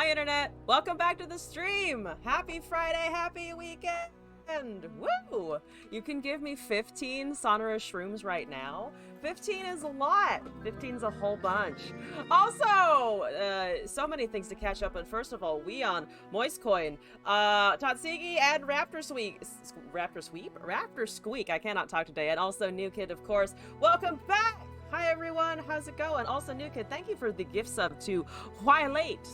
Hi, Internet. Welcome back to the stream. Happy Friday, happy weekend. Woo! You can give me 15 sonorous shrooms right now. 15 is a lot. 15's a whole bunch. Also, so many things to catch up on. First of all, Weon, Moistcoin, Tatsigi, and Raptor Squeak. I cannot talk today. And also New Kid, of course. Welcome back. Hi, everyone. How's it going? Also, New Kid, thank you for the gift sub to Why Late.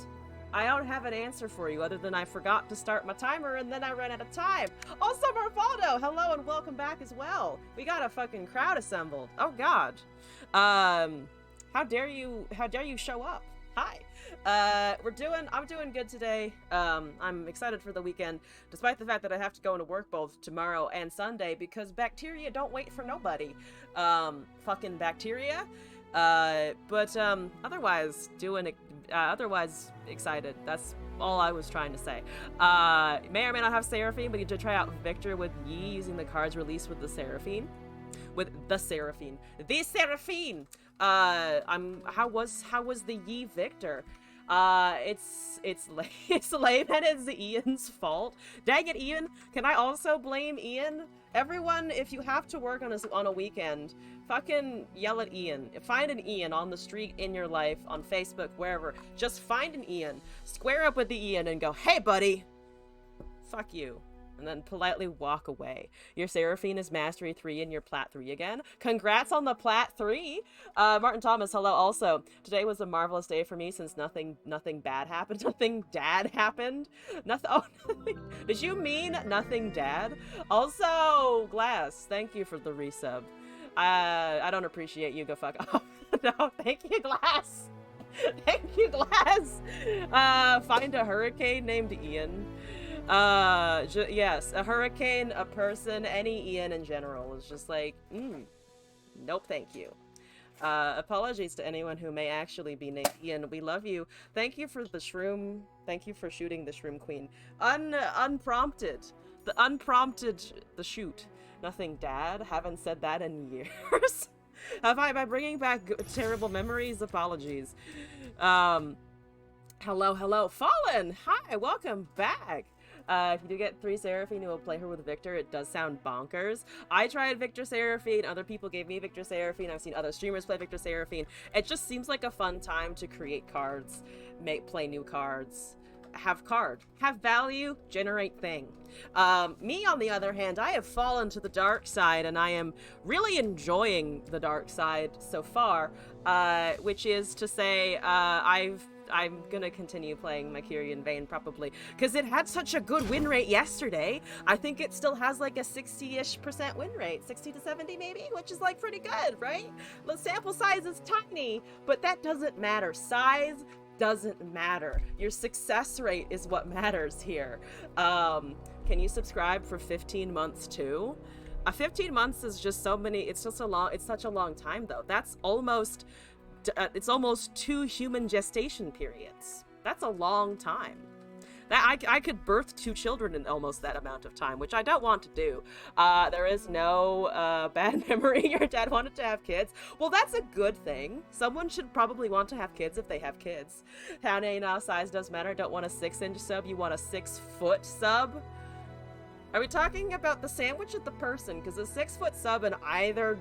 I don't have an answer for you other than I forgot to start my timer and then I ran out of time. Also, Marvaldo, hello and welcome back as well. We got a fucking crowd assembled. Oh God. How dare you show up? Hi. I'm doing good today. I'm excited for the weekend, despite the fact that I have to go into work both tomorrow and Sunday because bacteria don't wait for nobody. Fucking bacteria. But otherwise excited. That's all I was trying to say. May or may not have Seraphine, but you did try out Victor with Yi using the cards released with the Seraphine. How was the Yi Victor? It's lame and it's Ian's fault. Dang it, Ian. Can I also blame Ian? Everyone, if you have to work on a weekend, fucking yell at Ian. Find an Ian on the street, in your life, on Facebook, wherever. Just find an Ian. Square up with the Ian and go, hey, buddy. Fuck you. And then politely walk away. Your Seraphine is Mastery 3 and your Plat 3 again. Congrats on the Plat 3! Martin Thomas, hello also. Today was a marvelous day for me since nothing bad happened. Nothing dad happened. Nothing. Did you mean nothing dad? Also, Glass, thank you for the resub. I don't appreciate you, go fuck off. No, thank you, Glass! Thank you, Glass! Find a hurricane named Ian. Yes, a hurricane, a person, any Ian in general is just like, nope, thank you. Apologies to anyone who may actually be named Ian. We love you. Thank you for the shroom. Thank you for shooting the shroom queen. Unprompted. The shoot. Nothing, Dad. Haven't said that in years. Have I, by bringing back terrible memories? Apologies. Hello. Fallen! Hi, welcome back. If you do get 3 Seraphine, you will play her with Victor. It does sound bonkers. I tried Victor Seraphine. Other people gave me Victor Seraphine. I've seen other streamers play Victor Seraphine. It just seems like a fun time to create cards, play new cards, have value, generate thing. Me, on the other hand, I have fallen to the dark side, and I am really enjoying the dark side so far, which is to say, I'm gonna continue playing my Kyrian Vayne probably, because it had such a good win rate yesterday. I think it still has like a 60-ish% win rate, 60 to 70 maybe, which is like pretty good, right? The sample size is tiny, but that doesn't matter. Size doesn't matter. Your success rate is what matters here. Can you subscribe for 15 months too? 15 months is just so many, it's such a long time though. That's almost, it's almost 2 human gestation periods. That's a long time. That I could birth 2 children in almost that amount of time, which I don't want to do. There is no bad memory. Your dad wanted to have kids. Well, that's a good thing. Someone should probably want to have kids if they have kids. How size does matter. Don't want a 6-inch sub. You want a 6-foot sub. Are we talking about the sandwich or the person? Because a 6-foot sub in either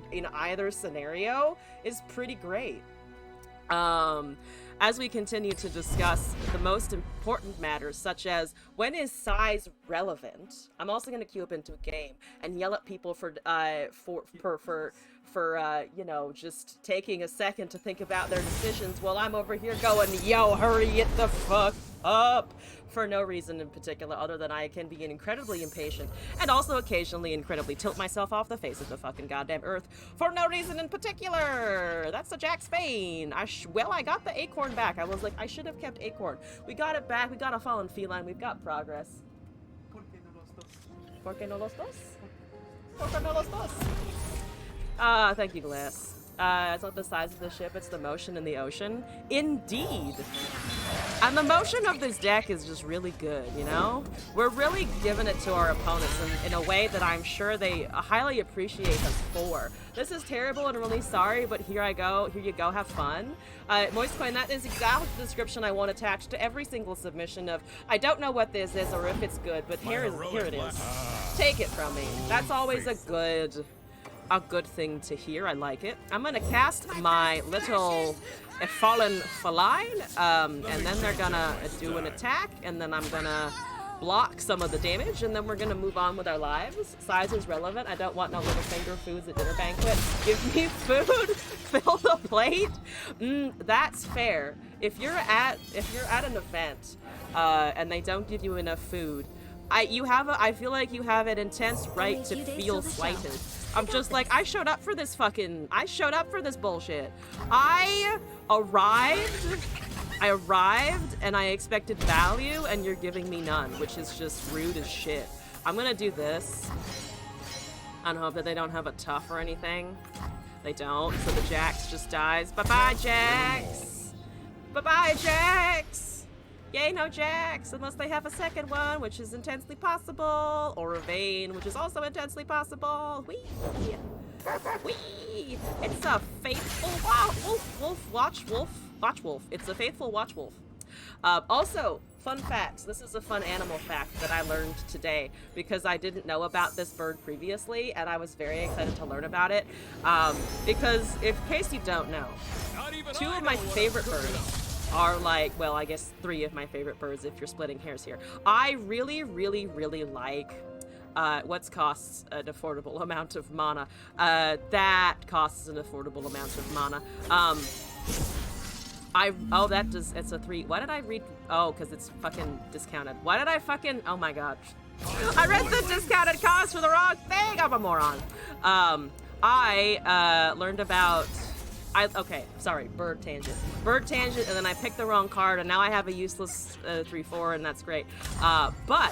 scenario is pretty great. As we continue to discuss the most important matters, such as when is size relevant, I'm also going to queue up into a game and yell at people for you know, just taking a second to think about their decisions while I'm over here going, yo, hurry it the fuck up, for no reason in particular other than I can be incredibly impatient and also occasionally incredibly tilt myself off the face of the fucking goddamn earth for no reason in particular. That's the Jack Spain. I got the acorn back. I was like, I should have kept acorn. We got it back. We got a fallen feline. We've got progress. ¿Por qué no los dos? ¿Por qué no los dos? Thank you, Glass. It's not the size of the ship, it's the motion in the ocean. Indeed. And the motion of this deck is just really good, you know? We're really giving it to our opponents in a way that I'm sure they highly appreciate us for. This is terrible and really sorry, but here I go. Here you go, have fun. Moist Coin, that is exactly the description I want attached to every single submission of, I don't know what this is or if it's good, but here it is. Take it from me. That's always a good thing to hear. I like it. I'm gonna cast my little fallen feline, and then they're gonna do an attack, and then I'm gonna block some of the damage, and then we're gonna move on with our lives. Size is relevant. I don't want no little finger foods at dinner banquet. Give me food. Fill the plate. That's fair. If you're at an event and they don't give you enough food, I feel like you have an intense right to feel slighted. I'm just like, I showed up for this bullshit. I arrived and I expected value and you're giving me none, which is just rude as shit. I'm gonna do this and hope that they don't have a tough or anything. They don't, so the Jax just dies. Bye-bye, Jax! Bye-bye, Jax! Yay, no Jax, unless they have a second one, which is intensely possible, or a Vayne, which is also intensely possible. Whee! Whee! It's a faithful watch wolf. It's a faithful watch wolf. Also, fun facts. This is a fun animal fact that I learned today because I didn't know about this bird previously, and I was very excited to learn about it. Because, in case you don't know, two of my favorite birds are like, well, I guess 3 of my favorite birds if you're splitting hairs here. I really, really, really like what costs an affordable amount of mana. That costs an affordable amount of mana. It's a 3. Why did I read? Oh, because it's fucking discounted. Why did I fucking, oh my god. I read the discounted cost for the wrong thing. I'm a moron. I learned about, okay, sorry, bird tangent, and then I picked the wrong card, and now I have a useless 3/4, and that's great. But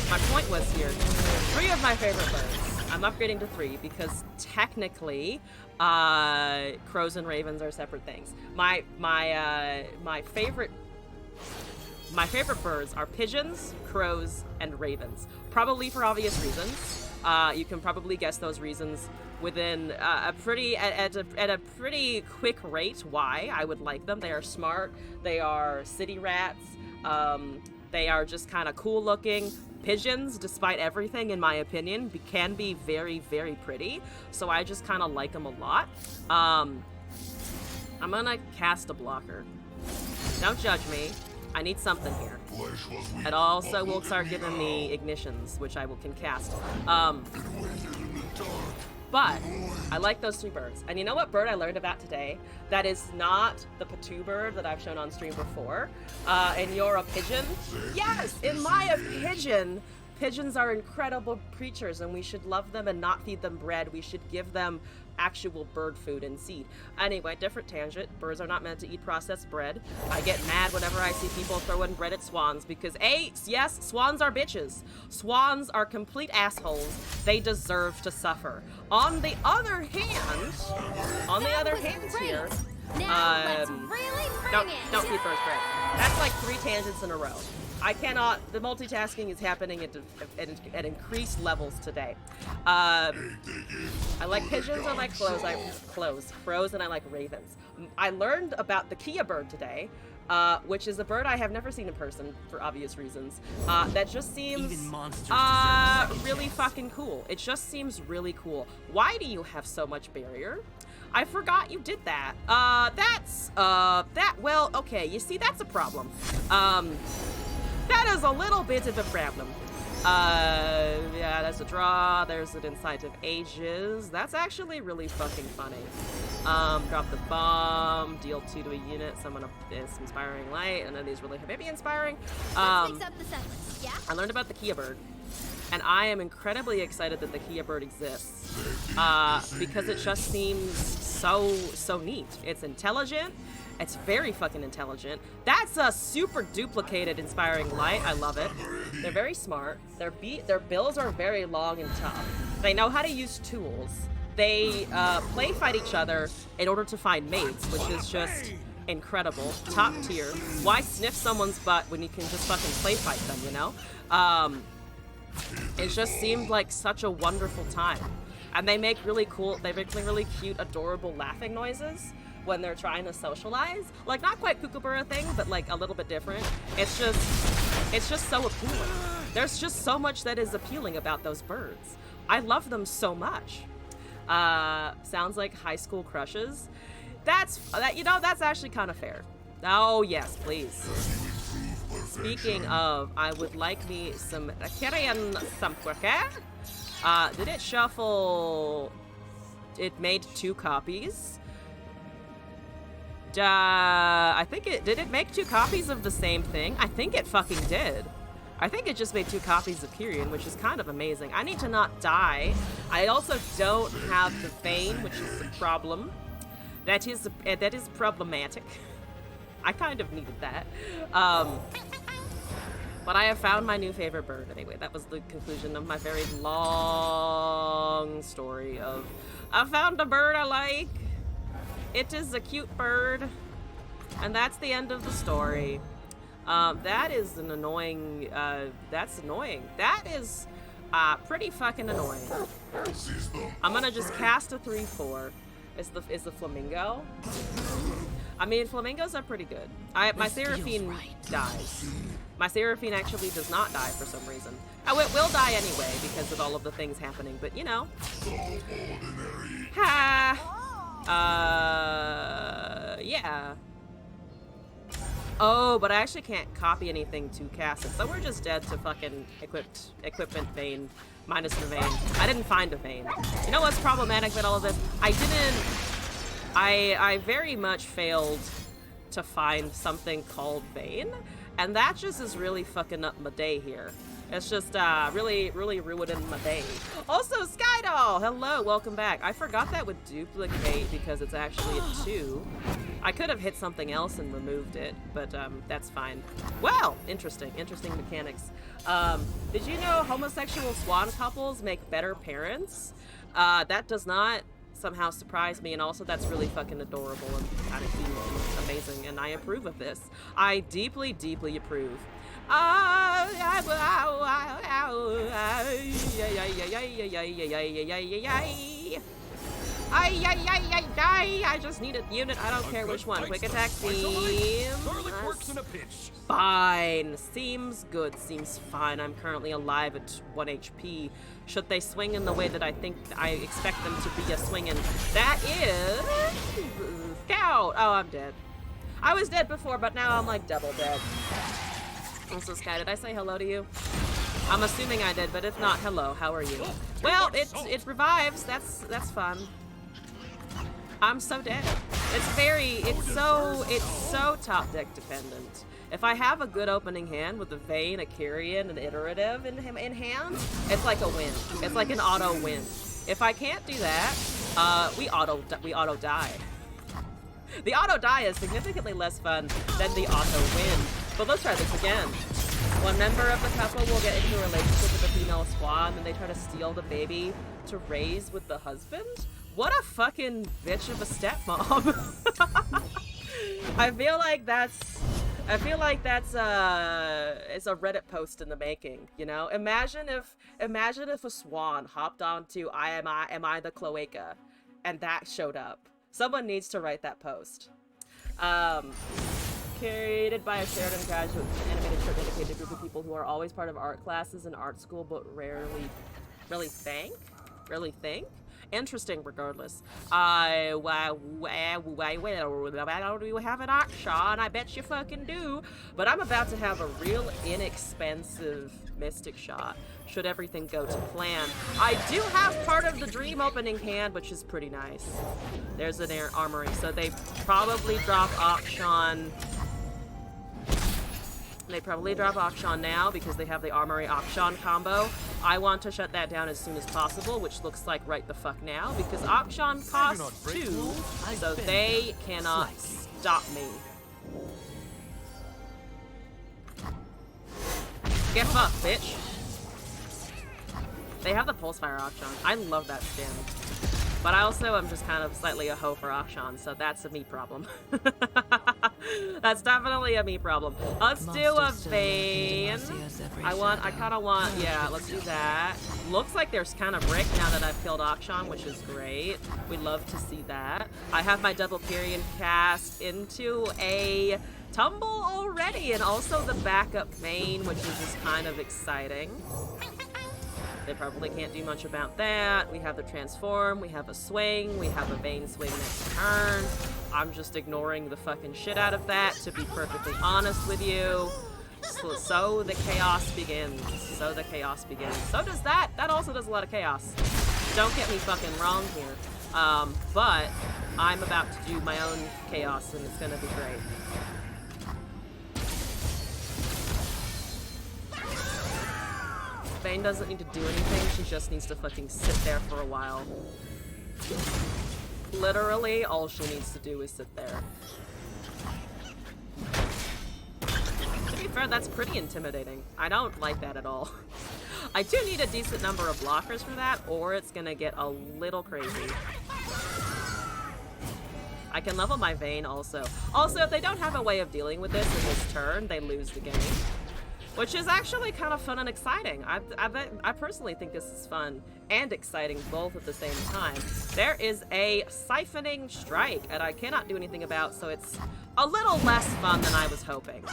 my point was here, 3 of my favorite birds. I'm upgrading to 3 because technically, crows and ravens are separate things. My favorite birds are pigeons, crows, and ravens. Probably for obvious reasons. You can probably guess those reasons within at a pretty quick rate why I would like them. They are smart. They are city rats. They are just kind of cool looking. Pigeons, despite everything, in my opinion, can be very, very pretty. So I just kind of like them a lot. I'm gonna cast a blocker. Don't judge me. I need something here. It also will start giving me ignitions, which I can cast. But I like those 3 birds. And you know what bird I learned about today? That is not the Patu bird that I've shown on stream before. And you're a pigeon? Yes, in my opinion, pigeons are incredible creatures and we should love them and not feed them bread. We should give them actual bird food and seed. Anyway, different tangent. Birds are not meant to eat processed bread. I get mad whenever I see people throwing bread at swans because yes, swans are bitches. Swans are complete assholes. They deserve to suffer. On the other hand here, don't feed birds bread. That's like 3 tangents in a row. I cannot, the multitasking is happening at increased levels today. I like pigeons, I like crows, and I like ravens. I learned about the Kia bird today, which is a bird I have never seen in person for obvious reasons. That just seems really fucking cool. It just seems really cool. Why do you have so much barrier? I forgot you did that. Well, okay, you see, that's a problem. That is a little bit of a problem. Yeah, that's a draw. There's an Insight of Ages. That's actually really fucking funny. Drop the bomb, deal 2 to a unit, summon this Inspiring Light, and then these really maybe inspiring. I learned about the Kia bird, and I am incredibly excited that the Kia bird exists. Because it just seems so neat. It's intelligent. It's very fucking intelligent. That's a super duplicated Inspiring Light. I love it. They're very smart. Their bills are very long and tough. They know how to use tools. they play fight each other in order to find mates, which is just incredible. Top tier. Why sniff someone's butt when you can just fucking play fight them, you know? It just seemed like such a wonderful time. And they make really really cute, adorable laughing noises when they're trying to socialize. Like, not quite Kookaburra thing, but like a little bit different. It's just so appealing. There's just so much that is appealing about those birds. I love them so much. Sounds like high school crushes. That's actually kind of fair. Oh yes, please. Speaking of, I would like me some Korean samgyeopsal. Did it shuffle? It made 2 copies. I think did it make 2 copies of the same thing? I think it fucking did. I think it just made 2 copies of Kyrian, which is kind of amazing. I need to not die. I also don't have the vein, which is a problem. That is problematic. I kind of needed that. But I have found my new favorite bird. Anyway, that was the conclusion of my very long story of I found a bird I like. It is a cute bird. And that's the end of the story. That is an annoying, that's annoying. That is, pretty fucking annoying. I'm gonna just cast a 3/4. Is the flamingo? I mean, flamingos are pretty good. My Seraphine dies. My Seraphine actually does not die for some reason. Oh, it will die anyway because of all of the things happening, but you know. Yeah. Oh, but I actually can't copy anything to cast it, so we're just dead to fucking equipment vein minus the vein. I didn't find a vein. You know what's problematic with all of this? I very much failed to find something called vein, and that just is really fucking up my day here. It's just really ruining my day. Also, Skydoll! Hello, welcome back. I forgot that would duplicate because it's actually a 2. I could have hit something else and removed it, but that's fine. Well, interesting mechanics. Did you know homosexual swan couples make better parents? That does not somehow surprise me, and also that's really fucking adorable and kind of cute and amazing, and I approve of this. I deeply approve. I just need a unit. I don't care which one. Quick attack seems fine. Seems good. Seems fine. I'm currently alive at 1 HP. Should they swing in the way that I expect them to be a swinging? That is Scout. Oh, I'm dead. I was dead before, but now I'm like double dead. Also, Sky, did I say hello to you? I'm assuming I did, but if not, hello. How are you? Well, it revives. That's fun. I'm so dead. It's so top deck dependent. If I have a good opening hand with a Vayne, a Kyrian, an Iterative in hand, it's like a win. It's like an auto win. If I can't do that, we auto die. The auto die is significantly less fun than the auto win. But let's try this again. One member of the couple will get into a relationship with a female swan, and they try to steal the baby to raise with the husband? What a fucking bitch of a stepmom. I feel like that's it's a Reddit post in the making, you know? Imagine if a swan hopped onto Am I the Cloaca and that showed up. Someone needs to write that post. Created by a shared and graduate animated short dedicated group of people who are always part of art classes in art school but rarely think. Interesting regardless. Do you have an auction? I bet you fucking do. But I'm about to have a real inexpensive Mystic Shot, should everything go to plan. I do have part of the dream opening hand, which is pretty nice. There's an air armory, so they probably drop auction. They probably drop auction now because they have the armory auction combo. I want to shut that down as soon as possible, which looks like right the fuck now, because auction costs 2, so they cannot stop me. Get fucked, bitch. They have the Pulsefire auction. I love that skin. But I also am just kind of slightly a hoe for Akshan, so that's a me problem. That's definitely a me problem. Let's do a Vayne. I kind of want, yeah, let's do that. Looks like there's kind of Rick now that I've killed Akshan, which is great. We'd love to see that. I have my double Kyrian cast into a Tumble already, and also the backup Vayne, which is just kind of exciting. They probably can't do much about that. We have the transform, we have a swing, we have a Vayne swing next turn. I'm just ignoring the fucking shit out of that, to be perfectly honest with you. So the chaos begins. So the chaos begins. So does that. That also does a lot of chaos. Don't get me fucking wrong here. But I'm about to do my own chaos, and it's gonna be great. Vayne doesn't need to do anything, she just needs to fucking sit there for a while. Literally, all she needs to do is sit there. To be fair, that's pretty intimidating. I don't like that at all. I do need a decent number of blockers for that, or it's gonna get a little crazy. I can level my Vayne also. Also, if they don't have a way of dealing with this in this turn, they lose the game. Which is actually kind of fun and exciting. I personally think this is fun and exciting both at the same time. There is a siphoning strike, and I cannot do anything about, so it's a little less fun than I was hoping.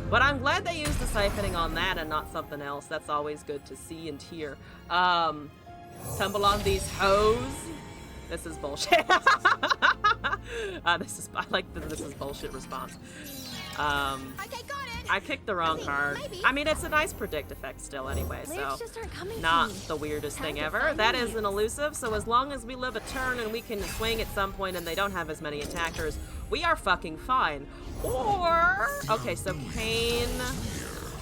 But I'm glad they used the siphoning on that and not something else. That's always good to see and hear. Tumble on these hoes. This is bullshit. I like the this is bullshit response. Okay, got it. I picked the wrong card. Maybe. I mean, it's a nice predict effect still anyway, so Just aren't coming not to me. the weirdest Time thing to ever. find That me. is an elusive, so as long as we live a turn and we can swing at some point and they don't have as many attackers, we are fucking fine. Or, okay, so Kayn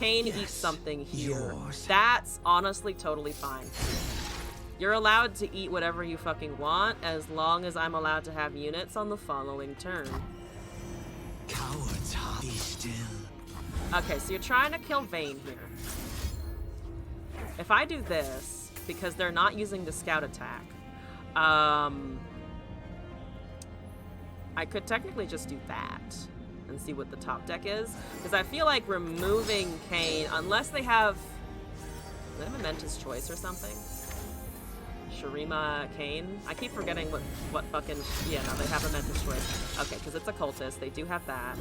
eats something here. That's honestly totally fine. You're allowed to eat whatever you fucking want as long as I'm allowed to have units on the following turn. Cowards, be still. Okay, so you're trying to kill Vayne here. If I do this, because they're not using the scout attack, I could technically just do that and see what the top deck is. Because I feel like removing Kayn, unless they have a Momentous Choice or something. Shurima Kayn. I keep forgetting what fucking, yeah, no, they have a Momentous Choice. Okay, because it's a cultist, they do have that.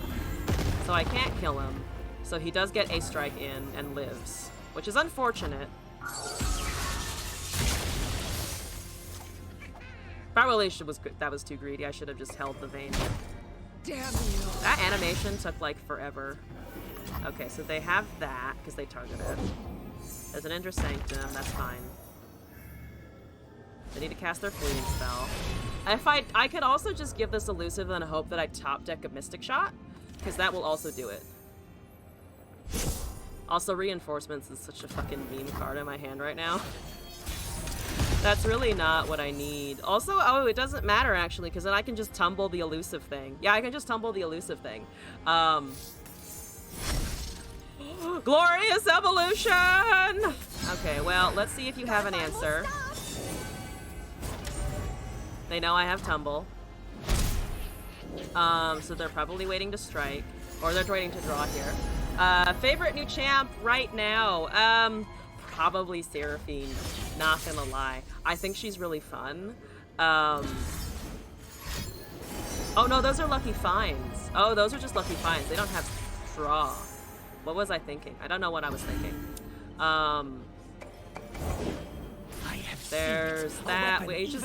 So I can't kill him. So he does get a strike in and lives, which is unfortunate. Probably that was too greedy. I should have just held the Vayne. Damn you. That animation took like forever. Okay, so they have that because they target it. There's an Indra Sanctum, that's fine. They need to cast their fleeting spell. If I could also just give this elusive and hope that I top deck a Mystic Shot, because that will also do it. Also, Reinforcements is such a fucking meme card in my hand right now. That's really not what I need. Also, oh, it doesn't matter actually, because then I can just tumble the elusive thing. Yeah, I can just tumble the elusive thing. Glorious Evolution! Okay, well, let's see if you have an answer. They know I have tumble. So they're probably waiting to strike. Or they're waiting to draw here. Favorite new champ right now? Probably Seraphine. Not gonna lie. I think she's really fun. Oh no, those are Lucky Finds. Oh, those are just Lucky Finds. They don't have draw. What was I thinking? I don't know what I was thinking. There's that.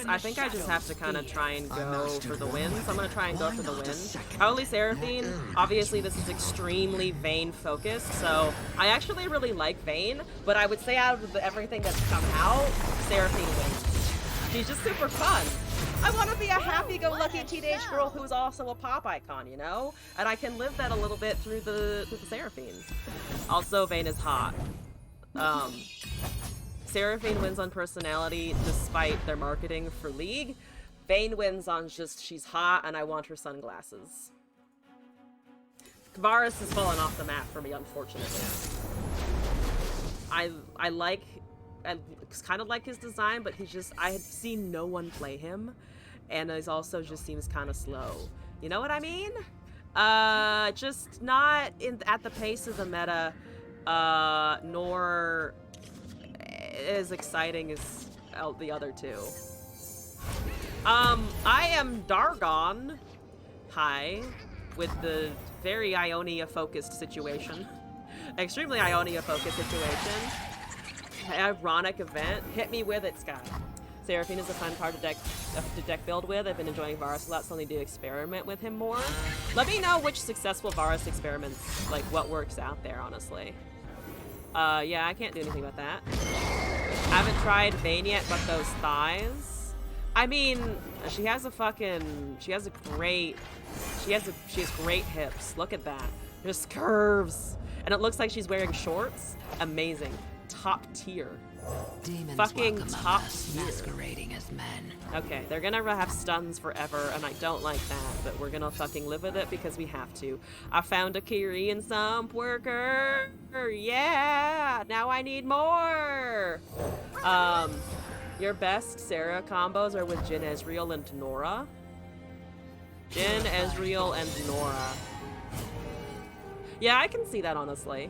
I think I just have to kind of try and go for the win. So I'm going to try and go for the win. Probably Seraphine. Obviously, this is extremely Vayne focused. So I actually really like Vayne. But I would say out of everything that's come out, Seraphine wins. She's just super fun. I want to be a happy-go-lucky teenage girl who's also a pop icon, you know? And I can live that a little bit through the Seraphine. Also, Vayne is hot. Seraphine wins on personality despite their marketing for League. Vayne wins on just she's hot and I want her sunglasses. Kvaris has fallen off the map for me, unfortunately. I like I kind of like his design, but I had seen no one play him, and he's also just seems kind of slow. You know what I mean? Just not at the pace of the meta, nor as exciting as the other two. I am Dargon. Hi, with the very Ionia-focused situation. Extremely Ionia-focused situation. Ironic event. Hit me with it, Scott. Seraphine is a fun card to deck build with. I've been enjoying Varus a lot, so I need to experiment with him more. Let me know which successful Varus experiments, like what works out there, honestly. Yeah, I can't do anything about that. Haven't tried Vayne yet, but those thighs. I mean, she has great hips. Look at that. Just curves. And it looks like she's wearing shorts. Amazing. Top tier. Demons fucking walk among top us, tier. masquerading as men. Okay, they're gonna have stuns forever, and I don't like that, but we're gonna fucking live with it because we have to. I found a Kyrian Sump worker! Yeah! Now I need more! Your best Sarah combos are with Jin, Ezreal, and Nora. Jin, Ezreal, and Nora. Yeah, I can see that, honestly.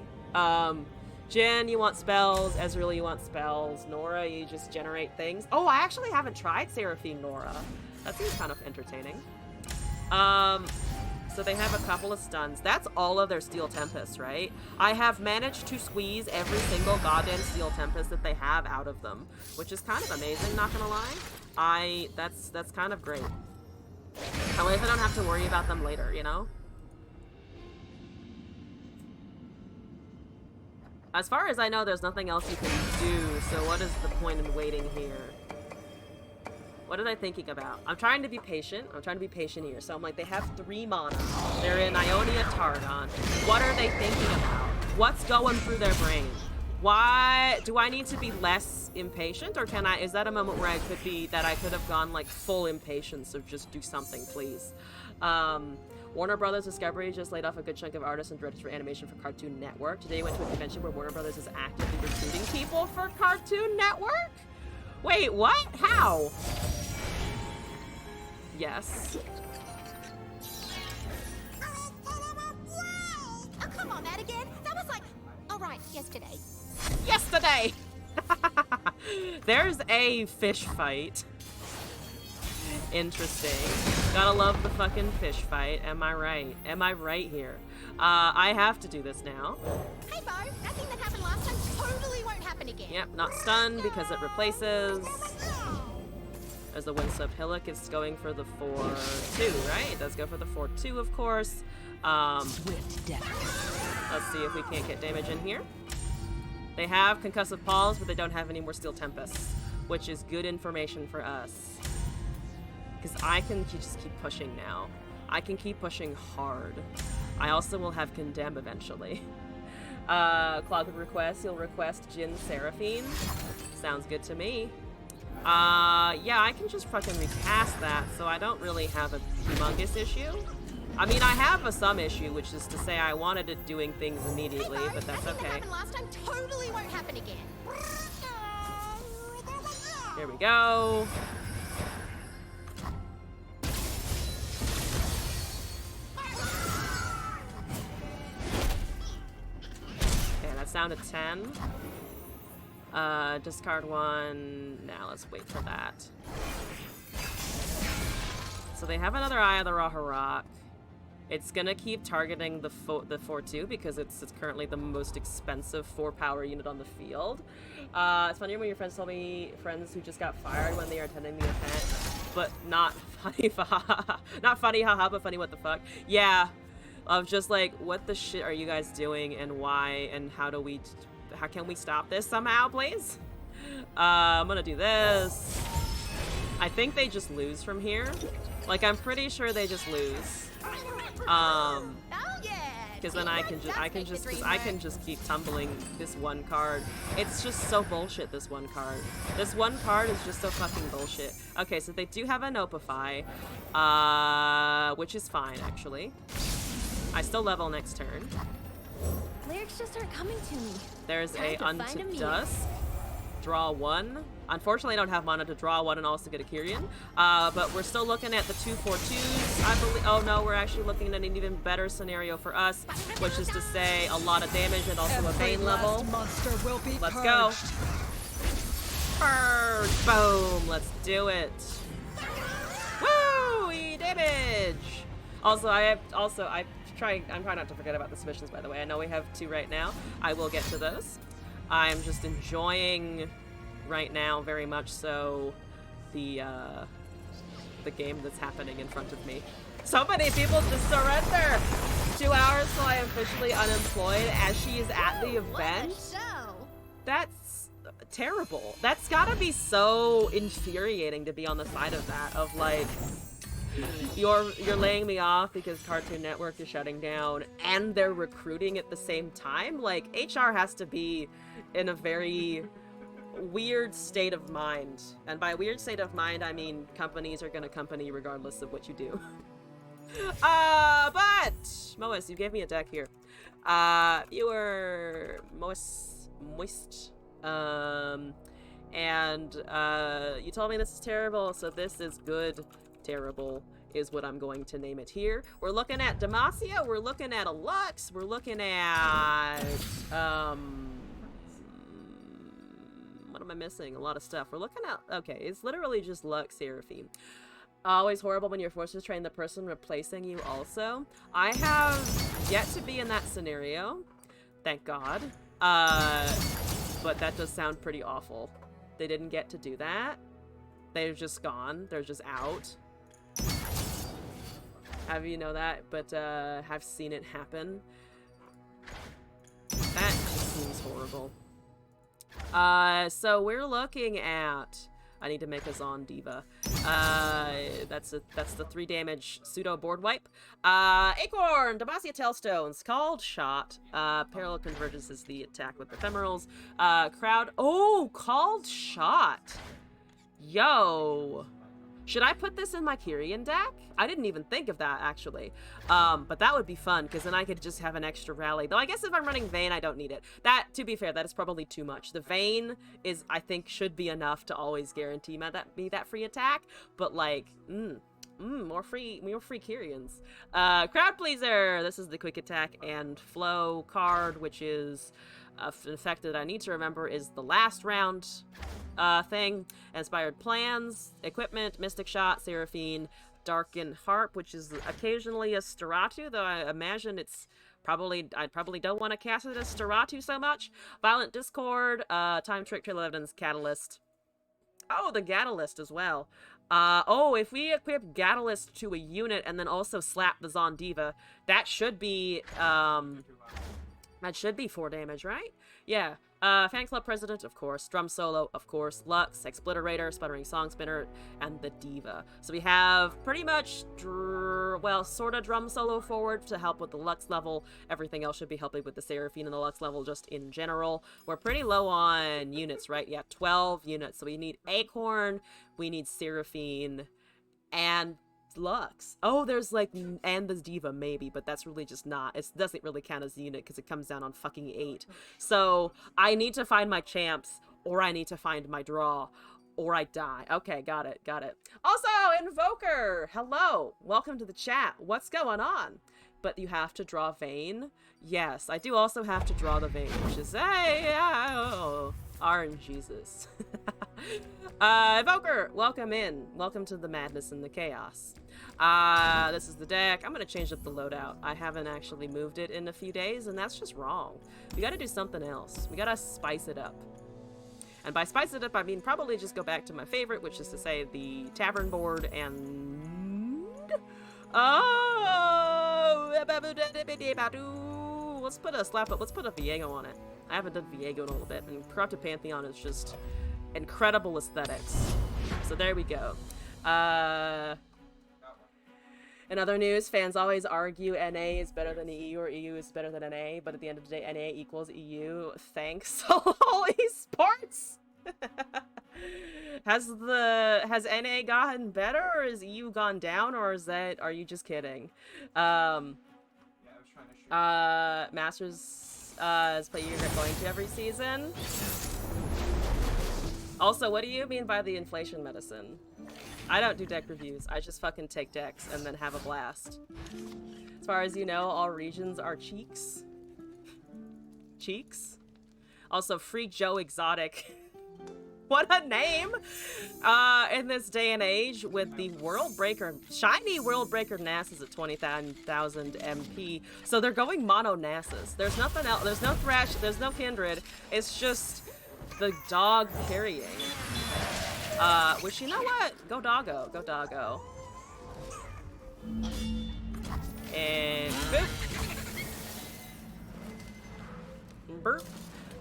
Jin, you want spells. Ezreal, you want spells. Nora, you just generate things. Oh, I actually haven't tried Seraphine Nora. That seems kind of entertaining. So they have a couple of stuns. That's all of their Steel Tempest, right? I have managed to squeeze every single goddamn Steel Tempest that they have out of them, which is kind of amazing, not gonna lie. That's kind of great. At least I don't have to worry about them later, you know? As far as I know, there's nothing else you can do, so what is the point in waiting here? What am I thinking about? I'm trying to be patient. I'm trying to be patient here. So I'm like, they have 3 mana. They're in Ionia Targon. What are they thinking about? What's going through their brain? Why do I need to be less impatient, or is that a moment where I could have gone like full impatience of just do something, please? Warner Brothers Discovery just laid off a good chunk of artists and directors for animation for Cartoon Network. Today went to a convention where Warner Brothers is actively recruiting people for Cartoon Network? Wait, what? How? Yes. Oh, come on, that again? That was like, all right, yesterday. Yesterday! There's a fish fight. Interesting. Gotta love the fucking fish fight. Am I right? Am I right here? I have to do this now. Hey, Bo, that thing that happened last time totally won't happen again. Yep, not stunned because it replaces. As the Windswept Hillock is going for the 4-2, right? It does go for the 4-2, of course. Swift death. Let's see if we can't get damage in here. They have Concussive Palms, but they don't have any more Steel Tempests, which is good information for us. Because I can just keep pushing now. I can keep pushing hard. I also will have Condemn eventually. Cloud would request, you'll request Jin Seraphine. Sounds good to me. Yeah, I can just fucking recast that, so I don't really have a humongous issue. I mean, I have some issue, which is to say I wanted it doing things immediately, hey, Bo, but that's that thing okay. that happened last time totally won't happen again. Here we go. Okay, that's down to 10. Discard 1. Now let's wait for that. So they have another Eye of the Raharak. It's gonna keep targeting the 4-2 because it's currently the most expensive 4-power unit on the field. It's funny when your friends told me friends who just got fired when they are attending the event, but not funny, not funny, haha, but funny, what the fuck? Yeah, of just like, what the shit are you guys doing, and why, and how can we stop this somehow, please? I'm gonna do this. I think they just lose from here. Like, I'm pretty sure they just lose. Oh yeah. Because then I can just keep tumbling this one card. It's just so bullshit, this one card. This one card is just so fucking bullshit. Okay, so they do have a Nopify, which is fine, actually. I still level next turn. Lyrics just aren't coming to me. There's Time a to find Unto a meal. Dusk. draw one. Unfortunately, I don't have mana to draw one and also get a Kyrian. But we're still looking at the 2/4/2s, I believe. Oh no, we're actually looking at an even better scenario for us, which is to say a lot of damage and also a Vayne level. Monster will be Let's purged. go. Purge! Boom! Let's do it. Woo! Damage! I'm trying not to forget about the submissions, by the way. I know we have 2 right now. I will get to those. I'm just enjoying right now very much so the game that's happening in front of me. So many people just surrender! 2 hours till I am officially unemployed as she is at the event. What a show. That's terrible. That's gotta be so infuriating to be on the side of that, of like, you're laying me off because Cartoon Network is shutting down and they're recruiting at the same time. Like, HR has to be in a very weird state of mind. And by weird state of mind, I mean companies are gonna company regardless of what you do. But Mois, you gave me a deck here. You were moist. And you told me this is terrible, so this is good. Terrible is what I'm going to name it here. We're looking at Demacia, we're looking at a Lux, we're looking at what am I missing? A lot of stuff. We're looking at, okay, it's literally just Lux Seraphine. Always horrible when you're forced to train the person replacing you also. I have yet to be in that scenario, thank God. But that does sound pretty awful. They didn't get to do that. They're just gone. They're just out. Have you know that, but have seen it happen. That just seems horrible. So we're looking at, I need to make a Zon Diva. That's the 3 damage pseudo board wipe. Acorn, Demacia Tailstones, Called Shot. Parallel Convergence is the attack with ephemerals. Crowd, oh, Called Shot. Yo. Should I put this in my Kyrian deck? I didn't even think of that, actually. But that would be fun, because then I could just have an extra rally. Though I guess if I'm running Vayne, I don't need it. That, to be fair, that is probably too much. The Vayne is, I think, should be enough to always guarantee that free attack. But, like, more free Kyrians. Crowd Pleaser! This is the quick attack and flow card, which is an effect that I need to remember is the last round thing. Inspired Plans, Equipment, Mystic Shot, Seraphine, Darken Harp, which is occasionally a Steratu, though I imagine it's probably, I probably don't want to cast it as Steratu so much. Violent Discord, Time Trick, Trail of Evidence, Catalyst. Oh, the Catalyst as well. Oh, if we equip Catalyst to a unit and then also slap the Zon Diva, that should be 4 damage, right? Yeah. Fan Club President, of course. Drum Solo, of course. Lux, Expliterator, Sputtering Song Spinner, and the Diva. So we have pretty much, well, sort of Drum Solo forward to help with the Lux level. Everything else should be helping with the Seraphine and the Lux level just in general. We're pretty low on units, right? Yeah, 12 units. So we need Acorn, we need Seraphine, and Lux. Oh, there's like, and the Diva maybe, but that's really just not, it doesn't really count as a unit because it comes down on fucking 8. So I need to find my champs, or I need to find my draw, or I die. Okay, got it. Also, Invoker, hello, welcome to the chat. What's going on? But you have to draw Vayne. Yes, I do also have to draw the Vayne, which is RNGesus. Invoker, welcome in. Welcome to the madness and the chaos. This is the deck. I'm gonna change up the loadout. I haven't actually moved it in a few days, and that's just wrong. We gotta do something else. We gotta spice it up. And by spice it up, I mean probably just go back to my favorite, which is to say the tavern board and... Oh! Let's put a Viego on it. I haven't done Viego in a little bit, and Corrupted Pantheon is just incredible aesthetics. So there we go. In other news, fans always argue NA is better than EU or EU is better than NA, but at the end of the day, NA equals EU. Thanks, all esports! Has NA gotten better, or has EU gone down, or are you just kidding? Masters is what you're going to every season. Also, what do you mean by the inflation medicine? I don't do deck reviews. I just fucking take decks and then have a blast. As far as you know, all regions are cheeks. Cheeks? Also, Freak Joe Exotic. What a name! In this day and age, with the World Breaker, shiny World Breaker Nasus at 20,000 MP, so they're going mono Nasus. There's nothing else. There's no Thresh. There's no Kindred. It's just the dog carrying. Which, you know what? Go doggo. Go doggo. And boop. Burp.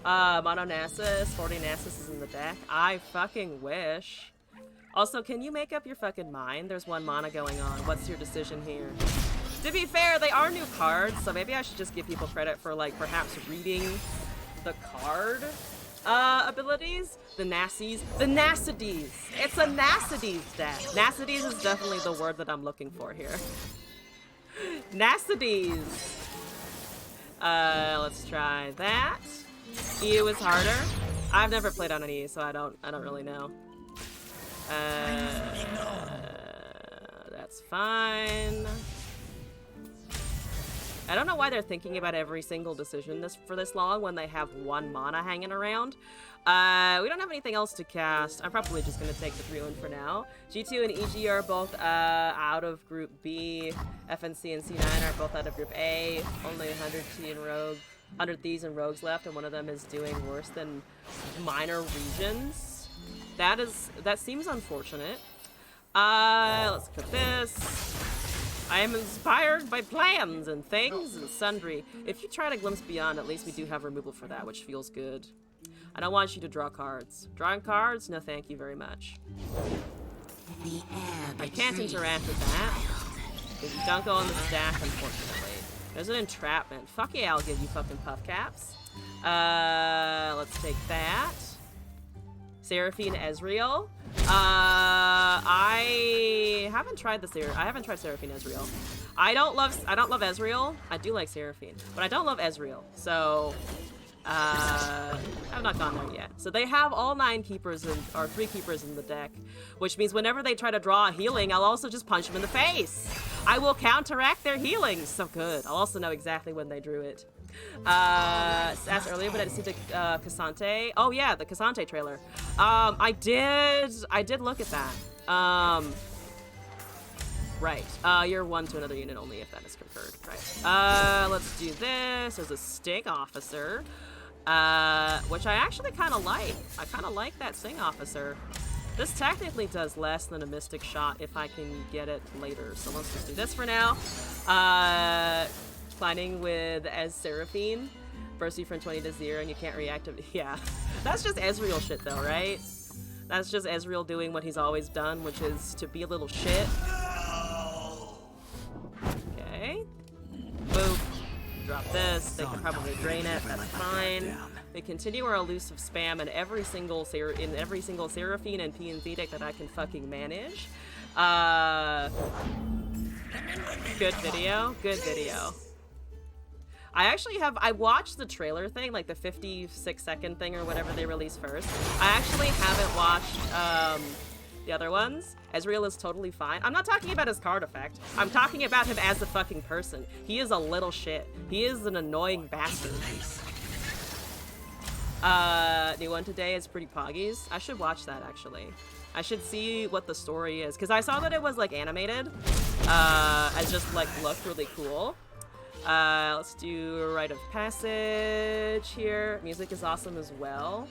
Mono Nasus, 40 Nasus is in the deck. I fucking wish. Also, can you make up your fucking mind? There's one mana going on. What's your decision here? To be fair, they are new cards, so maybe I should just give people credit for, like, perhaps reading the card abilities. The Nassies. The Nasides. It's a Nasides deck. Nasides is definitely the word that I'm looking for here. Nasides. Let's try that. EU is harder. I've never played on an E, so I don't really know. That's fine. I don't know why they're thinking about every single decision for this long when they have one mana hanging around. We don't have anything else to cast. I'm probably just gonna take the 3-1 for now. G2 and EG are both out of Group B. FNC and C9 are both out of Group A. Only 100 Thieves and Rogues left, and one of them is doing worse than minor regions. That seems unfortunate. Let's put this. I am inspired by plans and things and sundry. If you try to glimpse beyond, at least we do have removal for that, which feels good. I don't want you to draw cards. Drawing cards? No thank you very much. I can't interact with that. If you don't go on the stack, unfortunately. There's an entrapment. Fuck yeah, I'll give you fucking puff caps. Let's take that. Seraphine Ezreal. I haven't tried Seraphine Ezreal. I don't love Ezreal. I do like Seraphine, but I don't love Ezreal. So I've not gone there yet. So they have all 9 keepers or 3 keepers in the deck, which means whenever they try to draw a healing, I'll also just punch them in the face. I will counteract their healing. So good. I'll also know exactly when they drew it. Asked earlier, but I didn't see the Cassante. Oh yeah, the Cassante trailer. I did look at that. Right. You're one to another unit only if that is conferred. Right. Let's do this. There's a Sting Officer, which I actually kind of like. I kind of like that Sting Officer. This technically does less than a Mystic Shot if I can get it later. So let's just do this for now. Planning with as Seraphine. Burst you from 20 to 0 and you can't react to... Yeah. That's just Ezreal shit though, right? That's just Ezreal doing what he's always done, which is to be a little shit. Okay. Boop. Drop this. They can probably drain it. That's fine. We continue our elusive spam in every single Seraphine and PNZ deck that I can fucking manage. Good video. Good video. I watched the trailer thing, like the 56-second thing or whatever they released first. I actually haven't watched the other ones. Ezreal is totally fine. I'm not talking about his card effect. I'm talking about him as a fucking person. He is a little shit. He is an annoying bastard. New one today is pretty poggies. I should watch that actually. I should see what the story is, because I saw that it was like animated. It just like looked really cool. Let's do Rite of Passage here. Music is awesome as well.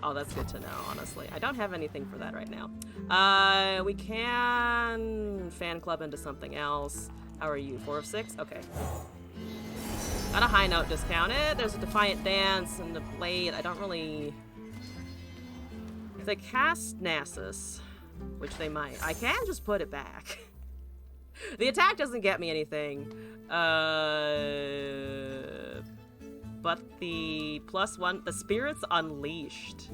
Oh, that's good to know, honestly. I don't have anything for that right now. We can fan club into something else. How are you? 4 of 6? Okay. Got a high note discounted. There's a Defiant Dance and the Blade. I don't really... If they cast Nasus, which they might, I can just put it back. The attack doesn't get me anything. But the +1, the Spirit's Unleashed.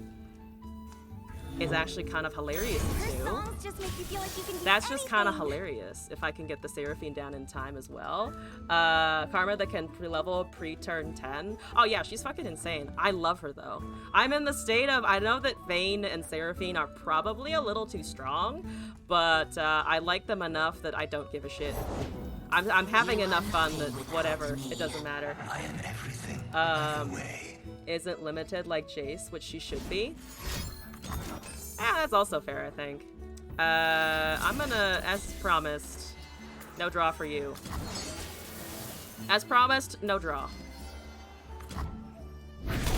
is actually kind of hilarious Her too. songs just make you feel like you can do That's just kind of anything. hilarious if I can get the Seraphine down in time as well. Karma that can pre-level pre-turn 10. Oh yeah, she's fucking insane. I love her though. I'm in the state of, I know that Vayne and Seraphine are probably a little too strong, but I like them enough that I don't give a shit. I'm having enough fun that whatever, it doesn't matter. I am everything. By the way. Isn't limited like Jace, which she should be. That's also fair, I think. I'm gonna, as promised, no draw for you. As promised, no draw.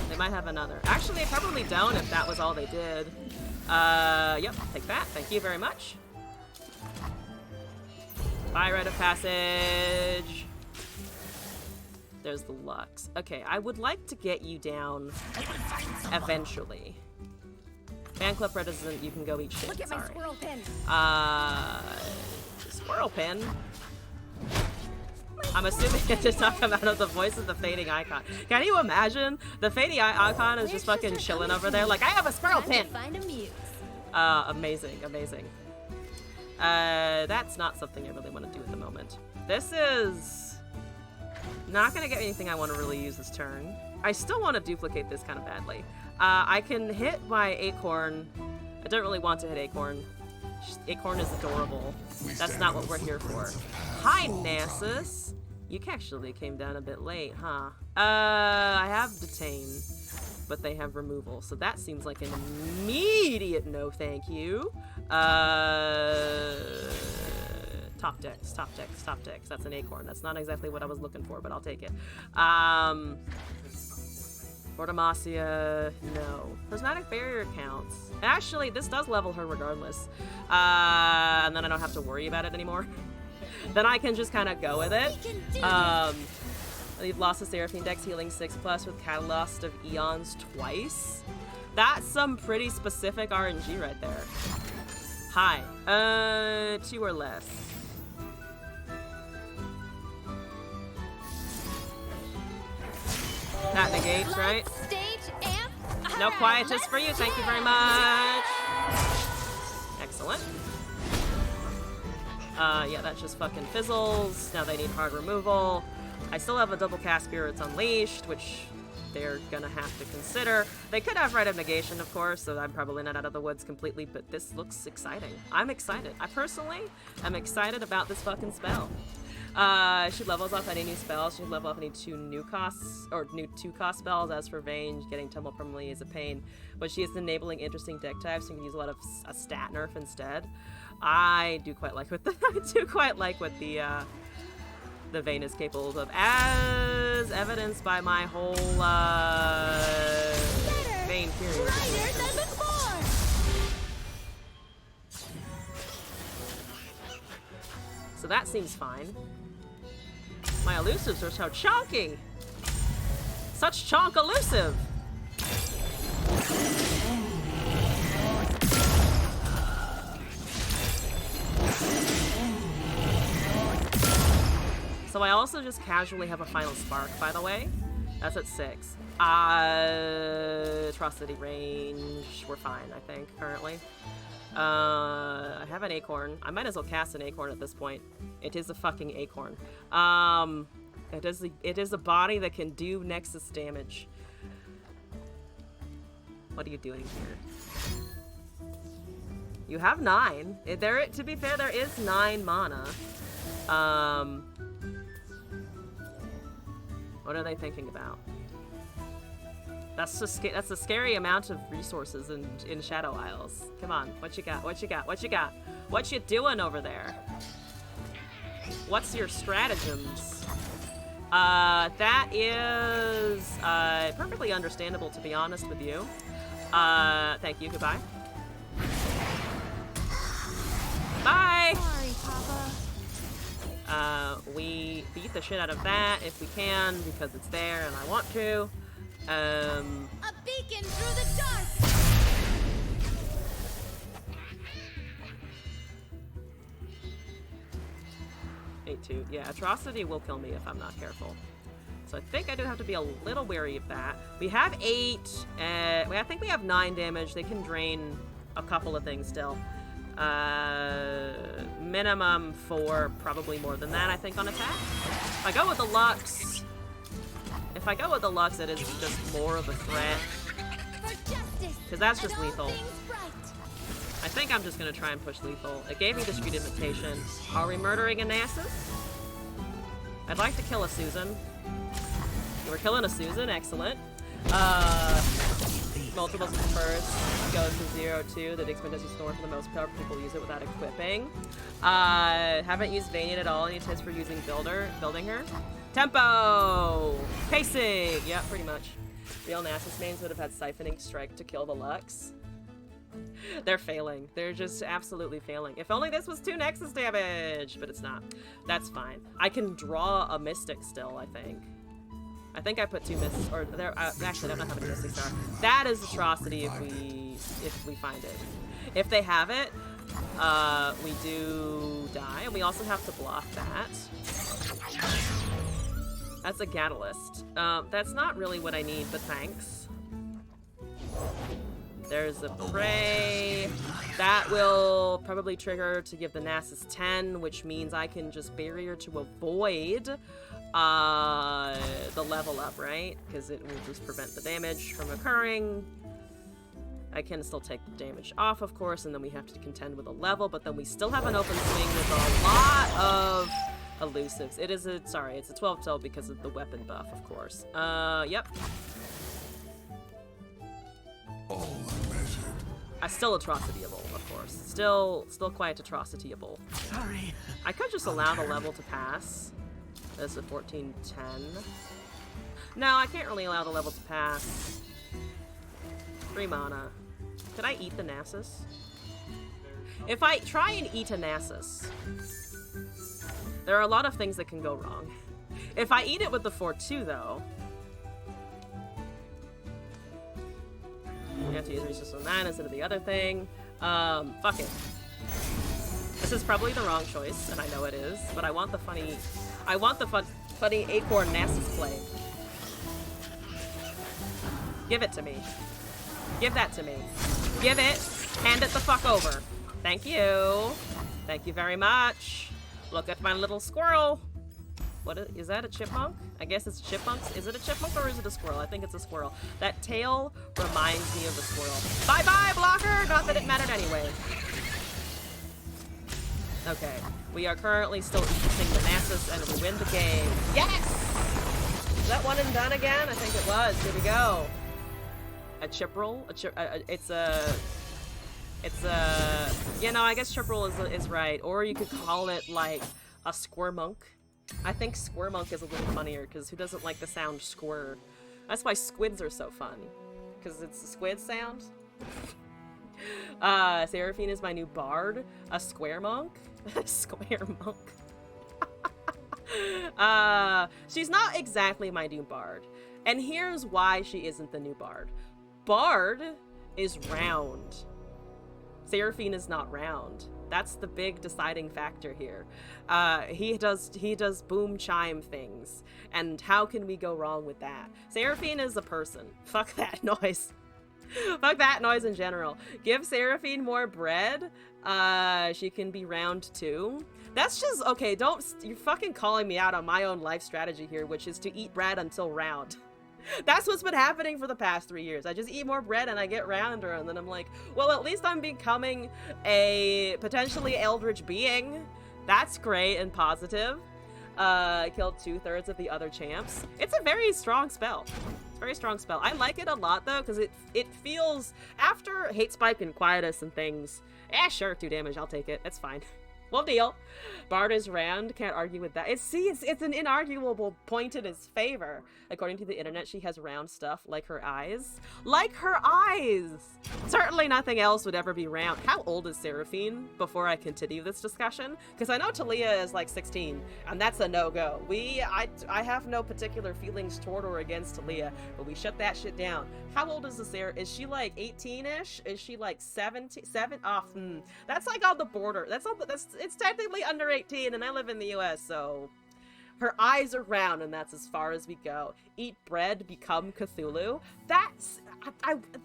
They might have another. Actually, they probably don't if that was all they did. Yep, take that. Thank you very much. Bye, rite of passage. There's the Lux. Okay, I would like to get you down eventually. Fan Club Reticent, you can go eat shit. Look at my Sorry. squirrel pin. Squirrel pin? I'm assuming it's just talking about the voice of the fading icon. Can you imagine? The fading icon is just fucking chilling over there like, I have a squirrel Time pin! to find a muse. Amazing, amazing. That's not something I really want to do at the moment. This is not gonna get me anything I want to really use this turn. I still want to duplicate this kind of badly. I can hit my Acorn. I don't really want to hit Acorn. Acorn is adorable. That's not what we're here for. Hi, Nasus. You actually came down a bit late, huh? I have Detain, but they have removal, so that seems like an immediate no thank you. Top decks, top decks, top decks. That's an Acorn. That's not exactly what I was looking for, but I'll take it. Fortamacia, no. Prismatic Barrier counts. Actually, this does level her regardless. And then I don't have to worry about it anymore. Then I can just kind of go with it. You've lost the Seraphine Dex healing 6+ with Catalyst of Eons twice. That's some pretty specific RNG right there. Hi. 2 or less. That negates, right? Stage amp. No Alright, quietus let's for you. Thank you very jam. much. Excellent. Yeah, that just fucking fizzles. Now they need hard removal. I still have a double cast Spirits Unleashed, which they're gonna have to consider. They could have Rite of Negation, of course, so I'm probably not out of the woods completely, but this looks exciting. I'm excited. I personally am excited about this fucking spell. She levels up any new spells. She level up any 2 new costs, or new 2-cost spells. As for Vayne, getting Tumble permanently is a pain, but she is enabling interesting deck types, so you can use a lot of a stat nerf instead. I do quite like what the the Vayne is capable of, as evidenced by my whole Vayne period. Brighter than before. So that seems fine. My elusives are so chonky! Such chonk elusive! So I also just casually have a final spark, by the way. That's at 6. Atrocity range, we're fine, I think, currently. I have an Acorn. I might as well cast an Acorn at this point. It is a fucking Acorn. It is a body that can do Nexus damage. What are you doing here? You have 9. To be fair, there is 9 mana. What are they thinking about? That's a scary amount of resources in Shadow Isles. Come on, what you got? What you got? What you got? What you doing over there? What's your stratagems? That is perfectly understandable, to be honest with you. Thank you. Goodbye. Bye. Sorry, Papa. We beat the shit out of that if we can because it's there and I want to. A beacon through the dark. 8-2. Yeah, Atrocity will kill me if I'm not careful. So I think I do have to be a little wary of that. We have 8. I think we have 9 damage. They can drain a couple of things still. Minimum 4, probably more than that, I think, on attack. If I go with the Lux, it is just more of a threat. Because that's just lethal. I think I'm just going to try and push lethal. It gave me Discreet Invitation. Are we murdering a Nasus? I'd like to kill a Susan. We're killing a Susan, excellent. Multiples first goes to 0-2. The Dixman does use Thorn for the most part. People use it without equipping. Haven't used Vanian at all. Any tips for using building her? Tempo! Pacing! Yeah, pretty much. Real Nasus mains would have had Siphoning Strike to kill the Lux. They're failing. They're just absolutely failing. If only this was 2 Nexus damage! But it's not. That's fine. I can draw a Mystic still, I think. I think I put 2 Mystics, or there. Actually, I don't know how many Mystics are. That is Atrocity if we find it. If they have it, we do die, and we also have to block that. That's a Catalyst. That's not really what I need, but thanks. There's a Prey. That will probably trigger to give the Nasus 10, which means I can just Barrier to avoid the level up, right? Because it will just prevent the damage from occurring. I can still take the damage off, of course, and then we have to contend with a level, but then we still have an open swing with a lot of elusives. It's a 12-12 because of the weapon buff, of course. Yep. Still atrocityable, of course. Still quite atrocityable. Sorry. I could just allow the level to pass. That's a 14-10. No, I can't really allow the level to pass. 3 mana. Could I eat the Nasus? If I try and eat a Nasus, there are a lot of things that can go wrong. If I eat it with the 4-2, though, you have to use Resistance 9 instead of the other thing. Fuck it. This is probably the wrong choice, and I know it is, but I want the funny Acorn Nasus play. Give it to me. Give that to me. Give it. Hand it the fuck over. Thank you. Thank you very much. Look at my little squirrel. Is that a chipmunk? I guess it's chipmunks. Is it a chipmunk or is it a squirrel? I think it's a squirrel. That tail reminds me of a squirrel. Bye-bye, blocker! Not that it mattered anyway. Okay. We are currently still eating the Nasus and we win the game. Yes! Is that one and done again? I think it was. Here we go. A Chiprel? You know, I guess Chiprel is right. Or you could call it, like, a Squirmunk. I think Squirmunk is a little funnier, because who doesn't like the sound squir? That's why squids are so fun. Because it's a squid sound. Seraphine is my new bard. A square monk? Square monk. She's not exactly my new bard. And here's why she isn't the new bard. Bard is round. Seraphine is not round. That's the big deciding factor here. He does boom chime things, and how can we go wrong with that? Seraphine is a person. Fuck that noise. Fuck that noise in general. Give Seraphine more bread. She can be round too. That's just okay. You're fucking calling me out on my own life strategy here, which is to eat bread until round. That's what's been happening for the past 3 years. I just eat more bread and I get rounder, and then I'm like, well, at least I'm becoming a potentially eldritch being. That's great and positive. Killed 2/3 of the other champs. It's a very strong spell. It's a very strong spell. I like it a lot though, because it feels, after Hate Spike and Quietus and things, sure, 2 damage, I'll take it. It's fine. Well, deal. Bard is round. Can't argue with that. It's an inarguable point in his favor. According to the internet, she has round stuff like her eyes. Like her eyes! Certainly nothing else would ever be round. How old is Seraphine before I continue this discussion? Because I know Talia is like 16, and that's a no-go. I have no particular feelings toward or against Talia, but we shut that shit down. How old is the Sarah? Is she like 18-ish? Is she like 17? That's like on the border. It's technically under 18, and I live in the US, so her eyes are round, and that's as far as we go. Eat bread, become Cthulhu.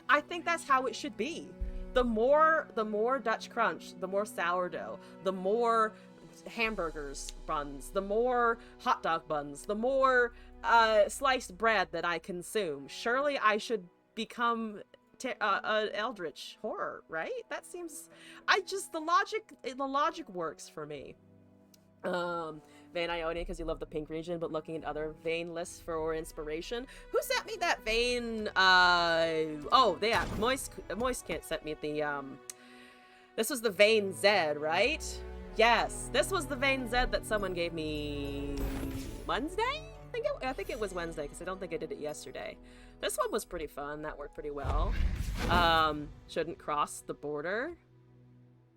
I think that's how it should be. the more Dutch Crunch, the more sourdough, the more hamburgers buns, the more hot dog buns, the more sliced bread that I consume. Surely I should become an eldritch horror, right? That seems, the logic works for me. Vein Ionia because you love the pink region, but looking at other vein lists for inspiration. Who sent me that vein? Oh, yeah, Moist can't sent me the, this was the vein Z, right? Yes, this was the vein Z that someone gave me Wednesday? I think it was Wednesday, because I don't think I did it yesterday. This one was pretty fun. That worked pretty well. Shouldn't cross the border.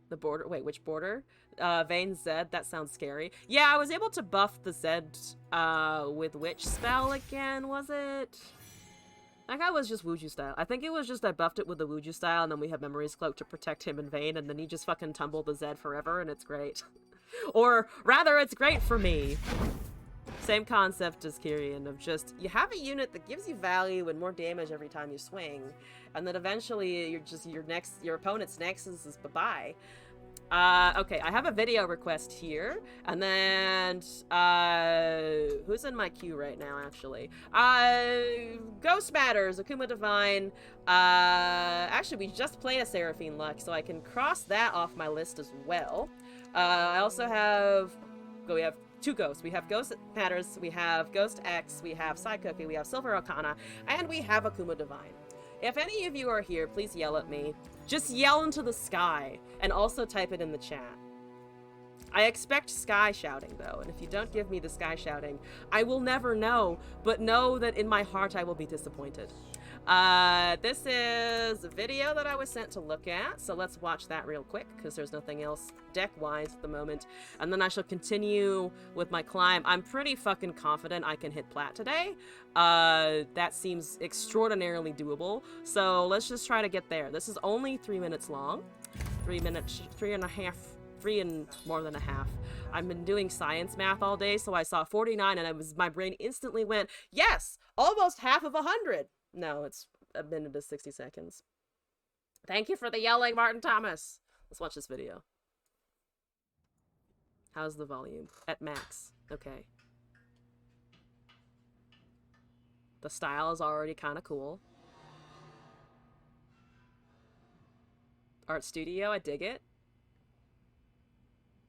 The border, wait, which border? Vein Z, that sounds scary. Yeah, I was able to buff the Z with which spell again, was it? That guy was just Wuju style. I think it was just I buffed it with the Wuju style, and then we have Memory's Cloak to protect him and Vayne, and then he just fucking tumbled the Z forever, and it's great. Or rather, it's great for me. Same concept as Kyrian, of just, you have a unit that gives you value and more damage every time you swing, and then eventually your opponent's nexus is bye-bye. Okay, I have a video request here, and then, who's in my queue right now, actually? Ghost Matters, Akuma Divine, actually, we just played a Seraphine Luck, so I can cross that off my list as well. I also have, we have two ghosts. We have Ghost Matters, we have Ghost X, we have Psycookie, we have Silver Arcana, and we have Akuma Divine. If any of you are here, please yell at me. Just yell into the sky, and also type it in the chat. I expect sky shouting, though, and if you don't give me the sky shouting, I will never know, but know that in my heart I will be disappointed. This is a video that I was sent to look at, so let's watch that real quick, because there's nothing else deck-wise at the moment, and then I shall continue with my climb. I'm pretty fucking confident I can hit plat today. That seems extraordinarily doable, so let's just try to get there. This is only 3 minutes long. 3 minutes, 3.5, 3 and more than a half. I've been doing science math all day, so I saw 49, and my brain instantly went, yes, almost half of 100. No, it's a minute to 60 seconds. Thank you for the yelling, Martin Thomas. Let's watch this video. How's the volume? At max. Okay. The style is already kind of cool. Art studio, I dig it.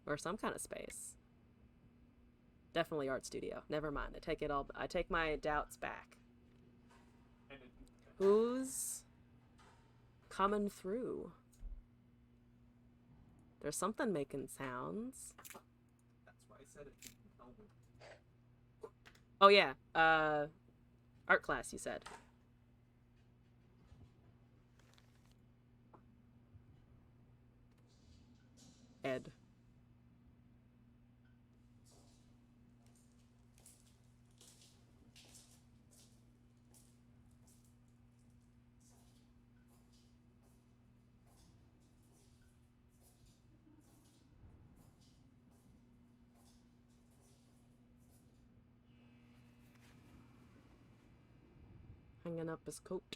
Or some kind of space. Definitely art studio. Never mind. I take my doubts back. Who's coming through? There's something making sounds. That's why I said it. Oh yeah, art class, you said. Ed. Hanging up his coat.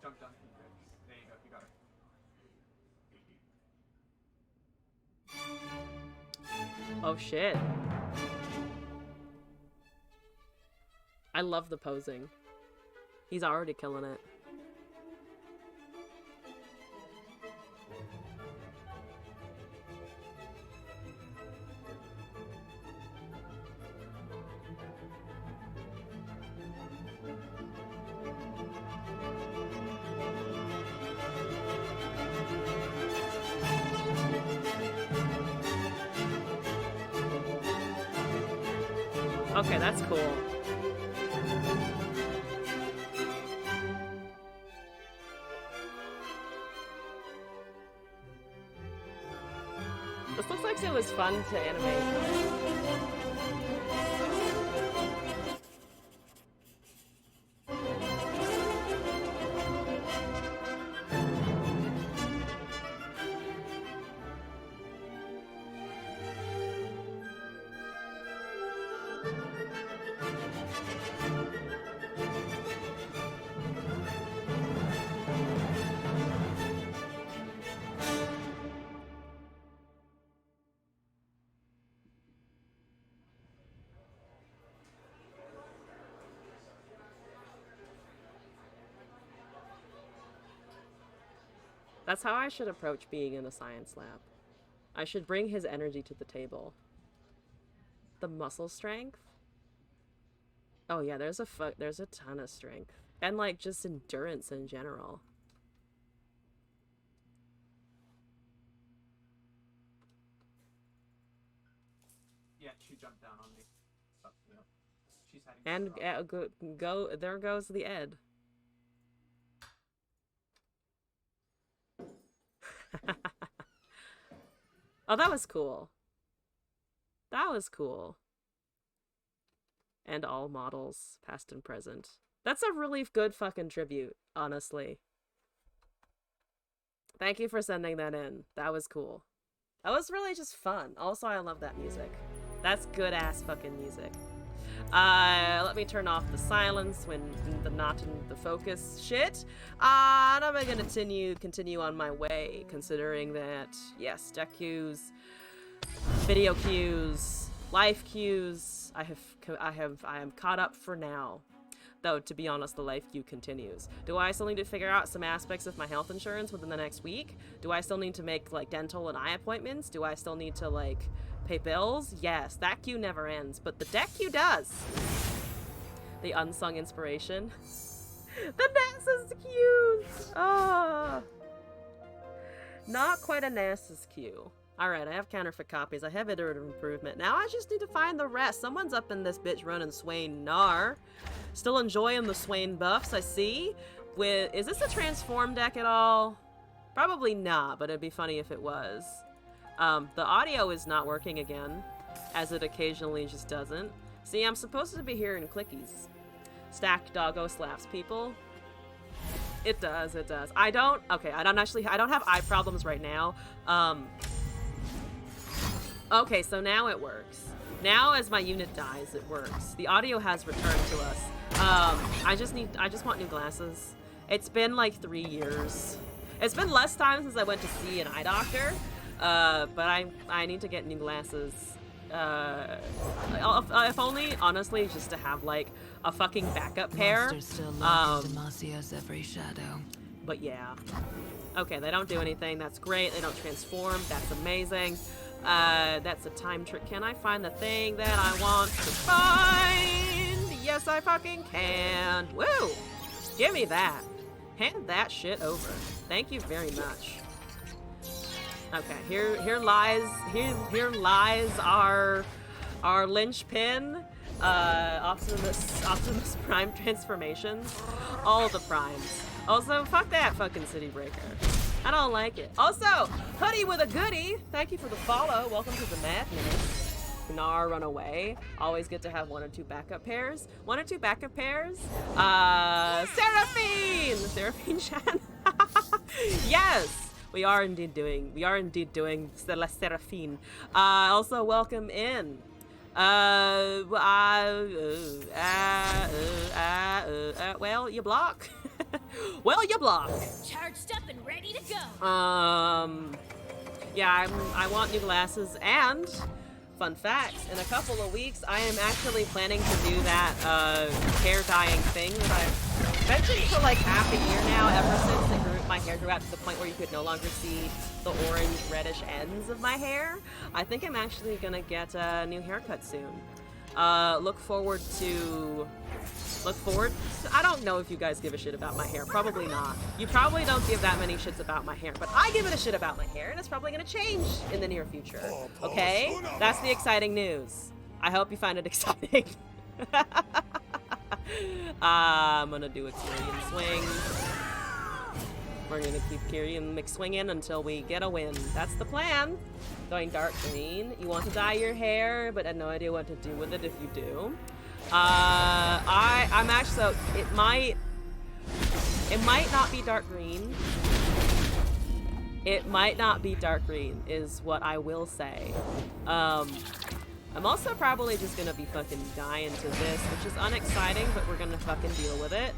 Jump done. There you go. You got it. Oh shit. I love the posing. He's already killing it. Okay, that's cool. This looks like it was fun to animate. That's how I should approach being in a science lab. I should bring his energy to the table. The muscle strength? Oh yeah, there's a ton of strength. And like just endurance in general. Yeah, she jumped down on me. Fucked me up. She's And go there goes the Ed. Oh, that was cool. That was cool. And all models, past and present. That's a really good fucking tribute, honestly. Thank you for sending that in. That was cool. That was really just fun. Also, I love that music. That's good ass fucking music. Let me turn off the silence when the not in the focus shit. And I'm gonna continue on my way, considering that, yes, deck cues, video cues, life cues, I am caught up for now. Though, to be honest, the life queue continues. Do I still need to figure out some aspects of my health insurance within the next week? Do I still need to make, like, dental and eye appointments? Do I still need to, like, pay bills? Yes, that queue never ends, but the deck queue does. The unsung inspiration. The NASA's queues! Ah. Not quite a NASA's queue. Alright, I have counterfeit copies. I have iterative improvement. Now I just need to find the rest. Someone's up in this bitch running Swain Nar. Still enjoying the Swain buffs, I see. Is this a transform deck at all? Probably not, but it'd be funny if it was. The audio is not working again, as it occasionally just doesn't. See, I'm supposed to be hearing clickies. Stacked doggo slaps people. It does, it does. I don't have eye problems right now. Okay, so now it works. Now as my unit dies, it works. The audio has returned to us. I just want new glasses. It's been like 3 years. It's been less time since I went to see an eye doctor, but I need to get new glasses. If only, honestly, just to have like a fucking backup pair. Every shadow. But yeah. Okay, they don't do anything. That's great. They don't transform. That's amazing. That's a time trick. Can I find the thing that I want to find? Yes, I fucking can. Woo! Give me that. Hand that shit over. Thank you very much. Okay, here lies our linchpin. Optimus Prime transformations. All the primes. Also, fuck that fucking City Breaker. I don't like it. Also, Hoodie with a goodie. Thank you for the follow. Welcome to the madness. Gnar run away. Always good to have 1 or 2 backup pairs. 1 or 2 backup pairs. Seraphine! Seraphine Chan. Yes! We are indeed doing Seraphine. Also, welcome in. Well, you block. Well, you block. Charged up and ready to go. Yeah, I want new glasses, and fun fact, in a couple of weeks, I am actually planning to do that hair dyeing thing that I've mentioned for like half a year now, ever since my hair grew out to the point where you could no longer see the orange reddish ends of my hair. I think I'm actually gonna get a new haircut soon. Look forward to, I don't know if you guys give a shit about my hair. Probably not. You probably don't give that many shits about my hair, but I give it a shit about my hair, and it's probably gonna change in the near future. Okay? That's the exciting news. I hope you find it exciting. I'm gonna do a Kyrian swing. We're gonna keep Kyrian McSwinging until we get a win. That's the plan. Going dark green. You want to dye your hair, but I have no idea what to do with it if you do. I'm actually, so it might not be dark green. It might not be dark green is what I will say. I'm also probably just gonna be fucking dying to this, which is unexciting, but we're gonna fucking deal with it.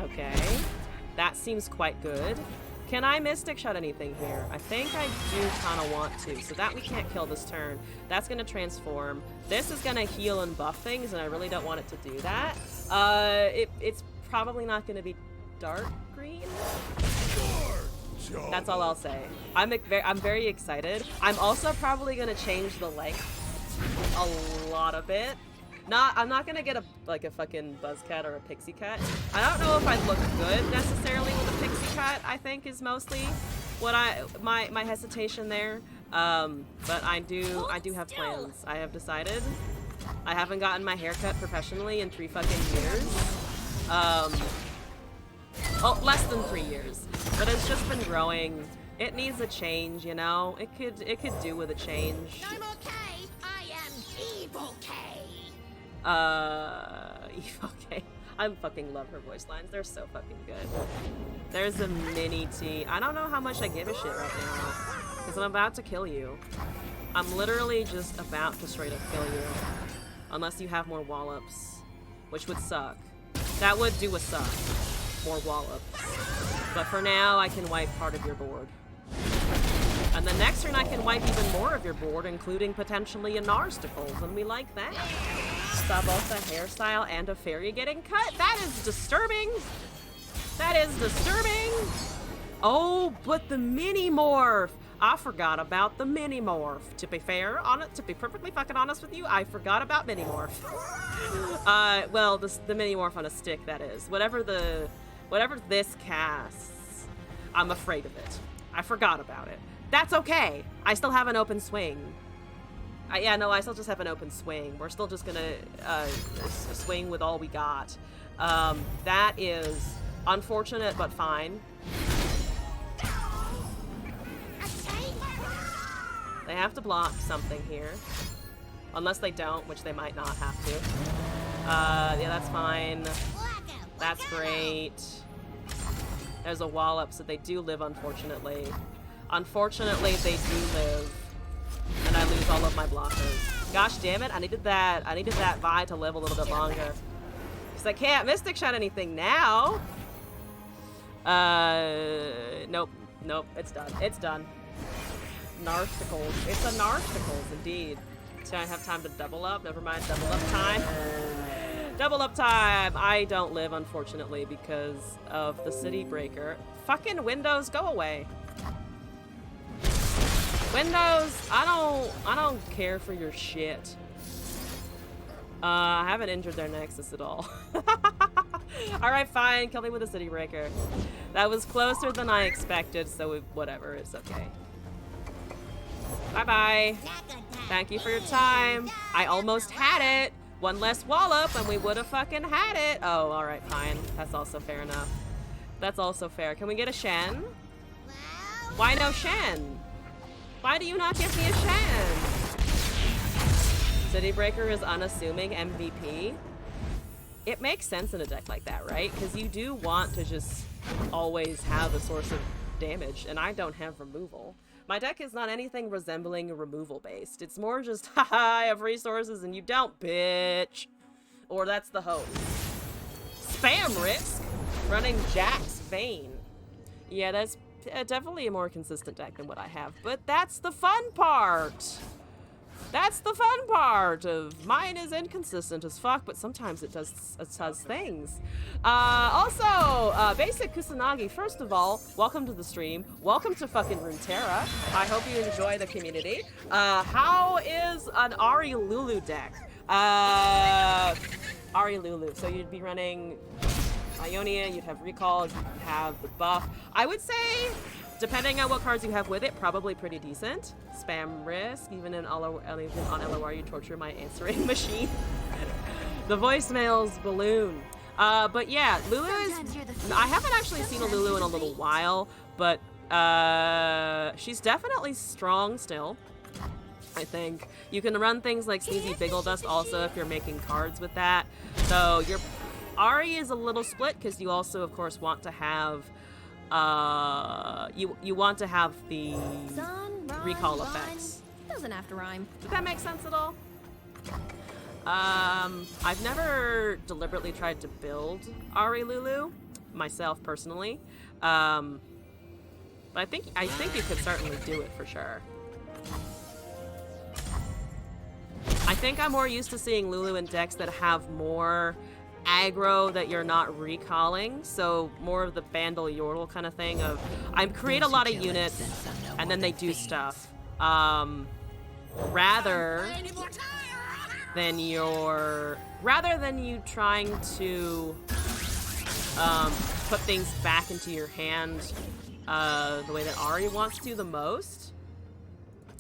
Okay, that seems quite good. Can I Mystic Shot anything here? I think I do kind of want to. So that we can't kill this turn. That's going to transform. This is going to heal and buff things, and I really don't want it to do that. It's probably not going to be dark green. That's all I'll say. I'm very excited. I'm also probably going to change the length a lot of it. I'm not gonna get like a fucking Buzzcat or a Pixie Cut. I don't know if I'd look good necessarily with a Pixie Cut, I think is mostly what my hesitation there. But I do have plans. I have decided. I haven't gotten my hair cut professionally in 3 fucking years. Oh, less than 3 years. But it's just been growing. It needs a change, you know? It could do with a change. No more K. I am Evil K. Okay. I fucking love her voice lines. They're so fucking good. There's a mini T. I don't know how much I give a shit right now. Because I'm about to kill you. I'm literally just about to straight up kill you. Unless you have more wallops. Which would suck. That would do a suck. More wallops. But for now, I can wipe part of your board. And the next turn I can wipe even more of your board, including potentially a Narsticles, and we like that. Saw both a hairstyle and a fairy getting cut? That is disturbing! That is disturbing! Oh, but the mini-morph! I forgot about the mini-morph. To be fair, to be perfectly fucking honest with you, I forgot about mini-morph. Well, the mini-morph on a stick, that is. Whatever this casts, I'm afraid of it. I forgot about it. That's okay. I still have an open swing. Yeah, no, I still just have an open swing. We're still just gonna swing with all we got. That is unfortunate, but fine. They have to block something here. Unless they don't, which they might not have to. Yeah, that's fine. That's great. There's a wallop, so they do live, unfortunately. Unfortunately, they do live. And I lose all of my blockers. Gosh damn it, I needed that Vi to live a little bit longer. Because I can't Mystic Shot anything now. Nope, it's done. It's done. Narsticles. It's a Narsticles, indeed. So I have time to double up. Never mind, double up time. Double up time! I don't live, unfortunately, because of the City Breaker. Fucking Windows, go away. Windows, I don't care for your shit. I haven't injured their Nexus at all. Alright, fine, kill me with a City Breaker. That was closer than I expected, so whatever, it's okay. Bye-bye. Thank you for your time. I almost had it. One less wallop and we would have fucking had it. Oh, alright, fine. That's also fair enough. That's also fair. Can we get a Shen? Why no Shen? Why do you not give me a Shen? City Breaker is unassuming MVP. It makes sense in a deck like that, right? Because you do want to just always have a source of damage, and I don't have removal. My deck is not anything resembling removal based. It's more just, haha, I have resources and you don't, bitch. Or that's the hope. Spam Risk, running Jack's Vein. Yeah, that's definitely a more consistent deck than what I have, but that's the fun part. That's the fun part of mine is inconsistent as fuck, but sometimes it does things. Also, Basic Kusanagi, first of all, welcome to the stream. Welcome to fucking Runeterra. I hope you enjoy the community. How is an Ari Lulu deck? Ari Lulu. So you'd be running Ionia, you'd have Recall, you'd have the buff. I would say, depending on what cards you have with it, probably pretty decent. Spam Risk, even on LOR, you torture my answering machine. The voicemail's balloon. But yeah, Lulu is... I haven't actually seen a Lulu in a little while, but she's definitely strong still, I think. You can run things like Sneezy Biggle Dust also if you're making cards with that. So your Ari is a little split because you also, of course, want to have... you want to have the recall effects. Doesn't have to rhyme. Did that make sense at all? I've never deliberately tried to build Ari Lulu myself personally. But I think you could certainly do it for sure. I think I'm more used to seeing Lulu in decks that have more aggro that you're not recalling, so more of the Bandle Yordle kind of thing of I create a lot of units and then they do stuff. Rather than you trying to put things back into your hand the way that Ari wants to the most.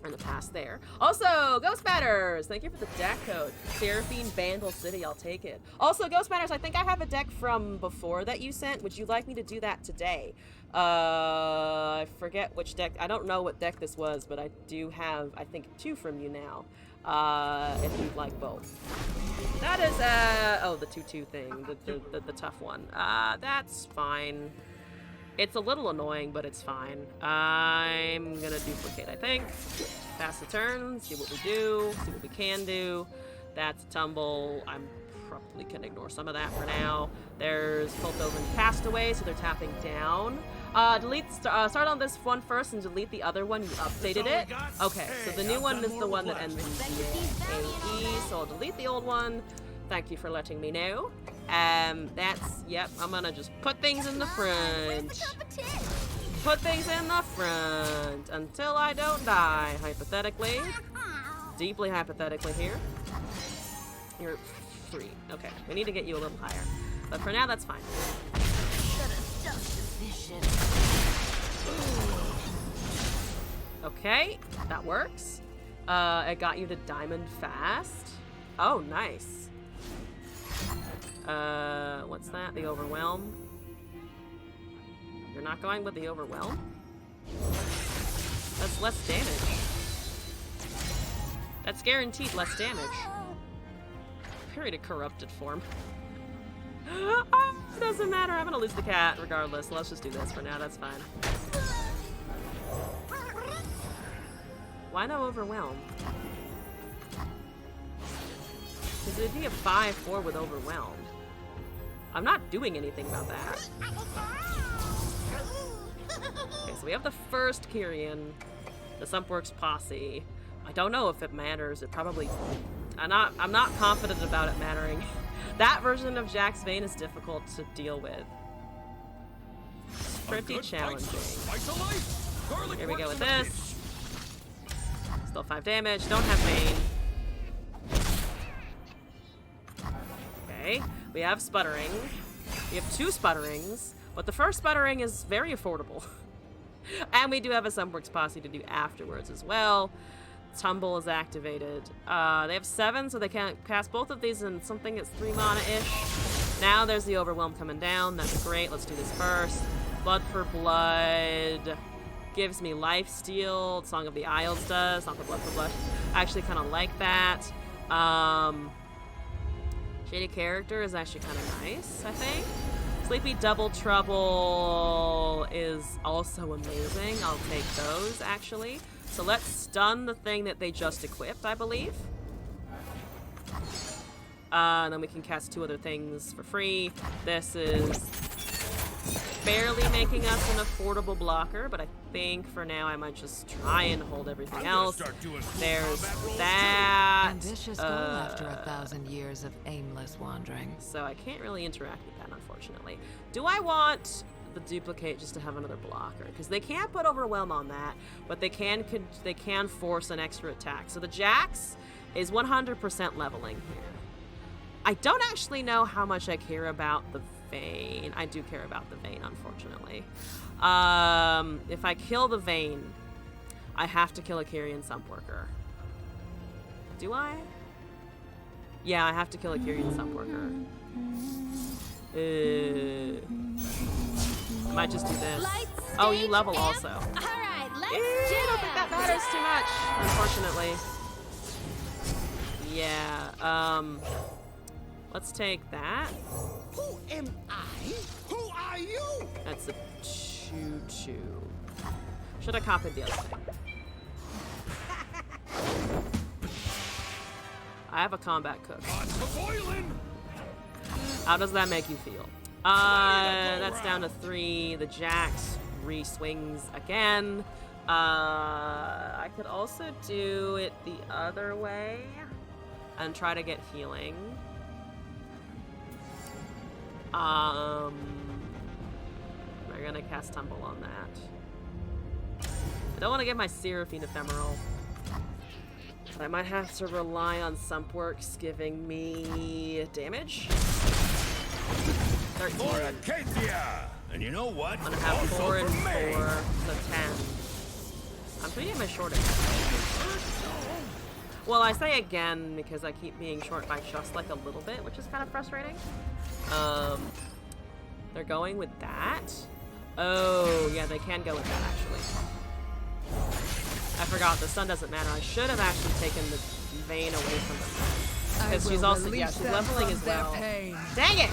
In the past there. Also, Ghost Batters! Thank you for the deck code. Seraphine Bandle City, I'll take it. Also, Ghost Batters, I think I have a deck from before that you sent. Would you like me to do that today? I forget which deck. I don't know what deck this was, but I do have, I think, 2 from you now. If you'd like both. That is, oh, the 2/2 thing. The tough one. That's fine. It's a little annoying, but it's fine. I'm gonna duplicate, I think. Pass the turn, see what we do, see what we can do. That's a tumble. I'm probably can ignore some of that for now. There's Piltover Castaway, so they're tapping down. Start on this one first and delete the other one. You updated it? Okay, so the new one is the one that ends in AE, so I'll delete the old one. Thank you for letting me know. Yep, I'm gonna just put things in the front. Put things in the front until I don't die, hypothetically. Deeply hypothetically here. You're 3. Okay, we need to get you a little higher. But for now, that's fine. Okay, that works. It got you the diamond fast. Oh, nice. What's that? The Overwhelm? You're not going with the Overwhelm? That's less damage. That's guaranteed less damage. Period of corrupted form. Oh, it doesn't matter. I'm gonna lose the cat regardless. Let's just do this for now. That's fine. Why no Overwhelm? Because it'd be a 5/4 with Overwhelm. I'm not doing anything about that. Okay, so we have the first Kyrian, the Sumpworks Posse. I don't know if it matters. It probably... I'm not confident about it mattering. That version of Jack's Vein is difficult to deal with. It's pretty challenging. Here we go with this. Still 5 damage. Don't have Vein. Okay, we have Sputtering. We have 2 Sputterings, but the first Sputtering is very affordable. And we do have a Sumpworks Posse to do afterwards as well. Tumble is activated. They have 7, so they can cast both of these in something that's 3 mana-ish. Now there's the Overwhelm coming down. That's great. Let's do this first. Blood for Blood gives me Lifesteal. Song of the Isles does. Not the Blood for Blood. I actually kind of like that. Shady Character is actually kind of nice, I think. Sleepy Double Trouble is also amazing. I'll take those, actually. So let's stun the thing that they just equipped, I believe. And then we can cast 2 other things for free. This is barely making us an affordable blocker, but I think for now I might just try and hold everything else. There's that. Ambitious goal after 1,000 years of aimless wandering. So I can't really interact with that, unfortunately. Do I want the duplicate just to have another blocker? Because they can't put Overwhelm on that, but they can force an extra attack. So the Jax is 100% leveling here. I don't actually know how much I care about the Vein. I do care about the Vein, unfortunately. If I kill the Vein, I have to kill a Kyrian Sumpworker. Do I? Yeah, I have to kill a Kyrian Sumpworker. I might just do this. Oh, you level also. Alright, let's I don't think that matters too much, unfortunately. Yeah, let's take that. Who am I? Who are you? That's a 2/2. Should have copied the other thing. I have a combat cook. How does that make you feel? That's down to 3. The Jax 3 swings again. I could also do it the other way and try to get healing. We're gonna cast Tumble on that. I don't want to get my Seraphine Ephemeral. But I might have to rely on Sumpworks giving me damage. 13. For Acacia! And you know what? I'm gonna have Also 4 and for me. 4, so 10. I'm pretty at my shortest. Well, I say again because I keep being short by just like a little bit, which is kind of frustrating. They're going with that. Oh, yeah, they can go with that, actually. I forgot, the sun doesn't matter. I should have actually taken the vein away from them. Because she's also, yeah, she's leveling as well. Dang it!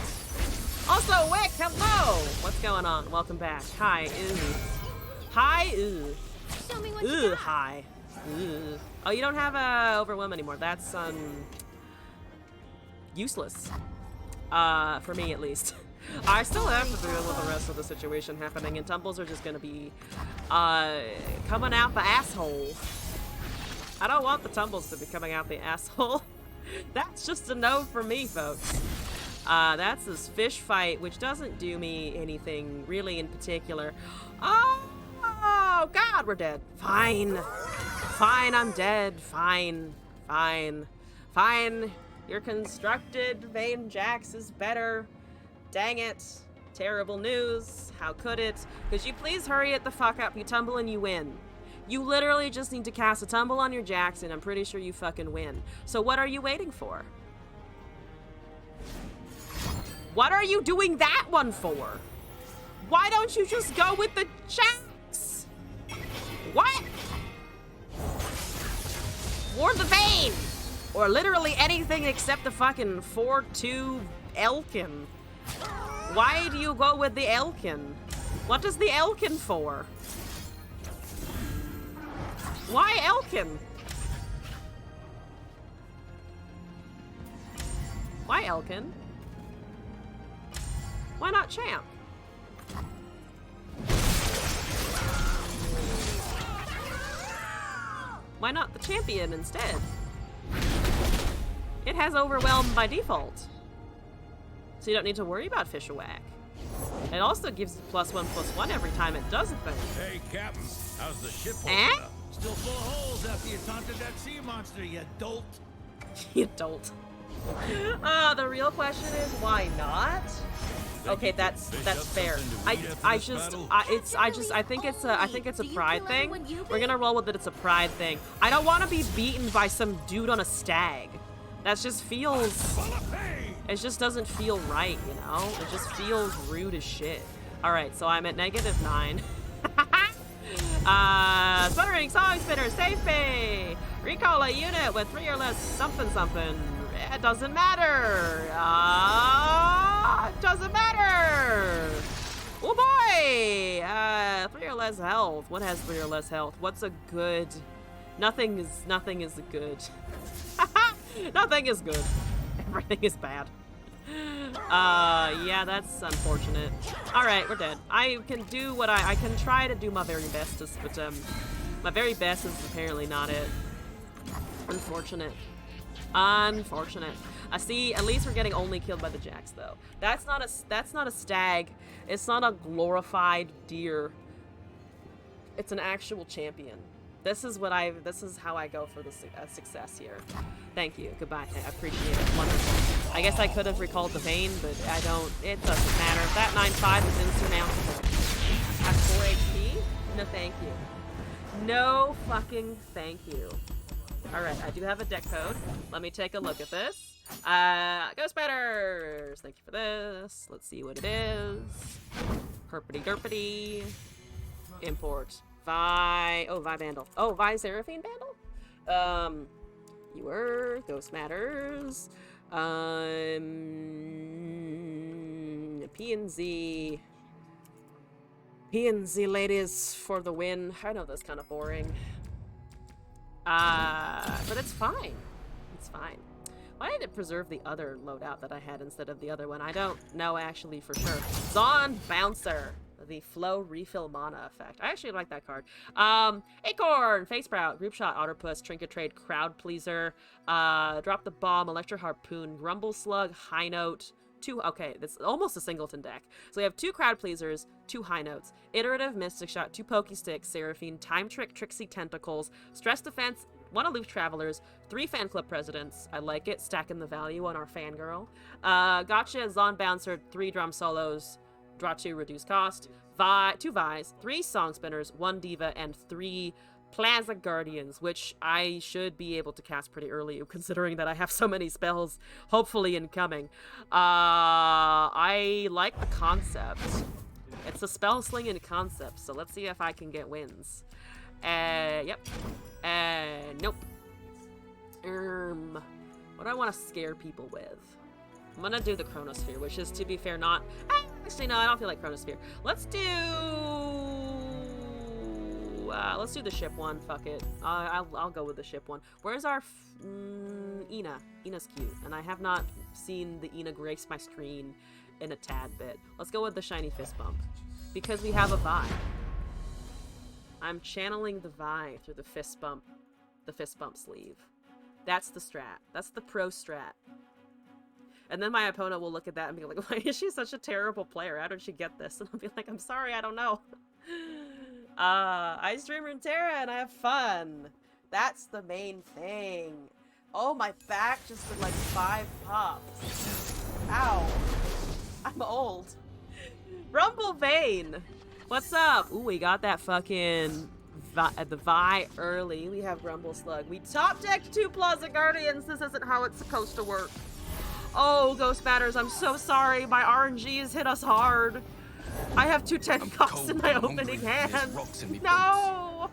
Also, Wick, hello! What's going on? Welcome back. Hi, ooh. Hi, ooh. Show me what you Ooh, got. hi. Ooh. Oh, you don't have Overwhelm anymore. That's, useless. For me, at least. I still have to deal with the rest of the situation happening, and tumbles are just gonna be, coming out the asshole. I don't want the tumbles to be coming out the asshole. That's just a no for me, folks. That's this fish fight, which doesn't do me anything really in particular. Oh, God, we're dead. Fine. Fine, I'm dead. Fine. Fine. Fine. Your constructed Vein Jax is better. Dang it. Terrible news. How could it? Could you please hurry it the fuck up? You tumble and you win. You literally just need to cast a tumble on your Jax and I'm pretty sure you fucking win. So what are you waiting for? What are you doing that one for? Why don't you just go with the Jax? What? Or the Vein. Or literally anything except the fucking 4-2 Elkin. Why do you go with the Elkin? What is the Elkin for? Why Elkin? Why Elkin? Why not Champ? Why not the Champion instead? It has Overwhelm by default. So you don't need to worry about Fish Whack. It also gives +1/+1 every time it does a thing. Hey, Captain, how's the ship holding Eh? up? Still full of holes after you taunted that sea monster, you dolt. You don't. The real question is why not? Okay, that's fair. I think it's a pride thing. We're gonna roll with it. It's a pride thing. I don't want to be beaten by some dude on a stag. That just feels. It just doesn't feel right, you know? It just feels rude as shit. All right, so I'm at -9. Sputtering Song Spinner, Safe. Recall a unit with 3 or less something. It doesn't matter. It doesn't matter. Oh boy. 3 or less health. What has 3 or less health? What's a good? Nothing is good. Nothing is good. Everything is bad. Yeah, that's unfortunate. All right, we're dead. I can do what I can try to do my very bestest, but my very best is apparently not it. Unfortunate. Unfortunate. I see. At least we're getting only killed by the Jax, though. That's not a stag. It's not a glorified deer. It's an actual champion. This is how I go for the success here. Thank you. Goodbye. I appreciate it. Wonderful. I guess I could have recalled the vein, but I don't. It doesn't matter. That 9/5 is insurmountable. At 4 HP? No, thank you. No fucking thank you. All right, I do have a deck code. Let me take a look at this. Ghost Batters! Thank you for this. Let's see what it is. Herpity derpity. Import. Vi Vandal. Oh, Vi Seraphine Vandal? You were Ghost Matters. PNZ. PNZ ladies for the win. I know that's kind of boring. But it's fine. It's fine. Why did it preserve the other loadout that I had instead of the other one? I don't know actually for sure. Zon Bouncer. the Flow Refill Mana effect. I actually like that card. Acorn, Face Sprout, Group Shot, Otterpuss, Trinket Trade, Crowd Pleaser, Drop the Bomb, Electro Harpoon, Grumble Slug, High Note, okay, that's almost a singleton deck. So we have 2 Crowd Pleasers, 2 High Notes, Iterative Mystic Shot, 2 Pokey Sticks, Seraphine, Time Trick, Trixie Tentacles, Stress Defense, 1 Aloof Travelers, 3 Fan Club Presidents. I like it, stacking the value on our fangirl. Gotcha, Zon Bouncer, 3 Drum Solos, draw 2, reduce cost, 2 Vi's, 3 Song Spinners, 1 Diva, and 3 Plaza Guardians, which I should be able to cast pretty early, considering that I have so many spells, hopefully incoming. I like the concept. It's a spell slinging concept, so let's see if I can get wins. Yep. Nope. What do I want to scare people with? I'm gonna do the Chronosphere, which is, to be fair, not... Actually, no, I don't feel like Chronosphere. Let's do the ship one. Fuck it. I'll go with the ship one. Where's our Ina? Ina's cute, and I have not seen the Ina grace my screen in a tad bit. Let's go with the shiny fist bump because we have a Vi. I'm channeling the Vi through the fist bump sleeve. That's the strat. That's the pro strat. And then my opponent will look at that and be like, why is she such a terrible player? How did she get this? And I'll be like, I'm sorry, I don't know. I stream Runeterra and I have fun. That's the main thing. Oh, my back just did like 5 pops. Ow. I'm old. Rumble Vein. What's up? Ooh, we got that fucking the Vi early. We have Grumble Slug. We top decked 2 Plaza Guardians. This isn't how it's supposed to work. Oh, Ghost Batters, I'm so sorry. My RNG has hit us hard. I have 2 10 costs in my opening hand. No!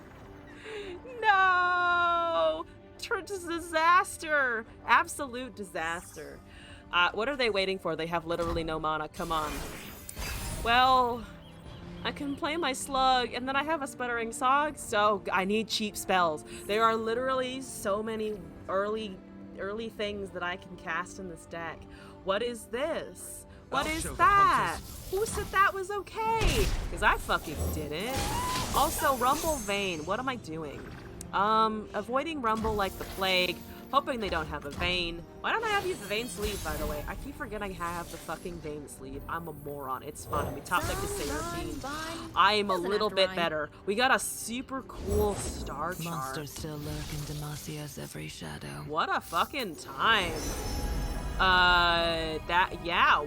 No! Disaster! Absolute disaster. What are they waiting for? They have literally no mana. Come on. Well, I can play my Slug, and then I have a Sputtering Sog, so I need cheap spells. There are literally so many early things that I can cast in this deck. What is this? What is that? Who said that was okay? Because I fucking did it. Also, Rumble Vein. What am I doing? Avoiding Rumble like the plague. Hoping they don't have a Vein. Why don't I have use the Vein sleeve, by the way? I keep forgetting I have the fucking Vein sleeve. I'm a moron. It's fine. We top deck the Seraphine. I'm a little bit better. We got a super cool star chart. Monsters still lurk in Demasia's every shadow. What a fucking time.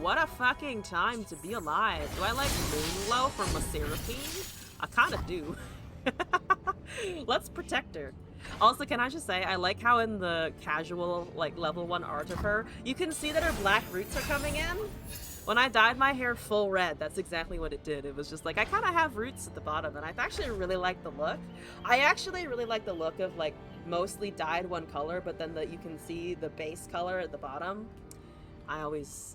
What a fucking time to be alive. Do I like Moonglow from a Seraphine? I kinda do. Let's protect her. Also, can I just say, I like how in the casual, like, level 1 art of her, you can see that her black roots are coming in. When I dyed my hair full red, that's exactly what it did. It was just like, I kind of have roots at the bottom, and I actually really like the look. I actually really like the look of, like, mostly dyed one color, but then you can see the base color at the bottom. I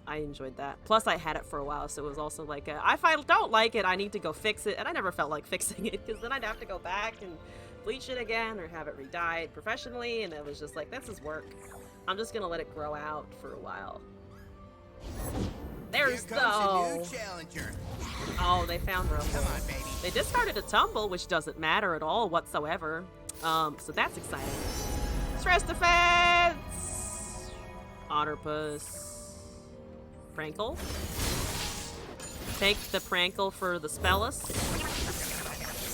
enjoyed that. Plus, I had it for a while, so it was also like, if I don't like it, I need to go fix it, and I never felt like fixing it, because then I'd have to go back and bleach it again, or have it re-dyed professionally, and it was just like, this is work. I'm just gonna let it grow out for a while. There's the... Oh, they found Rumble. Come on, baby. They discarded a Tumble, which doesn't matter at all whatsoever. So that's exciting. Stress Defense! Otterpuss. Prankle. Take the Prankle for the Spellus.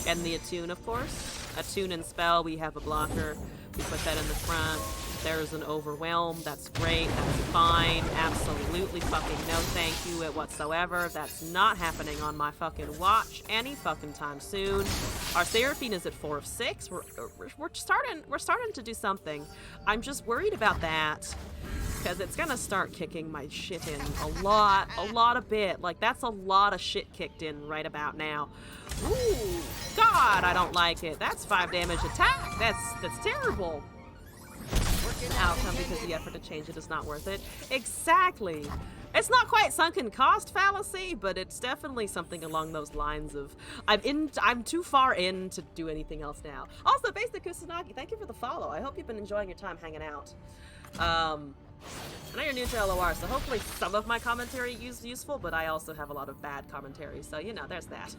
And the Attune, of course. Attune and Spell, we have a blocker. We put that in the front. There's an Overwhelm. That's great. That's fine. Absolutely fucking no thank you whatsoever. That's not happening on my fucking watch any fucking time soon. Our Seraphine is at 4 of 6. We're starting to do something. I'm just worried about that, because it's gonna start kicking my shit in a lot of bit. Like, that's a lot of shit kicked in right about now. Ooh, God, I don't like it. That's 5 damage attack. That's terrible. An outcome because the effort to change it is not worth it. Exactly. It's not quite sunken cost fallacy, but it's definitely something along those lines of I'm too far in to do anything else now. Also, Basic Kusanagi, thank you for the follow. I hope you've been enjoying your time hanging out. I know you're new to LOR, so hopefully some of my commentary is useful, but I also have a lot of bad commentary, so you know, there's that.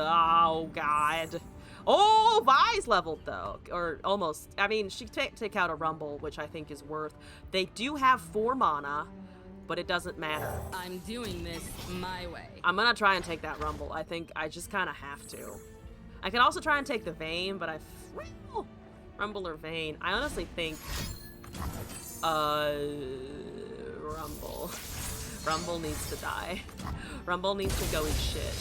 Oh god. Oh, Vi's leveled though, or almost. I mean, she take out a Rumble, which I think is worth. They do have 4 mana, but it doesn't matter. I'm doing this my way. I'm gonna try and take that Rumble. I think I just kind of have to. I can also try and take the Vayne, but well, Rumble or Vayne. I honestly think, Rumble. Rumble needs to die. Rumble needs to go eat shit.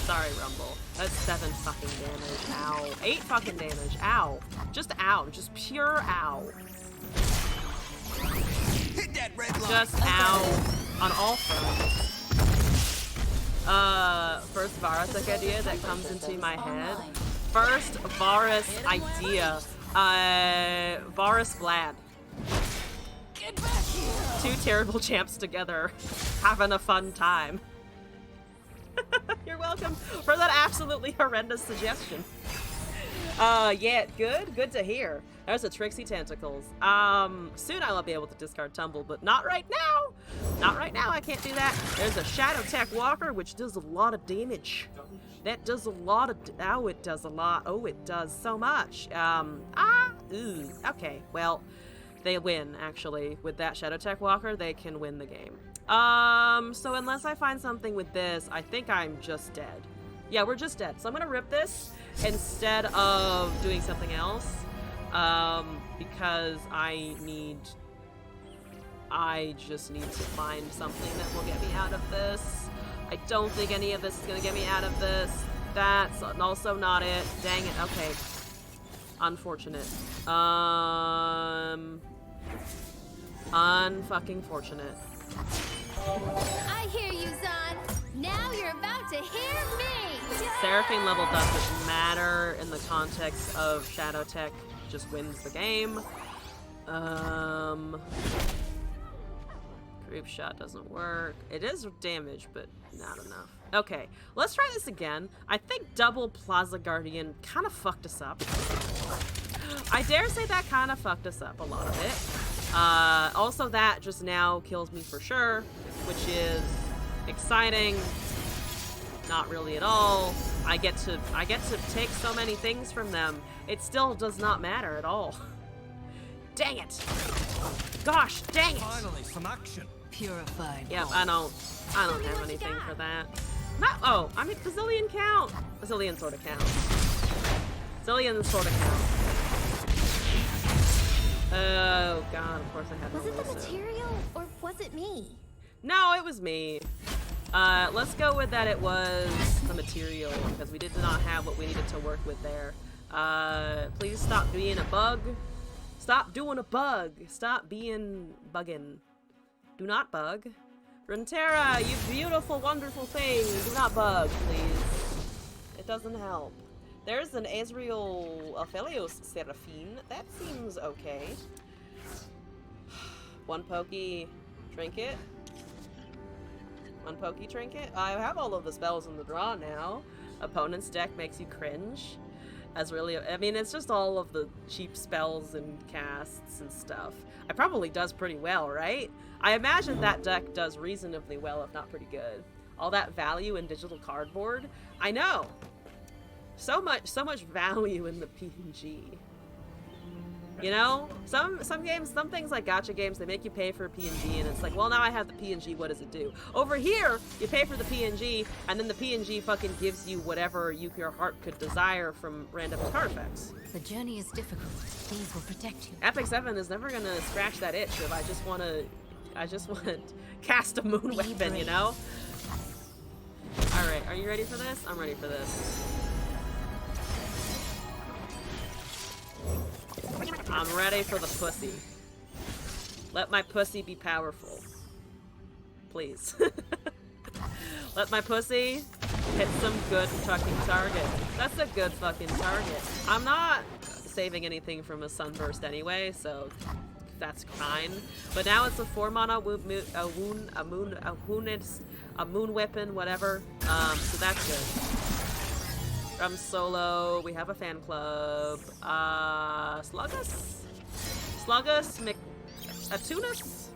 Sorry, Rumble. That's 7 fucking damage. Ow. 8 fucking damage. Ow. Just ow. Just pure ow. Hit that red line. Just ow. On all fronts. First Varus idea that comes into my head. First Varus idea. Varus Vlad. Get back here! 2 terrible champs together, having a fun time. You're welcome for that absolutely horrendous suggestion. Yeah, good to hear. There's a Trixie Tentacles. Soon I will be able to discard Tumble, but not right now. Not right now, I can't do that. There's a Shadow Tech Walker, which does a lot of damage. That does a lot of, oh, it does a lot. Oh, it does so much. Okay, well, they win, actually. With that Shadow Tech Walker, they can win the game. So unless I find something with this, I think I'm just dead. Yeah, we're just dead. So I'm gonna rip this instead of doing something else. Because I just need to find something that will get me out of this. I don't think any of this is gonna get me out of this. That's also not it. Dang it, okay. Unfortunate. Unfucking fortunate. I hear you, Zahn. Now you're about to hear me. Seraphine level doesn't matter in the context of Shadow Tech. Just wins the game. Group shot doesn't work. It is damage, but not enough. Okay, let's try this again. I think double Plaza Guardian kind of fucked us up. I dare say that kind of fucked us up, a lot of it. Also that just now kills me for sure, which is exciting. Not really at all. I get to take so many things from them. It still does not matter at all. Dang it! Gosh, dang it! Finally, some action. Purified. Yep, gold. I don't have anything for that. Not, oh, I mean, Bazillion count. Bazillion sort of counts. Bazillion sort of counts. Oh god, of course I had Was it the Melissa. material or was it me? No, it was me. Let's go with that it was the material, because we did not have what we needed to work with there. Please stop being a bug. Stop doing a bug. Stop being bugging. Do not bug. Runeterra, you beautiful, wonderful thing. Do not bug, please. It doesn't help. There's an Ezreal Aphelios Seraphine. That seems okay. One Pokey Trinket. One Pokey Trinket. I have all of the spells in the draw now. Opponent's deck makes you cringe. Ezreal, I mean, it's just all of the cheap spells and casts and stuff. It probably does pretty well, right? I imagine that deck does reasonably well, if not pretty good. All that value in digital cardboard. I know. So much value in the PNG. You know, some games, some things like gacha games, they make you pay for a PNG, and it's like, well, now I have the PNG, what does it do? Over here, you pay for the PNG, and then the PNG fucking gives you whatever your heart could desire from random card effects. The journey is difficult. These will protect you. Epic 7 is never gonna scratch that itch if I just wanna cast a moon weapon, you know? Alright, are you ready for this? I'm ready for this. I'm ready for the pussy. Let my pussy be powerful. Please. Let my pussy hit some good fucking target. That's a good fucking target. I'm not saving anything from a sunburst anyway, so that's fine. But now it's a 4-mana moon weapon, whatever. So that's good. From Solo, we have a fan club. Sluggus? Sluggus Atunas?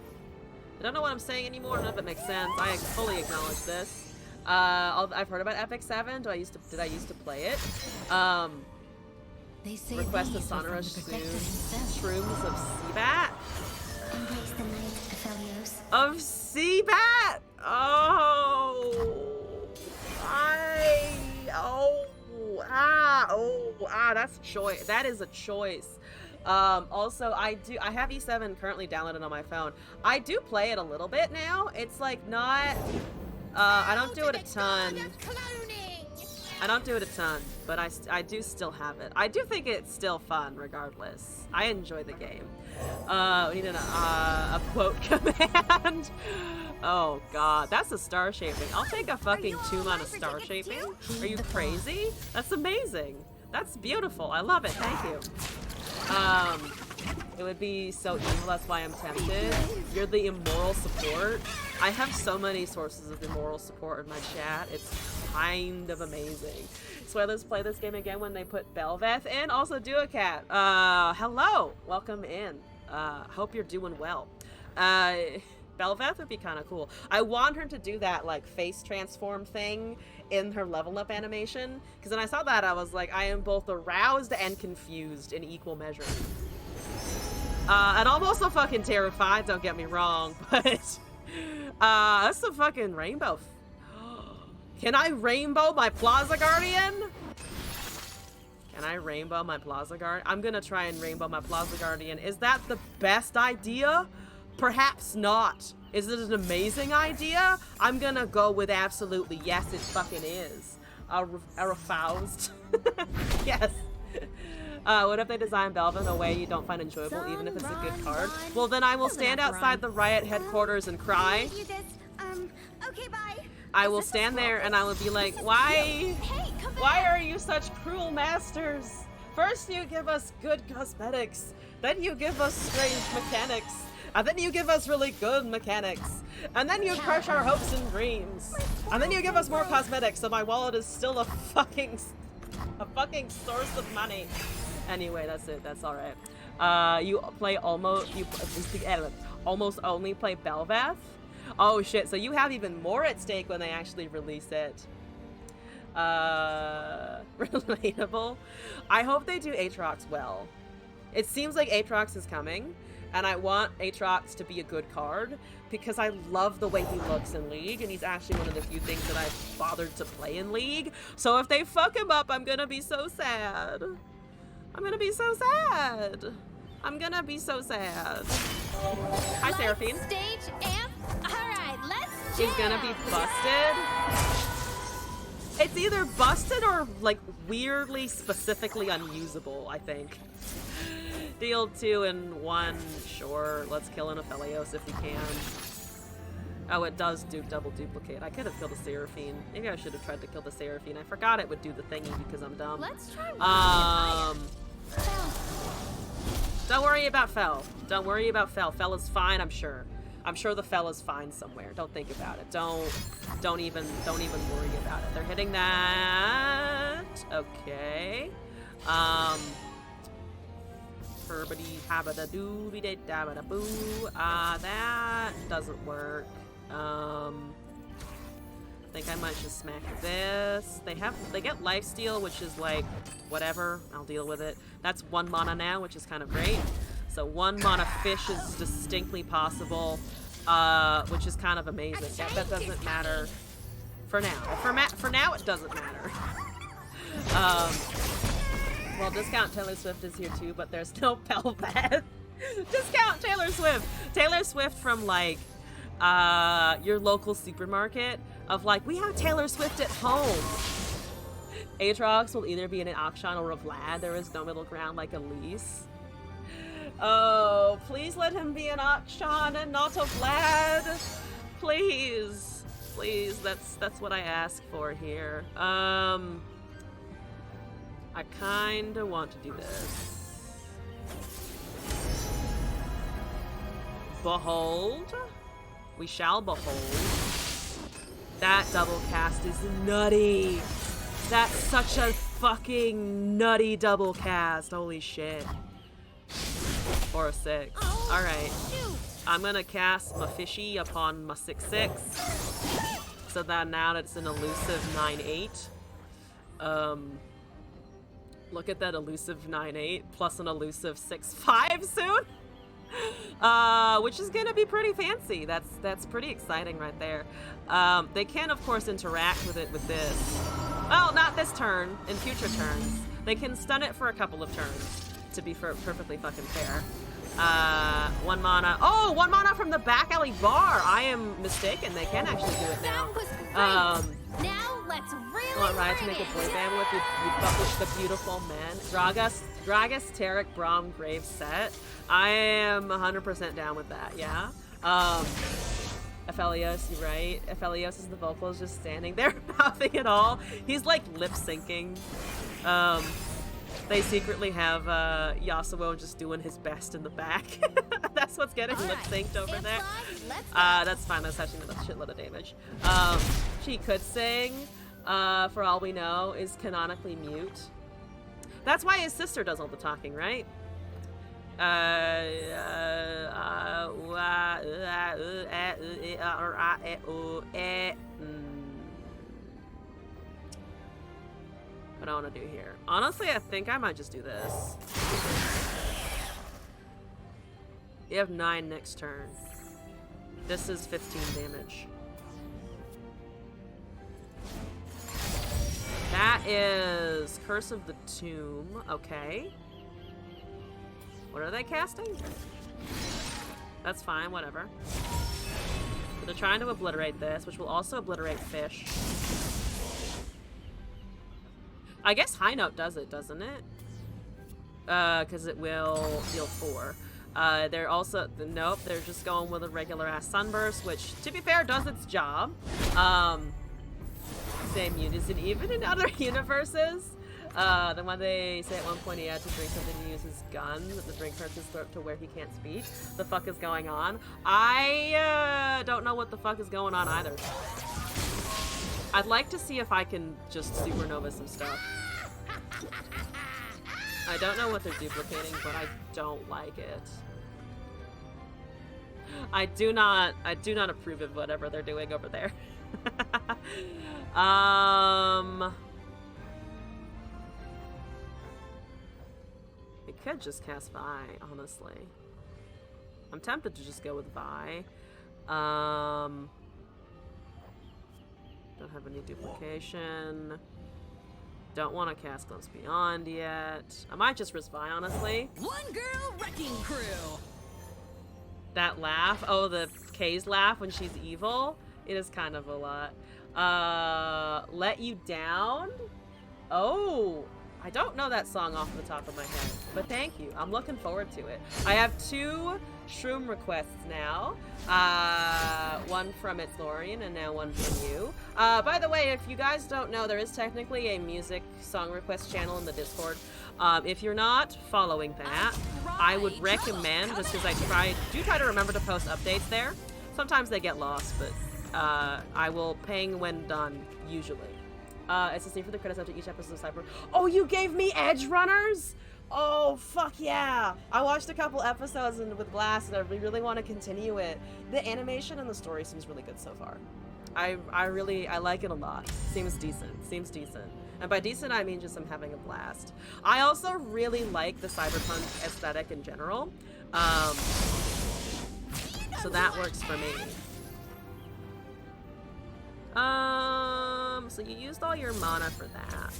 I don't know what I'm saying anymore. None of it makes sense. I fully acknowledge this. I've heard about Epic 7. Did I used to play it? They say Request a these were from sonorous the Protector soon. himself. Shrooms of Seabat? Embrace the night, Aphelios. Of Seabat! Oh! That's a choice. That is a choice. Also, I have E7 currently downloaded on my phone. I do play it a little bit now. It's like not, I don't do it a ton. I don't do it a ton, but I do still have it. I do think it's still fun regardless. I enjoy the game. We need a quote command. Oh god, that's a star shaping. I'll take a fucking 2-mana star shaping. Are you crazy? That's amazing. That's beautiful. I love it. Thank you. It would be so evil, that's why I'm tempted. You're the immoral support. I have so many sources of immoral support in my chat. It's kind of amazing. Spoilers, play this game again when they put Belveth in. Also, Duocat. Hello. Welcome in. Hope you're doing well. Belveth would be kind of cool. I want her to do that, like, face transform thing in her level up animation. Because when I saw that, I was like, I am both aroused and confused in equal measure. And almost so fucking terrified, don't get me wrong, but that's a fucking rainbow. Can I rainbow my Plaza Guardian? Can I rainbow my Plaza Guardian? I'm gonna try and rainbow my Plaza Guardian. Is that the best idea? Perhaps not. Is it an amazing idea? I'm gonna go with absolutely yes, it fucking is. Aroused. Yes. What if they design Belveth in a way you don't find enjoyable, even if it's a good card? Well, then I will stand outside the Riot headquarters and cry. Okay, bye. I will stand there and I will be like, why are you such cruel masters? First you give us good cosmetics, then you give us strange mechanics, and then you give us really good mechanics, and then you crush our hopes and dreams, and then you give us more cosmetics, so my wallet is still a fucking source of money. Anyway, that's it. That's all right. You almost only play Belveth. Oh shit! So you have even more at stake when they actually release it. Relatable. I hope they do Aatrox well. It seems like Aatrox is coming, and I want Aatrox to be a good card because I love the way he looks in League, and he's actually one of the few things that I've bothered to play in League. So if they fuck him up, I'm gonna be so sad. I'm gonna be so sad. I'm gonna be so sad. Hi, Seraphine. Stage amp. All right, let's He's gonna be busted. It's either busted or like weirdly specifically unusable, I think. Deal 2 and 1, sure. Let's kill an Aphelios if we can. Oh, it does do double duplicate. I could have killed a Seraphine. Maybe I should have tried to kill the Seraphine. I forgot it would do the thingy because I'm dumb. Let's try Don't worry about Fel. Don't worry about Fel. Fel is fine, I'm sure. I'm sure the Fel is fine somewhere. Don't think about it. Don't even worry about it. They're hitting that. Okay. Furbity habada doobie da dabada boo. That doesn't work. I think I might just smack this. They get lifesteal, which is like whatever. I'll deal with it. That's 1 mana now, which is kind of great. So 1 mana fish is distinctly possible, which is kind of amazing. That doesn't matter for now. For now, it doesn't matter. Well, Discount Taylor Swift is here too, but there's no Belveth. Discount Taylor Swift. Taylor Swift from like your local supermarket of like, we have Taylor Swift at home. Aatrox will either be in an Akshan or a Vlad. There is no middle ground like Elise. Oh, please let him be an Akshan and not a Vlad. Please. Please, that's what I ask for here. I kinda want to do this. Behold. We shall behold. That double cast is nutty. That's such a fucking nutty double cast. Holy shit. Or a 6. Oh, Alright. shoot. I'm gonna cast my fishy upon my 6/6. So that now it's an elusive 9/8. Look at that elusive 9/8 plus an elusive 6/5 soon. Which is gonna be pretty fancy. That's pretty exciting right there. They can of course interact with it with this. Well, not this turn. In future turns, they can stun it for a couple of turns. To be perfectly fucking fair. 1 mana. Oh, 1 mana from the back alley bar. I am mistaken. They can actually do it now. That was great. Now let's really Want Riot to bring make a it. boy band with you publish the beautiful men. Gragas, Tarek, Braum, Graves set. I am 100% down with that, yeah. Aphelios, you're right. Aphelios is the vocals just standing there, nothing at all. He's like lip syncing. They secretly have Yasuo just doing his best in the back. That's what's getting lip synced over there. Let's That's fine. That's actually a shitload of damage. She could sing. For all we know, is canonically mute. That's why his sister does all the talking, right? What I want to do here. Honestly, I think I might just do this. You have 9 next turn. This is 15 damage. That is Curse of the Tomb. Okay. What are they casting? That's fine, whatever. So they're trying to obliterate this, which will also obliterate fish. I guess High Note does it, doesn't it? Because it will deal 4. They're also, nope, they're just going with a regular ass Sunburst, which, to be fair, does its job. Same unison, even in other universes. Then when they say at one point he had to drink something to use his gun, that the drink hurts his throat to where he can't speak. The fuck is going on? I don't know what the fuck is going on either. I'd like to see if I can just supernova some stuff. I don't know what they're duplicating, but I don't like it. I do not approve of whatever they're doing over there. It could just cast Vi, honestly. I'm tempted to just go with Vi. Don't have any duplication. Don't want to cast Glimpse Beyond yet. I might just risk Vi, honestly. One girl wrecking crew. That laugh. Oh, the K's laugh when she's evil. It is kind of a lot. Let You Down? Oh, I don't know that song off the top of my head, but thank you. I'm looking forward to it. I have 2 Shroom requests now. One from It's Lorian and now one from you. By the way, if you guys don't know, there is technically a music song request channel in the Discord. If you're not following that, I would recommend, just because I try to remember to post updates there. Sometimes they get lost, but I will ping when done, usually. It's the same for the credits after each episode of Cyber. Oh, you gave me Edge Runners? Oh, fuck yeah. I watched a couple episodes with Glass and I really want to continue it. The animation and the story seems really good so far. I like it a lot. Seems decent. And by decent, I mean just I'm having a blast. I also really like the cyberpunk aesthetic in general. So that works for me. So you used all your mana for that.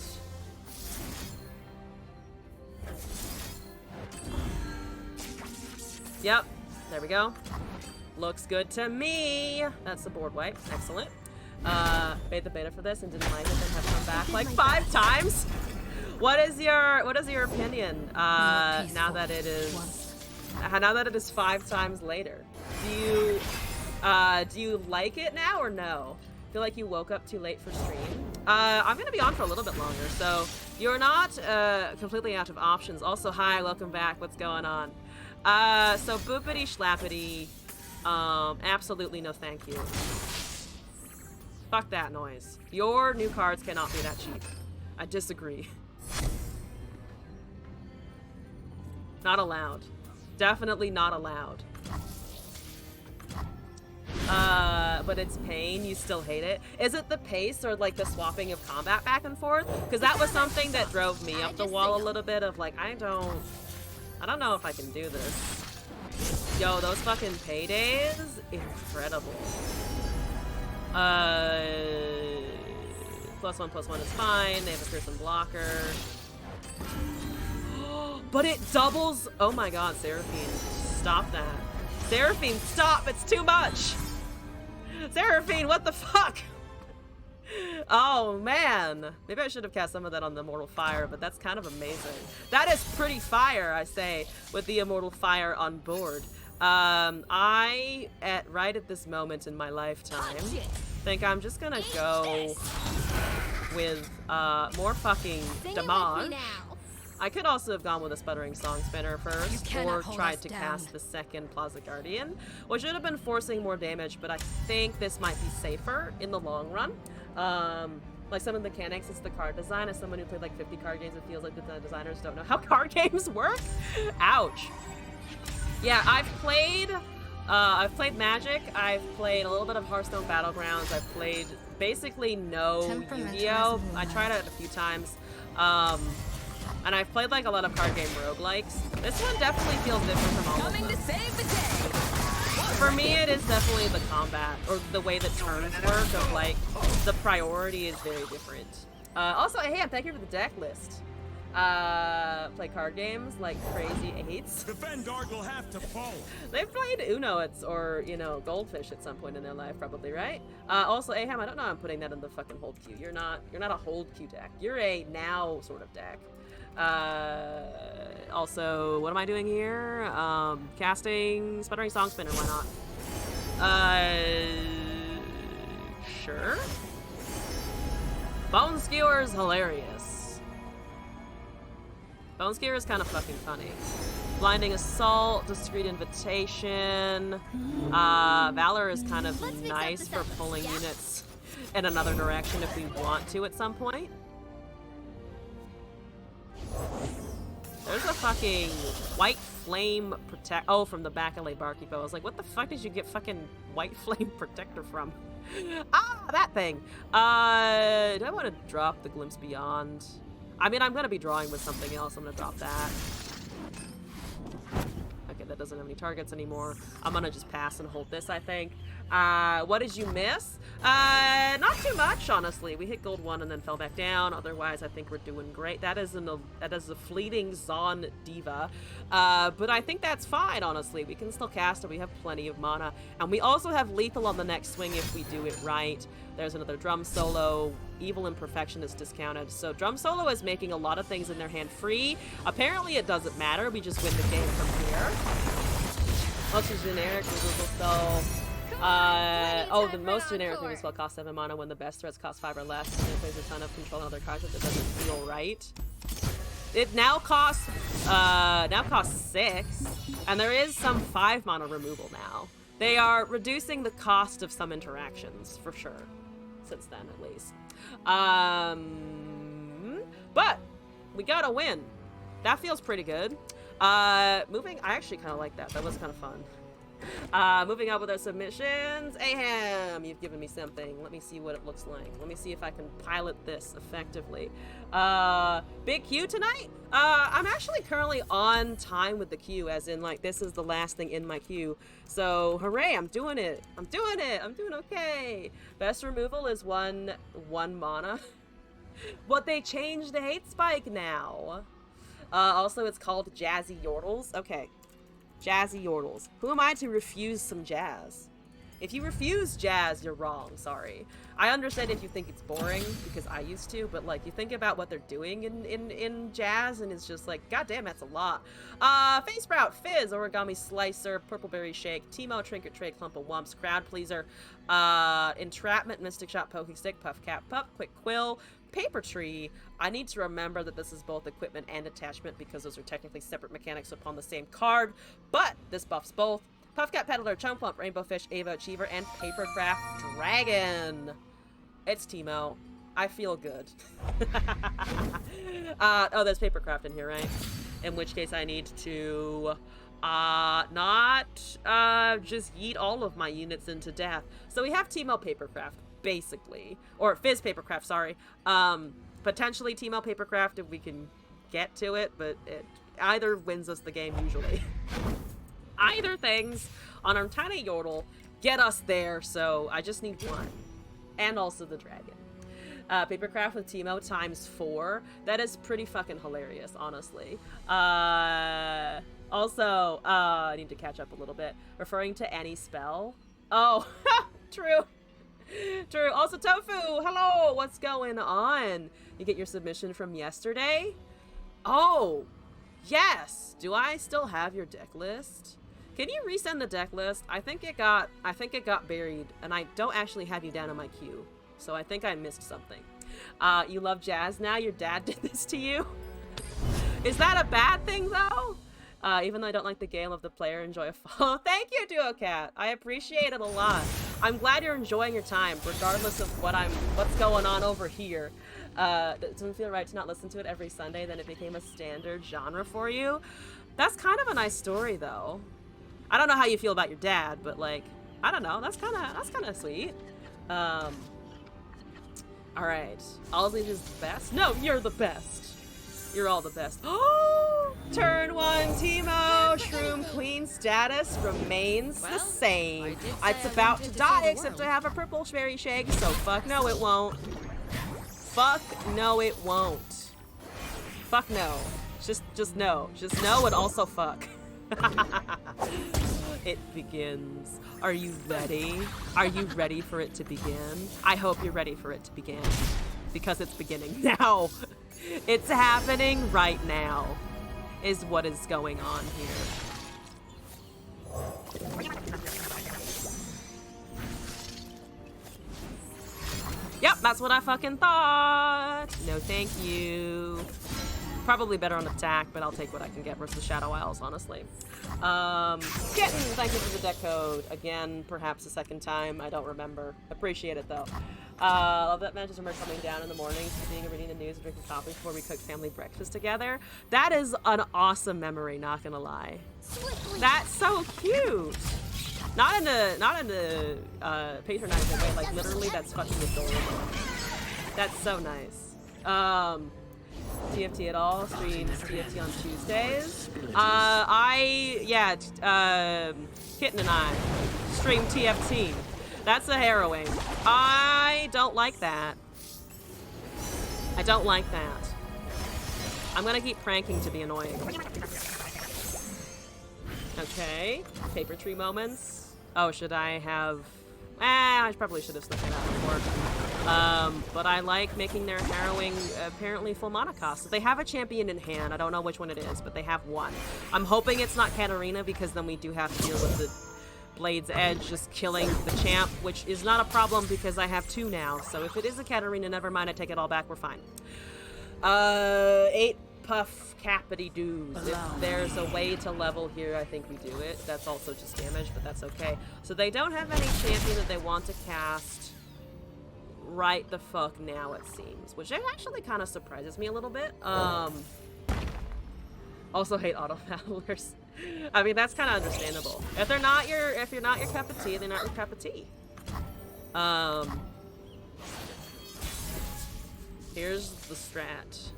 Yep, there we go. Looks good to me. That's the board wipe. Excellent. Paid the beta for this and didn't like it, then have come back like 5 times. What is your opinion now that it is 5 times later? Do you like it now or no? Feel like you woke up too late for stream? I'm gonna be on for a little bit longer, so you're not completely out of options. Also, hi, welcome back. What's going on? So boopity schlappity. Absolutely no thank you. Fuck that noise. Your new cards cannot be that cheap. I disagree. Not allowed. Definitely not allowed. But it's pain, you still hate it. Is it the pace or like the swapping of combat back and forth? Because that was something that drove me up the wall a little bit of like, I don't know if I can do this. Yo, those fucking paydays, incredible. +1/+1 is fine. They have a fearsome blocker. But it doubles. Oh my god, Seraphine. Stop that. Seraphine, stop! It's too much! Seraphine, what the fuck? Oh man. Maybe I should have cast some of that on the Immortal Fire, but that's kind of amazing. That is pretty fire, I say, with the Immortal Fire on board. Right at this moment in my lifetime, think I'm just gonna go with more fucking damage. I could also have gone with a Sputtering Song Spinner first, or tried to cast the second Plaza Guardian, which would have been forcing more damage, but I think this might be safer in the long run. Like some of the mechanics, it's the card design. As someone who played like 50 card games, it feels like the designers don't know how card games work. Ouch. Yeah, I've played Magic, I've played a little bit of Hearthstone Battlegrounds, I've played basically no Yu-Gi-Oh! I tried it a few times. And I've played like a lot of card game roguelikes. This one definitely feels different from all of them. Coming to save the day. For me, it is definitely the combat, or the way that turns work, of like, the priority is very different. Also, hey, thank you for the deck list. Play card games like Crazy Eights. The Vanguard will have to fall. They've played Uno or, you know, Goldfish at some point in their life, probably, right? Also, Aham, I don't know how I'm putting that in the fucking hold queue. You're not a hold queue deck. You're a now sort of deck. Also, what am I doing here? Casting Sputtering Song Spinner, why not? Sure. Bone Skewer is hilarious. Bone Skewer is kind of fucking funny. Blinding Assault, Discreet Invitation. Valor is kind of nice for pulling units in another direction if we want to at some point. There's a fucking White Flame Protect. Oh, from the back LA Barkeep. I was like, what the fuck did you get fucking White Flame Protector from? Ah, that thing. Do I want to drop the Glimpse Beyond? I mean, I'm going to be drawing with something else. I'm going to drop that. Okay, that doesn't have any targets anymore. I'm going to just pass and hold this, I think. What did you miss? Not too much, honestly. We hit gold 1 and then fell back down. Otherwise, I think we're doing great. That is a fleeting Zon Diva. But I think that's fine, honestly. We can still cast it. We have plenty of mana. And we also have lethal on the next swing if we do it right. There's another drum solo. Evil Imperfection is discounted. So drum solo is making a lot of things in their hand free. Apparently, it doesn't matter. We just win the game from here. Most generic removal spell. The most generic removal spell costs 7 mana when the best threats cost 5 or less. And it plays a ton of control on other cards if it doesn't feel right. It now costs 6, and there is some 5 mana removal now. They are reducing the cost of some interactions for sure, since then at least. But we got a win. That feels pretty good. Moving, I actually kind of like that. That was kind of fun. Moving on with our submissions. Aham, you've given me something. Let me see what it looks like. Let me see if I can pilot this effectively. Big queue tonight? I'm actually currently on time with the queue, as in, like, this is the last thing in my queue. So, hooray, I'm doing it. I'm doing okay. Best removal is one mana. But they changed the hate spike now. Also, it's called Jazzy Yordles. Okay. Jazzy Yordles. Who am I to refuse some jazz? If you refuse jazz, you're wrong. Sorry. I understand if you think it's boring, because I used to, but like, you think about what they're doing in jazz, and it's just like, goddamn, that's a lot. Face Sprout, Fizz, Origami Slicer, Purpleberry Shake, Teemo, Trinket Tray, Clump of Wumps, Crowd Pleaser, Entrapment, Mystic Shot, Poking Stick, Puff Cap Pup, Quick Quill, Paper Tree. I need to remember that this is both equipment and attachment because those are technically separate mechanics upon the same card, but this buffs both. Puffcat Peddler, Chomplump, Rainbow Fish, Ava Achiever, and Papercraft Dragon. It's Teemo. I feel good. Oh, there's Papercraft in here, right? in which case I need to not just yeet all of my units into death. So we have Teemo Papercraft, basically. Or Fizz Papercraft, sorry. Potentially Teemo Papercraft if we can get to it, but it either wins us the game usually. Either things on our tiny Yordle get us there, so I just need one. And also the dragon. Papercraft with Teemo ×4. That is pretty fucking hilarious, honestly. Also, I need to catch up a little bit. Referring to any spell. Oh, true. True. Also, Tofu, hello, what's going on? You get your submission from yesterday? Oh, yes. Do I still have your deck list? Can you resend the deck list? I think it got buried, and I don't actually have you down in my queue. So I think I missed something. You love jazz now? Your dad did this to you? Is that a bad thing, though? Even though I don't like the game of the player, enjoy a follow. Thank you, DuoCat. I appreciate it a lot. I'm glad you're enjoying your time, regardless of what's going on over here. It doesn't feel right to not listen to it every Sunday, then it became a standard genre for you. That's kind of a nice story, though. I don't know how you feel about your dad, but like, I don't know. That's kind of sweet. All right. Ozzy is the best. No, you're the best. You're all the best. Oh, turn 1, Teemo. Shroom Queen status remains the same. It's about to die, except I have a purple berry shake, so fuck no, it won't. Fuck no, it won't. Fuck no. Just no. Just no and also fuck. It begins. Are you ready? Are you ready for it to begin? I hope you're ready for it to begin. Because it's beginning now. It's happening right now, is what is going on here. Yep, that's what I fucking thought. No, thank you. Probably better on attack, but I'll take what I can get versus Shadow Isles, honestly. Kitten, thank you for the deck code. Again, perhaps a second time. I don't remember. Appreciate it, though. Love that matches remember coming down in the morning, sitting and reading the news and drinking coffee before we cook family breakfast together. That is an awesome memory, not gonna lie. That's so cute. Not in a patronizing way, like literally that's fucking adorable. That's so nice. TFT at all, streams TFT on Tuesdays. Kitten and I stream TFT. That's a harrowing. I don't like that. I don't like that. I'm gonna keep pranking to be annoying. Okay, paper tree moments. Oh, should I have... I probably should have snuck it out before. But I like making their harrowing apparently full mana cost. So they have a champion in hand. I don't know which one it is, but they have one. I'm hoping it's not Katarina because then we do have to deal with the Blade's Edge just killing the champ, which is not a problem because I have 2 now. So if it is a Katarina, never mind, I take it all back, we're fine. 8 puff cappity doos. If there's a way to level here, I think we do it. That's also just damage, but that's okay. So they don't have any champion that they want to cast right the fuck now, it seems, which actually kind of surprises me a little bit. Also hate auto battlers. I mean, that's kind of understandable. If you're not your cup of tea, they're not your cup of tea. Here's the strat.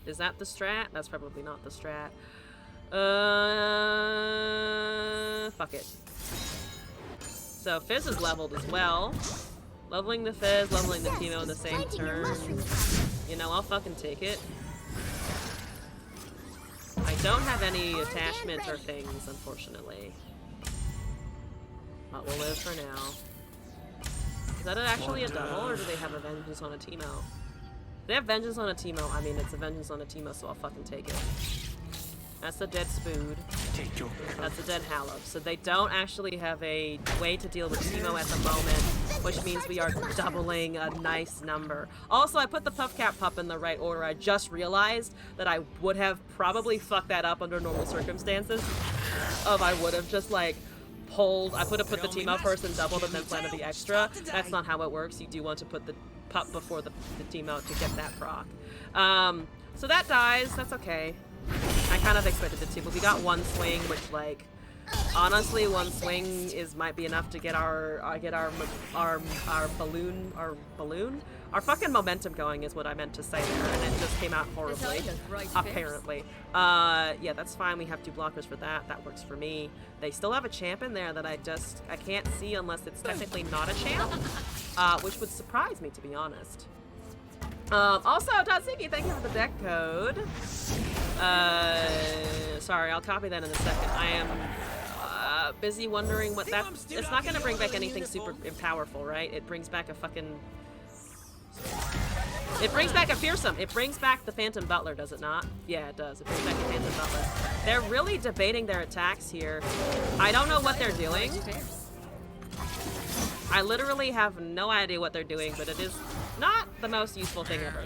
Is that the strat? That's probably not the strat. Fuck it. So Fizz is leveled as well. Leveling the Fizz, leveling the Teemo in the same turn. You know, I'll fucking take it. I don't have any attachment or things, unfortunately. But we'll live for now. Is that actually a double, or do they have a Vengeance on a Teemo? If they have Vengeance on a Teemo, I mean, it's a Vengeance on a Teemo, so I'll fucking take it. That's a dead Spood. That's a dead Hallow. So they don't actually have a way to deal with Teemo at the moment, which means we are doubling a nice number. Also, I put the Puffcat Pup in the right order. I just realized that I would have probably fucked that up under normal circumstances. I would have just like pulled, I would have put the Teemo first and doubled and then planted the extra. That's not how it works. You do want to put the Pup before the Teemo to get that proc. So that dies. That's okay. kind of expected it to, but we got one swing, which like, honestly, one swing might be enough to get our fucking momentum going, is what I meant to say there, and it just came out horribly. Apparently, yeah, that's fine. We have 2 blockers for that. That works for me. They still have a champ in there that I can't see unless it's technically not a champ, which would surprise me, to be honest. Also, Tatsiki, thank you for the deck code. Sorry, I'll copy that in a second. I am busy wondering what that... It's not going to bring back anything super powerful, right? It brings back a fucking... It brings back a fearsome. It brings back the Phantom Butler, does it not? Yeah, it does. It brings back the Phantom Butler. They're really debating their attacks here. I don't know what they're doing. I literally have no idea what they're doing, but it is not the most useful thing ever.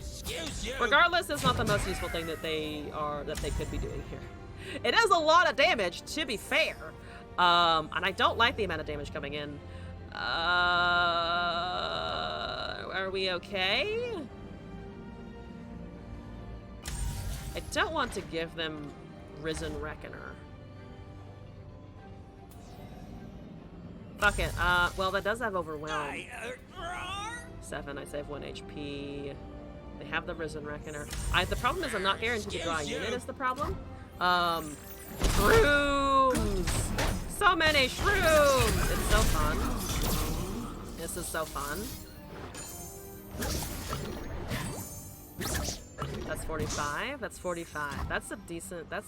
Regardless, it's not the most useful thing that they could be doing here. It does a lot of damage, to be fair. And I don't like the amount of damage coming in. Are we okay? I don't want to give them Risen Reckoner. Fuck it. Well, that does have Overwhelm. 7, I save 1 HP. They have the Risen Reckoner. The problem is I'm not guaranteed to draw a unit is the problem. Shrooms! So many shrooms! It's so fun. This is so fun. That's 45. That's 45. That's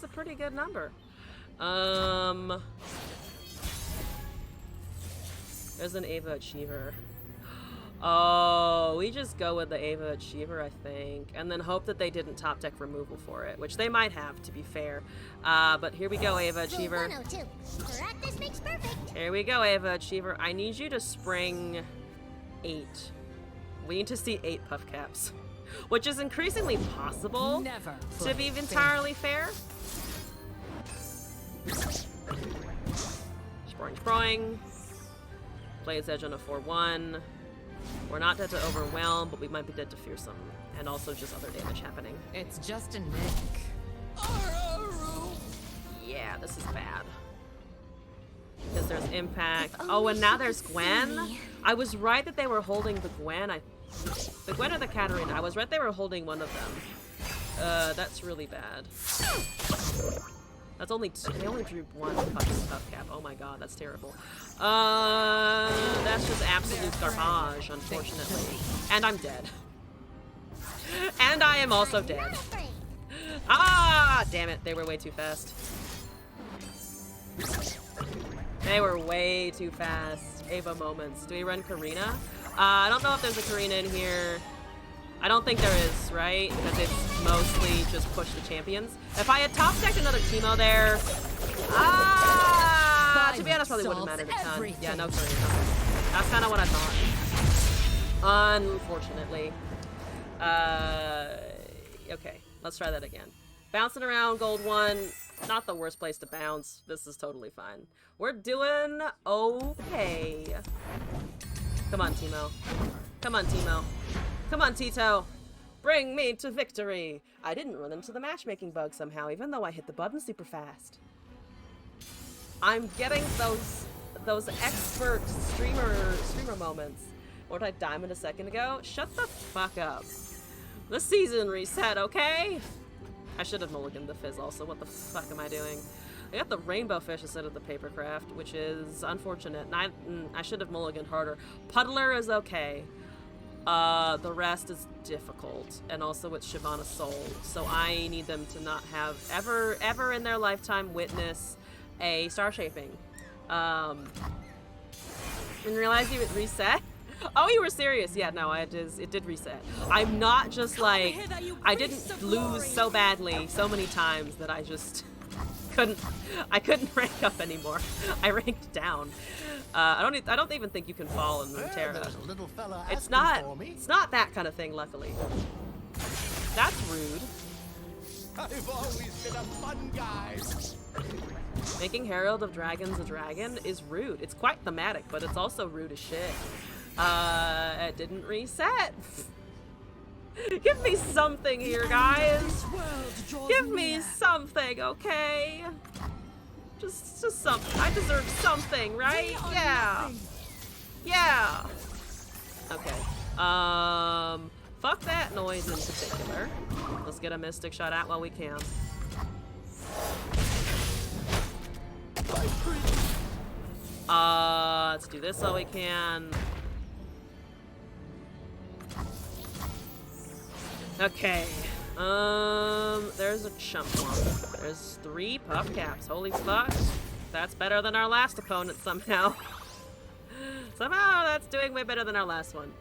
a pretty good number. There's an Ava Achiever. Oh, we just go with the Ava Achiever, I think, and then hope that they didn't top deck removal for it, which they might have, to be fair. But here we go, Ava Achiever. Practice makes perfect. Here we go, Ava Achiever. I need you to spring 8. We need to see 8 puff caps, which is increasingly possible, to be entirely fair. Sproing. Blade's Edge on a 4-1. We're not dead to Overwhelm, but we might be dead to Fearsome. And also just other damage happening. It's just a nick. Yeah, this is bad. Because there's Impact. Oh, and now there's Gwen? I was right that they were holding the Gwen. The Gwen or the Katarina. I was right they were holding one of them. That's really bad. That's only they only drew 1 puff cap. Oh my god, that's terrible. That's just absolute garbage, unfortunately. And I'm dead. And I am also dead. Ah, damn it, they were way too fast. They were way too fast. Ava moments. Do we run Karina? I don't know if there's a Karina in here. I don't think there is, right? Because it's mostly just push the champions. If I had top decked another Teemo there, to be honest, probably wouldn't have mattered a ton. Yeah, no Karina. That's kind of what I thought. Unfortunately. Okay, let's try that again. Bouncing around, gold 1. Not the worst place to bounce. This is totally fine. We're doing okay. Come on, Teemo. Come on, Teemo. Come on, Tito. Bring me to victory. I didn't run into the matchmaking bug somehow, even though I hit the button super fast. I'm getting those expert streamer moments. Or did I diamond a second ago? Shut the fuck up. The season reset, okay? I should have mulliganed the Fizz also. What the fuck am I doing? I got the Rainbow Fish instead of the Papercraft, which is unfortunate. And I should have mulliganed harder. Puddler is okay. The rest is difficult, and also it's Shyvana Soul, so I need them to not have ever in their lifetime witness a star shaping. Didn't realize you would reset. Oh, you were serious? Yeah, no, it did reset. I'm not just like I didn't lose so badly so many times that I just couldn't rank up anymore. I ranked down. I don't even think you can fall in Runeterra. It's not that kind of thing, luckily. That's rude. I've always been a fun guy. Making Herald of Dragons a dragon is rude. It's quite thematic, but it's also rude as shit. It didn't reset. Give me something here, guys. Give me something, okay? Just something. I deserve something, right? Yeah. Yeah. Okay. Fuck that noise in particular. Let's get a Mystic shot out while we can. Let's do this while we can. Okay. There's a chump one. There's 3 puff caps. Holy fuck. That's better than our last opponent somehow. Somehow that's doing way better than our last one.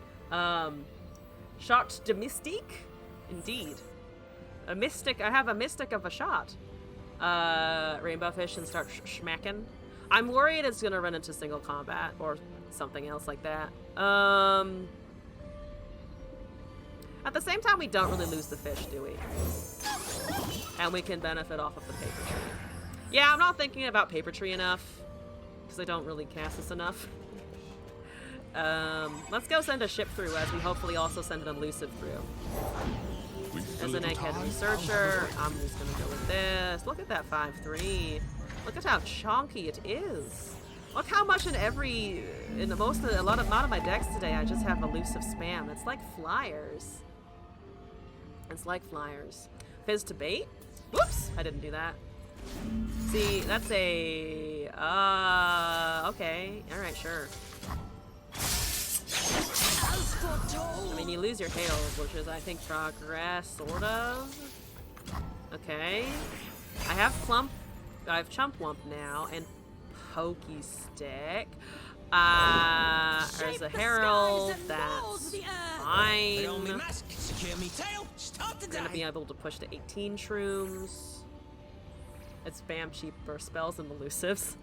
Shot de Mystique? Indeed. A mystic. I have a mystic of a shot. Rainbow fish and start smacking. I'm worried it's gonna run into single combat or something else like that. At the same time, we don't really lose the fish, do we? And we can benefit off of the paper tree. Yeah, I'm not thinking about paper tree enough because I don't really cast this enough. Let's go send a ship through as we hopefully also send an elusive through. As an egghead researcher, I'm just gonna go with this. Look at that 5/3. Look at how chonky it is. Look how much in a lot of my decks today, I just have elusive spam. It's like flyers. It's like flyers. Fizz to bait? Whoops! I didn't do that. See, that's a... okay. Alright, sure. I mean, you lose your hails, which is, I think, progress, sort of. Okay. I have Chump Wump now, and Pokey Stick. There's a Herald, that's fine. Gonna be able to push to 18 shrooms. It's spam cheaper spells and elusives.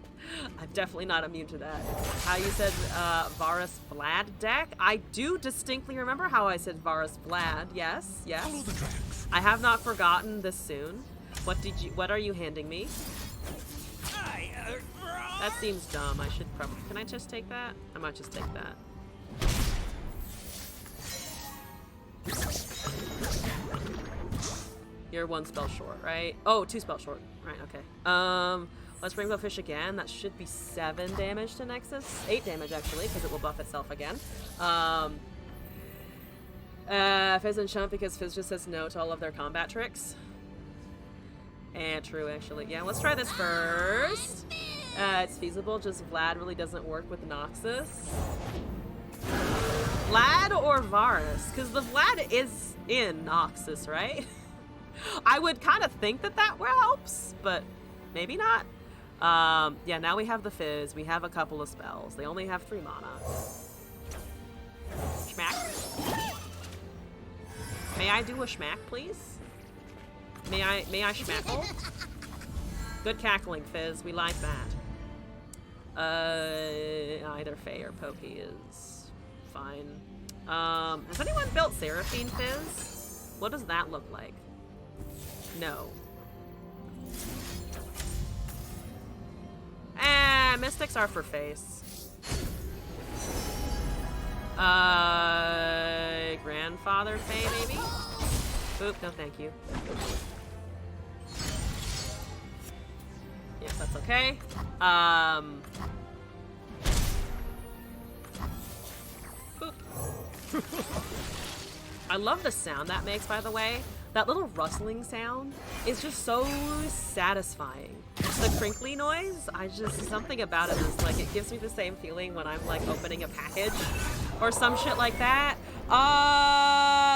I'm definitely not immune to that. How you said Varus Vlad deck? I do distinctly remember how I said Varus Vlad. Yes, yes. I have not forgotten this soon. What are you handing me? That seems dumb. I should probably... Can I just take that? I might just take that. You're 1 spell short, right? Oh, 2 spell short. Right, okay. Let's Rainbow Fish again. That should be 7 damage to Nexus. 8 damage, actually, because it will buff itself again. Fizz and Chump, because Fizz just says no to all of their combat tricks. And true, actually. Yeah, let's try this first. It's feasible, just Vlad really doesn't work with Noxus. Vlad or Varus? Because the Vlad is in Noxus, right? I would kind of think that helps, but maybe not. Yeah, now we have the Fizz. We have a couple of spells. They only have 3 mana. Schmack. May I do a schmack, please? May I schmackle? Good cackling, Fizz. We like that. Either Faye or Pokey is fine. Has anyone built Seraphine Fizz? What does that look like? No. Mystics are for face. Grandfather Faye, maybe? Oop, no thank you. Yes, that's okay. Boop. I love the sound that makes, by the way. That little rustling sound is just so satisfying. The crinkly noise, something about it is like, it gives me the same feeling when I'm like opening a package or some shit like that.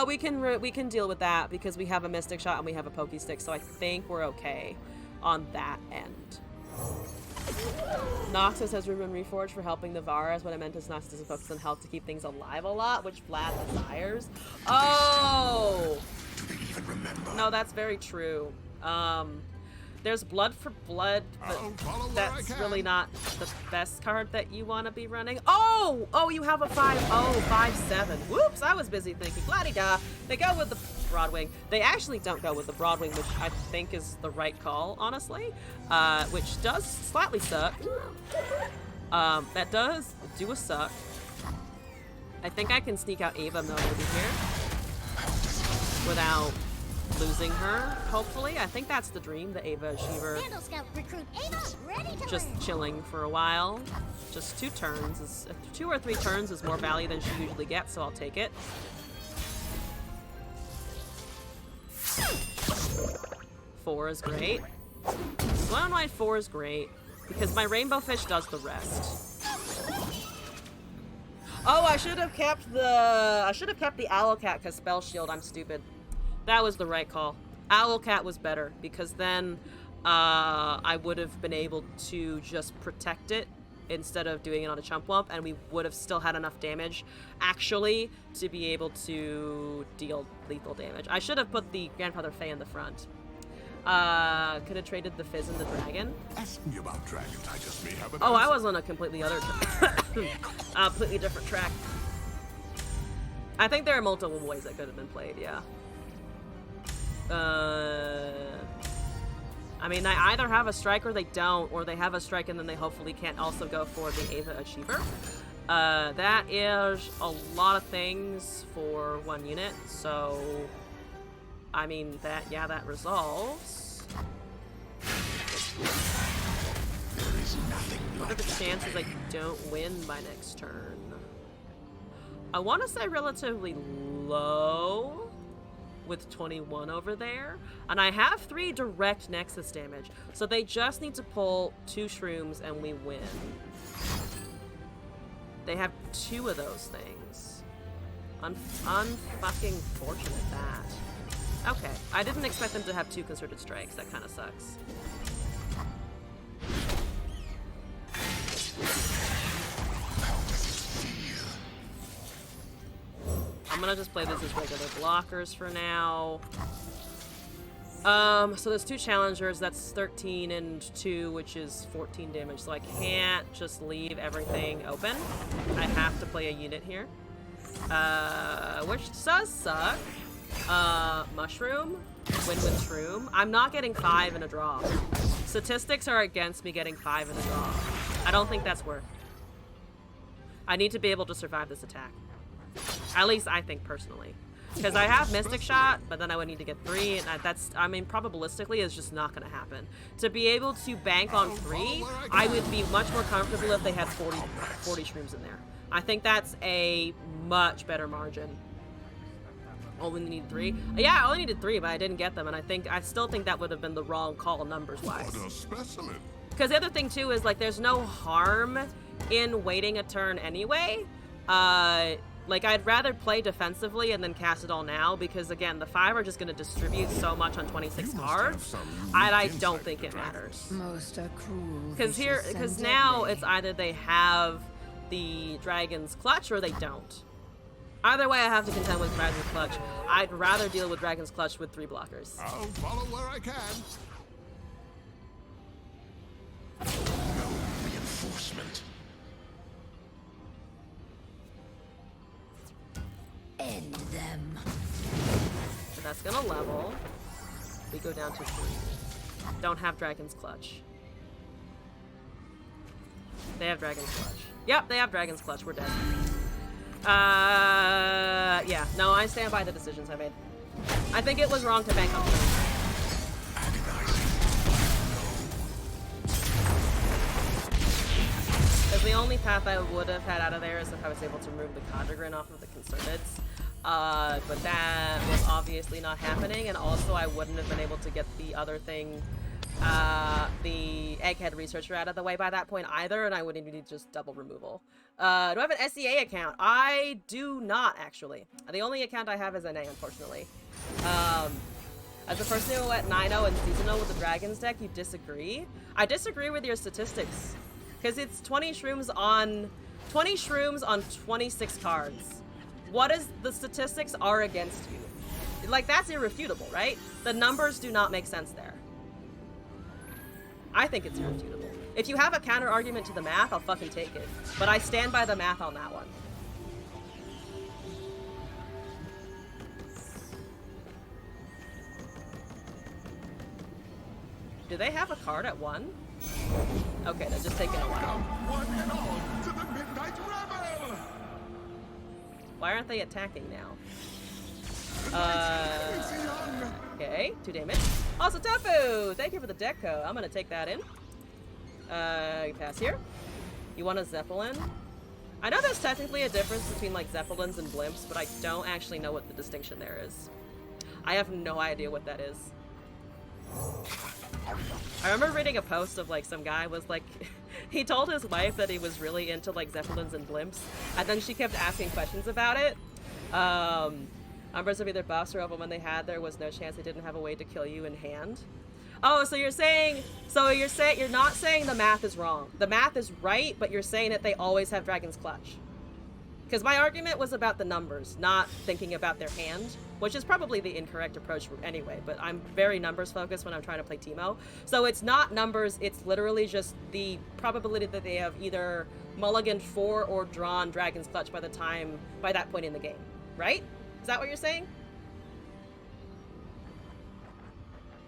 We can deal with that because we have a Mystic Shot and we have a Pokey Stick, so I think we're okay on that end. Noxus has Ruben Reforged for helping the Varus. What I meant is Noxus doesn't focus on health to keep things alive a lot, which Vlad desires. Oh! No, that's very true. There's Blood for Blood, but that's really not the best card that you want to be running. Oh! Oh, you have a 5/7. Whoops, I was busy thinking. La-di-da. They go with the Broadwing. They actually don't go with the Broadwing, which I think is the right call, honestly. Which does slightly suck. That does do a suck. I think I can sneak out Ava Mel over here. without losing her, hopefully. I think that's the dream, the Ava Achiever. Vandal Scout recruit Ava, ready to Just learn. chilling for a while. Just 2 turns. 2 or 3 turns is more value than she usually gets, so I'll take it. 4 is great. One White 4 is great because my Rainbow Fish does the rest. Oh, I should have kept the Owlcat because Spell Shield. I'm stupid. That was the right call. Owlcat was better because then I would have been able to just protect it instead of doing it on a Chump Wump, and we would have still had enough damage actually to be able to deal lethal damage. I should have put the Grandfather Fae in the front. Could have traded the Fizz and the Dragon. Ask me about dragons. I just may have an Oh, I answer. was on a completely other completely different track. I think there are multiple ways that could have been played, yeah. I mean, they either have a strike or they don't, or they have a strike and then they hopefully can't also go for the Ava Achiever. That is a lot of things for 1 unit, so I mean, that resolves. What are the chances I don't win by next turn? I want to say relatively low with 21 over there. And I have 3 direct Nexus damage. So they just need to pull 2 shrooms and we win. They have 2 of those things. Unfucking fortunate that. Okay, I didn't expect them to have 2 concerted strikes. That kind of sucks. I'm gonna just play this as regular blockers for now. So there's 2 challengers. That's 13 and 2, which is 14 damage. So I can't just leave everything open. I have to play a unit here. Which does suck. Mushroom, win with Shroom. I'm not getting 5 in a draw. Statistics are against me getting 5 in a draw. I don't think that's worth. I need to be able to survive this attack. At least I think personally. Because I have Mystic Shot, but then I would need to get 3, and I mean, probabilistically, it's just not going to happen. To be able to bank on 3, I would be much more comfortable if they had 40 shrooms in there. I think that's a much better margin. Only need 3? Yeah, I only needed 3, but I didn't get them, and I still think that would have been the wrong call numbers-wise. What a specimen. Because the other thing, too, is, like, there's no harm in waiting a turn anyway. Like, I'd rather play defensively and then cast it all now, because, again, the 5 are just going to distribute so much on 26 cards, and I don't think it matters. Most are cruel. Because now it's either they have the Dragon's Clutch or they don't. Either way, I have to contend with Dragon's Clutch. I'd rather deal with Dragon's Clutch with 3 blockers. I'll follow where I can. No reinforcement. End them. So that's gonna level. We go down to 3. Don't have Dragon's Clutch. They have Dragon's Clutch. Yep, they have Dragon's Clutch. We're dead. Yeah. No, I stand by the decisions I made. I think it was wrong to bank on them. Because the only path I would have had out of there is if I was able to remove the Conjugrin off of the Concerteds. But that was obviously not happening, and also I wouldn't have been able to get the other thing, the Egghead Researcher out of the way by that point either, and I would need just double removal. Do I have an SEA account? I do not, actually. The only account I have is NA, unfortunately. As a person who went 9-0 and seasonal with the Dragons deck, you disagree? I disagree with your statistics. Because it's 20 shrooms on 26 cards. What is the statistics are against you? Like, that's irrefutable, right? The numbers do not make sense there. I think it's irrefutable. If you have a counter argument to the math, I'll fucking take it. But I stand by the math on that one. Do they have a card at 1? Okay, they're just taking a while. One and all to the Midnight Rebel! Why aren't they attacking now? Okay, 2 damage. Also, Tafu! Thank you for the deco. I'm gonna take that in. Pass here. You want a Zeppelin? I know there's technically a difference between, like, Zeppelins and blimps, but I don't actually know what the distinction there is. I have no idea what that is. I remember reading a post of, like, some guy was, like... he told his wife that he was really into, like, Zeppelins and blimps, and then she kept asking questions about it. Numbers of either buffs or when they had, there was no chance they didn't have a way to kill you in hand. Oh, so you're saying, you're not saying the math is wrong. The math is right, but you're saying that they always have Dragon's Clutch. Because my argument was about the numbers, not thinking about their hand, which is probably the incorrect approach anyway, but I'm very numbers focused when I'm trying to play Teemo. So it's not numbers, it's literally just the probability that they have either mulliganed for or drawn Dragon's Clutch by that point in the game, right? Is that what you're saying?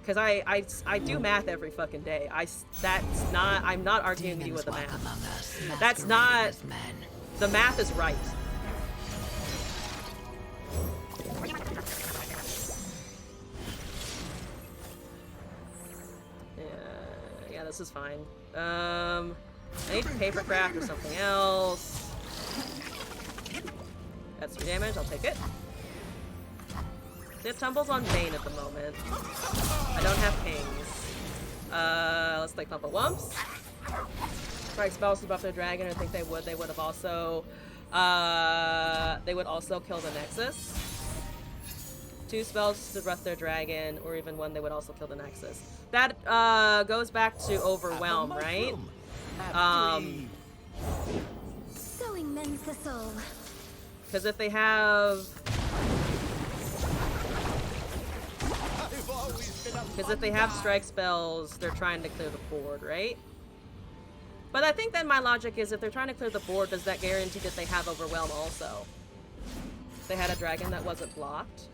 Because I do math every fucking day. I'm not arguing with you with the math. That's not, the math is right. Yeah, this is fine. I need papercraft or something else. That's 3 damage, I'll take it. It tumbles on Bane at the moment. I don't have pings. Let's play Pump of Wumps. Strike spells to buff their dragon. I think they would. They would have also. They would also kill the Nexus. 2 spells to buff their dragon, or even 1, they would also kill the Nexus. That goes back to Overwhelm, right? Sowing mends the soul. Because if they have. Because if they have strike spells, they're trying to clear the board, right? But I think then my logic is if they're trying to clear the board, does that guarantee that they have Overwhelm also? If they had a dragon that wasn't blocked.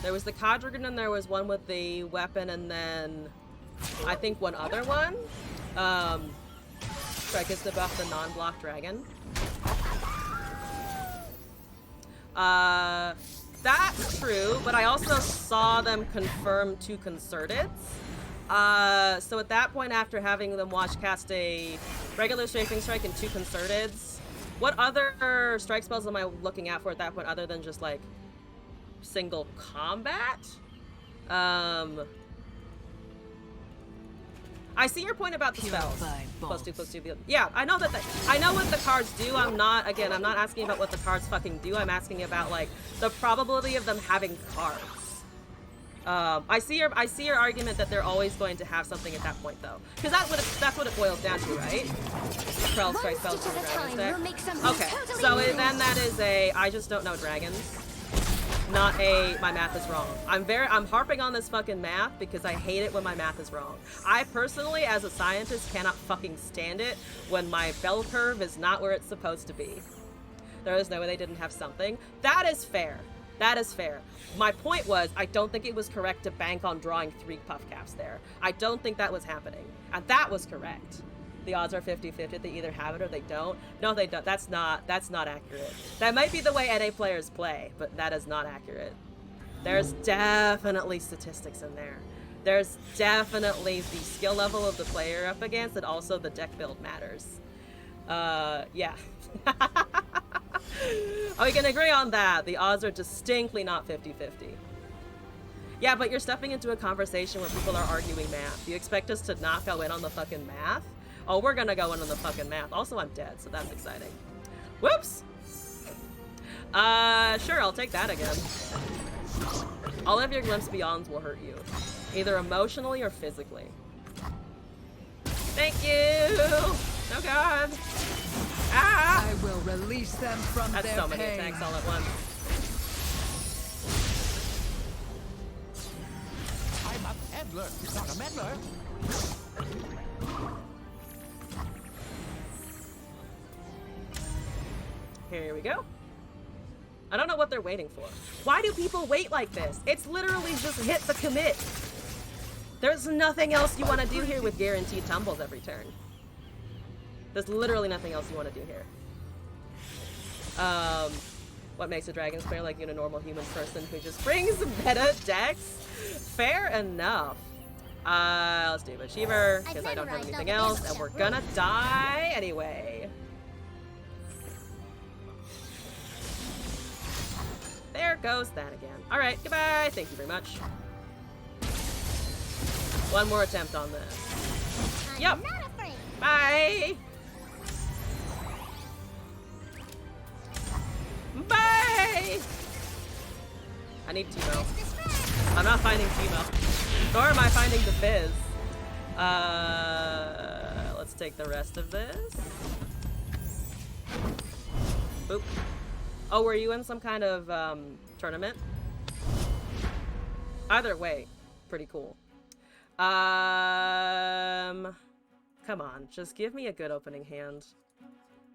There was the Kadrigan and there was one with the weapon and then I think one other one. Strike is to buff the non-block dragon. That's true, but I also saw them confirm 2 Concerteds. So at that point, after having them watch cast a regular Strafing Strike and 2 Concerteds, what other strike spells am I looking at for at that point other than just, like, single combat? I see your point about the spells. +2/+2. Yeah, I know that. I know what the cards do. I'm not asking about what the cards fucking do. I'm asking about like the probability of them having cards. I see your argument that they're always going to have something at that point though, because that's what it boils down to, right? 12 strike spells to the dragon's deck. Okay, so then that is a I just don't know dragons. Not a my math is wrong. I'm harping on this fucking math because I hate it when my math is wrong. I personally, as a scientist, cannot fucking stand it when my bell curve is not where it's supposed to be. There is no way they didn't have something. That is fair. That is fair. My point was, I don't think it was correct to bank on drawing 3 puff caps there. I don't think that was happening. And that was correct. The odds are 50-50. They either have it or they don't. No, they don't. That's not accurate. That might be the way NA players play, but that is not accurate. There's definitely statistics in there. There's definitely the skill level of the player up against, and also the deck build matters. Yeah. Oh, we can agree on that. The odds are distinctly not 50-50. Yeah, but you're stepping into a conversation where people are arguing math. Do you expect us to not go in on the fucking math? Oh, we're gonna go in on the fucking math. Also, I'm dead, so that's exciting. Whoops! Sure, I'll take that again. All of your Glimpse Beyonds will hurt you. Either emotionally or physically. Thank you! Oh god! Ah! I will release them from That's their so many pain. attacks all at once. I'm a peddler, not a meddler. Here we go. I don't know what they're waiting for. Why do people wait like this? It's literally just hit the commit. There's nothing else you want to do here with guaranteed tumbles every turn. There's literally nothing else you want to do here. What makes a Dragons player like you and a normal human person who just brings meta decks? Fair enough. Let's do Achiever, because I don't have anything else, and we're gonna die anyway. There goes that again. Alright, goodbye. Thank you very much. One more attempt on this. Yep. Bye. Bye. I need Teemo. I'm not finding Teemo. Nor am I finding the Fizz. Let's take the rest of this. Boop. Oh, were you in some kind of tournament? Either way, pretty cool. Come on, just give me a good opening hand.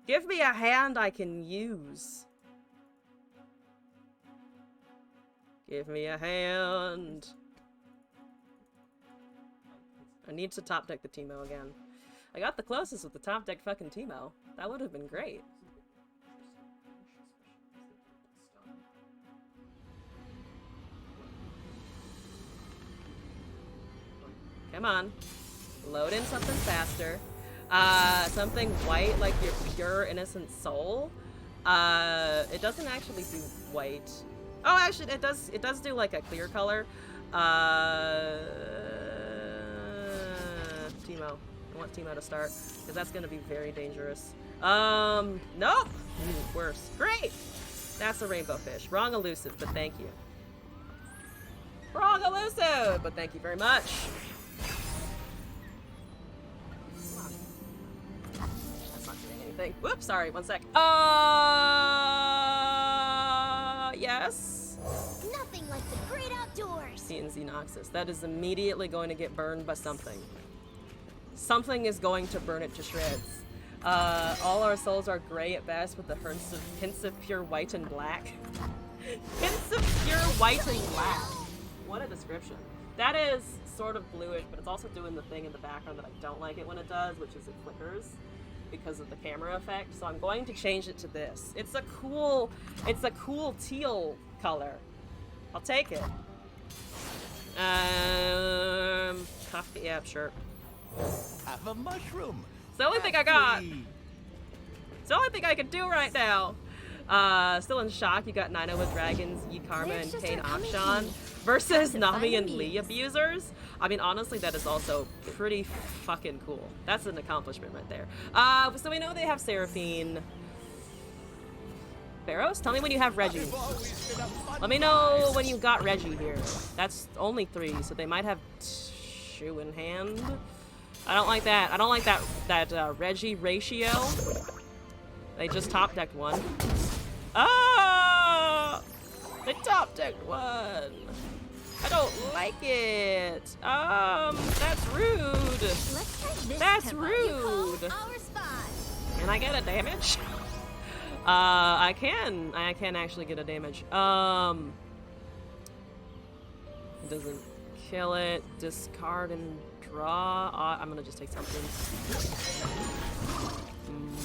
Give me a hand I can use. Give me a hand. I need to top deck the Teemo again. I got the closest with the top deck fucking Teemo. That would have been great. Come on. Load in something faster. Something white like your pure innocent soul. It doesn't actually do white. Oh, actually, it does do like a clear color. Teemo. I want Teemo to start, because that's gonna be very dangerous. Nope! Worse. Great! That's a rainbow fish. Wrong elusive, but thank you. Wrong elusive, but thank you very much. That's not doing anything. Whoops, sorry, one sec. Yes? Nothing like the great outdoors. CNZ Noxus. That is immediately going to get burned by something. Something is going to burn it to shreds. All our souls are gray at best with the hints of pure white and black. Hints of pure white and black. What a description. That is sort of bluish, but it's also doing the thing in the background that I don't like it when it does, which is it flickers because of the camera effect. So I'm going to change it to this. It's a cool teal color. I'll take it. Coffee, yeah, sure. Have a mushroom. It's the only thing I got. It's the only thing I can do right now. Still in shock. You got Nino with dragons, Yi Karma, and Kane Akshan versus Nami and Lee abusers. I mean, honestly, that is also pretty fucking cool. That's an accomplishment right there. So we know they have Seraphine. Pharaohs? Tell me when you have Reggie. Let me know when you got Reggie here. That's only 3, so they might have 2 in hand. I don't like that. I don't like that Reggie ratio. They just top decked 1. Ah! They top decked 1. I don't like it. That's rude. That's rude. Can I get a damage? I can actually get a damage. It doesn't kill it. Discard and draw. I'm gonna just take something.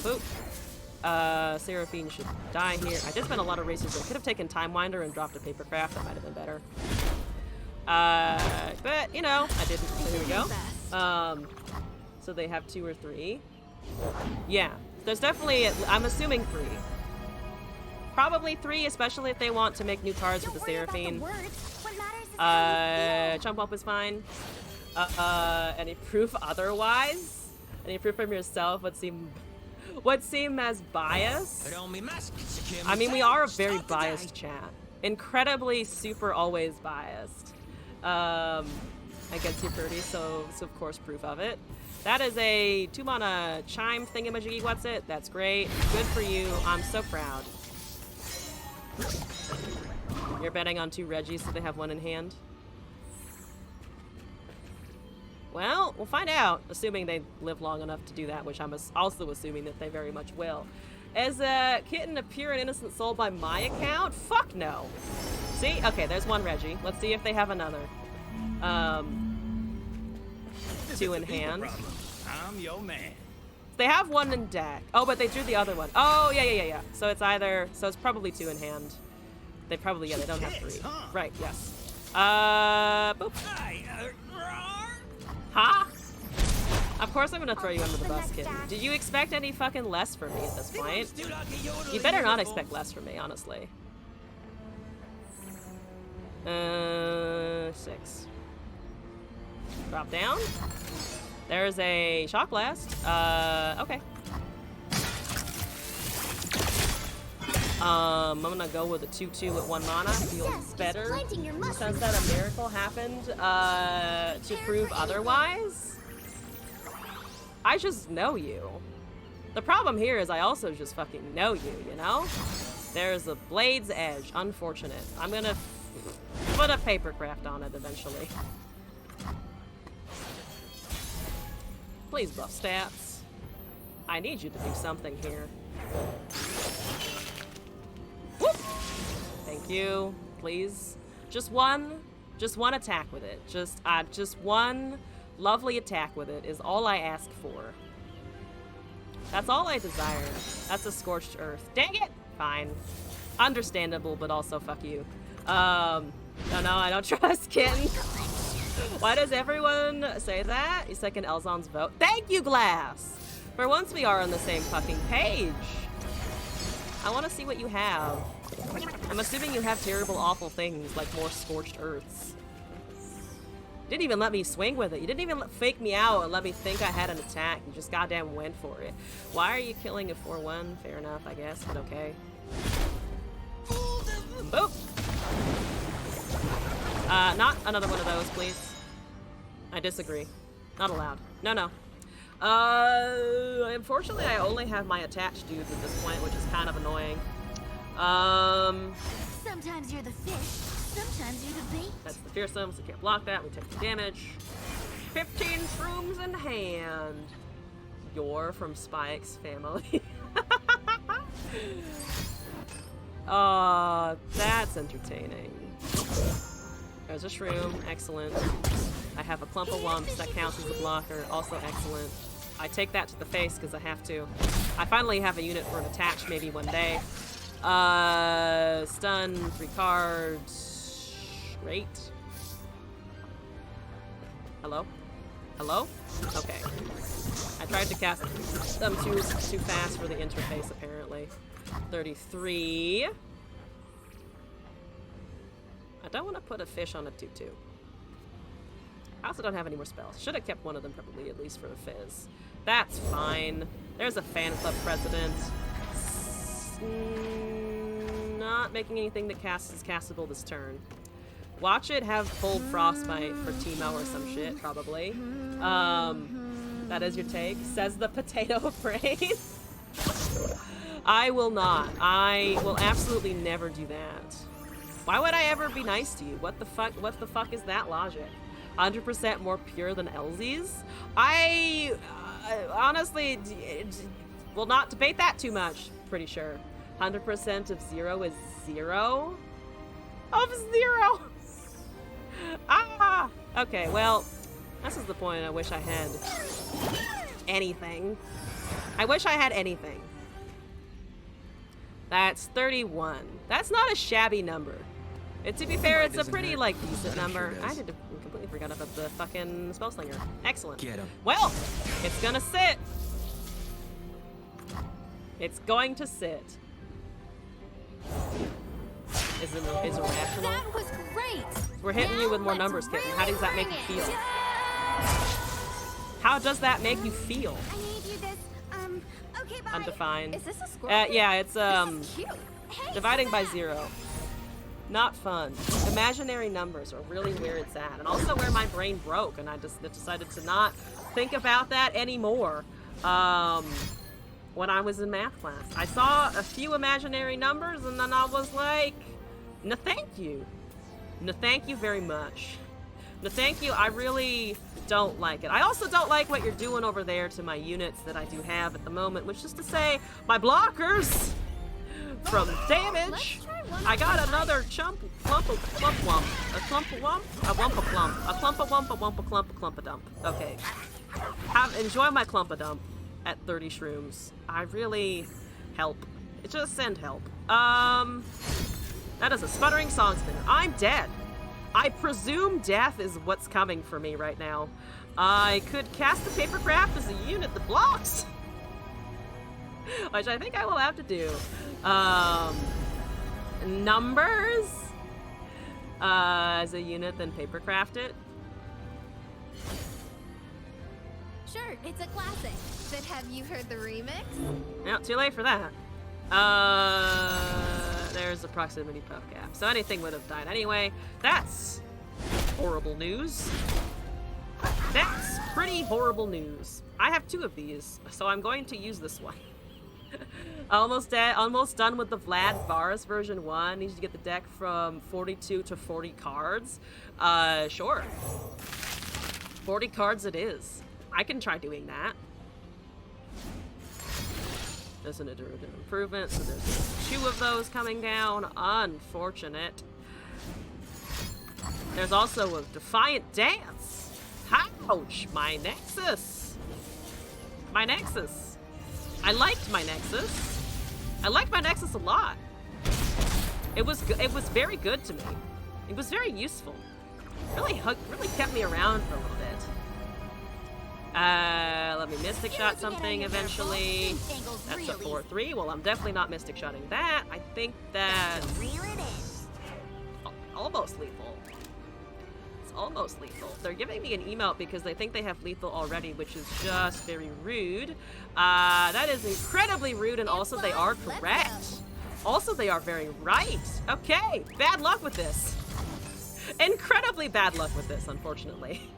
Boop. Seraphine should die here. I did spend a lot of races. I could have taken Time Winder and dropped a Papercraft. That might have been better. But, you know, I didn't. So here we go. So they have 2 or 3. Yeah. There's definitely, I'm assuming 3. Probably 3, especially if they want to make new cards with the Seraphine. Chump Up is fine. Any proof otherwise? Any proof from yourself would seem as biased? I mean, we are a very biased chat. Incredibly, super, always biased. Against your birdie, so of course proof of it. That is a 2-mana chime thingamajiggy, what's it? That's great. Good for you. I'm so proud. You're betting on 2 Reggies so they have 1 in hand? Well, we'll find out, assuming they live long enough to do that, which I'm also assuming that they very much will. Is a kitten a pure and innocent soul by my account? Fuck no. See? Okay, there's 1 Reggie. Let's see if they have another. 2 in hand. I'm your man. They have one in deck. Oh, but they drew the other one. Oh, yeah. So it's either, so it's probably 2 in hand. They probably, yeah, they don't have 3. Right, yes. Boop. Ha! Of course I'm gonna throw you under the bus, kid. Did you expect any fucking less from me at this point? You better not expect less from me, honestly. 6. Drop down. There's a shock blast. Okay. I'm gonna go with a 2/2 at 1 mana. Feels better. Since that a miracle happened, to prove otherwise. I just know you. The problem here is I also just fucking know you, you know? There's a Blade's Edge. Unfortunate. I'm gonna put a papercraft on it eventually. Please buff stats. I need you to do something here. Whoop! Thank you. Please. Just one attack with it. Just one lovely attack with it is all I ask for. That's all I desire. That's a Scorched Earth. Dang it! Fine. Understandable, but also fuck you. No, I don't trust Kitten. Why does everyone say that? You second Elzon's vote. Thank you, Glass! For once we are on the same fucking page. I want to see what you have. I'm assuming you have terrible, awful things, like more Scorched Earths. You didn't even let me swing with it. You didn't even fake me out and let me think I had an attack. You just goddamn went for it. Why are you killing a 4/1? Fair enough, I guess, but okay. Boop! Not another one of those, please. I disagree. Not allowed. No. Unfortunately, I only have my attached dudes at this point, which is kind of annoying. Sometimes you're the fish, sometimes you're the bait. That's the fearsome, so can't block that. We take the damage. 15 shrooms in hand. You're from Spike's family. That's entertaining. There's a shroom, excellent. I have a clump of lumps that counts as a blocker, also excellent. I take that to the face because I have to. I finally have a unit for an attach maybe one day. Stun, 3 cards. Great. Hello? Okay. I tried to cast them too fast for the interface apparently. 33. I don't want to put a fish on a 2/2. I also don't have any more spells. Should have kept one of them probably, at least for a fizz. That's fine. There's a fan club president. Not making anything that is castable this turn. Watch it have full frostbite for Teemo or some shit, probably. That is your take, says the potato brain. I will not. I will absolutely never do that. Why would I ever be nice to you? What the fuck is that logic? 100% more pure than Elzie's? I honestly will not debate that too much, pretty sure. 100% of 0 is 0? Of 0! Ah! Okay, well, this is the point. I wish I had anything. I wish I had anything. That's 31. That's not a shabby number. To be fair, it's a pretty, decent number. I completely forgot about the fucking Spellslinger. Excellent. Get him. Well, it's gonna sit. It's going to sit. Is it irrational? That was great. We're hitting you with more numbers, Kitten. How does that make you feel? How does that make you feel? I need you this. Okay, bye. Undefined. Is this a scorpion? Yeah, it's This is cute. Hey, dividing by 0. Not fun. Imaginary numbers are really where it's at, and also where my brain broke, and I just decided to not think about that anymore. When I was in math class, I saw a few imaginary numbers, and then I was like, no thank you. No thank you very much. No thank you, I really don't like it. I also don't like what you're doing over there to my units that I do have at the moment, which is to say, my blockers from damage. I got another clump a dump. Okay. Enjoy my clump a dump. at 30 shrooms. I really... help. Just send help. That is a sputtering song spinner. I'm dead. I presume death is what's coming for me right now. I could cast the papercraft as a unit that blocks. Which I think I will have to do. Numbers? As a unit, then papercraft it. Sure, it's a classic. But have you heard the remix? No, too late for that. There's a proximity buff gap. So anything would have died anyway. That's horrible news. That's pretty horrible news. I have 2 of these, so I'm going to use this one. Almost dead, almost done with the Vlad Varus version 1. Needs to get the deck from 42 to 40 cards. Sure. 40 cards it is. I can try doing that. There's an iterative improvement, so there's 2 of those coming down. Unfortunate. There's also a Defiant Dance. Ouch! My Nexus. My Nexus. I liked my Nexus. I liked my Nexus a lot. It was very good to me. It was very useful. Really kept me around for a little bit. Let me Mystic Shot something eventually. That's a 4-3. Well, I'm definitely not Mystic Shotting that. I think that's almost lethal. It's almost lethal. They're giving me an emote because they think they have lethal already, which is just very rude. That is incredibly rude, and also they are correct. Also, they are very right. Okay, bad luck with this. Incredibly bad luck with this, unfortunately.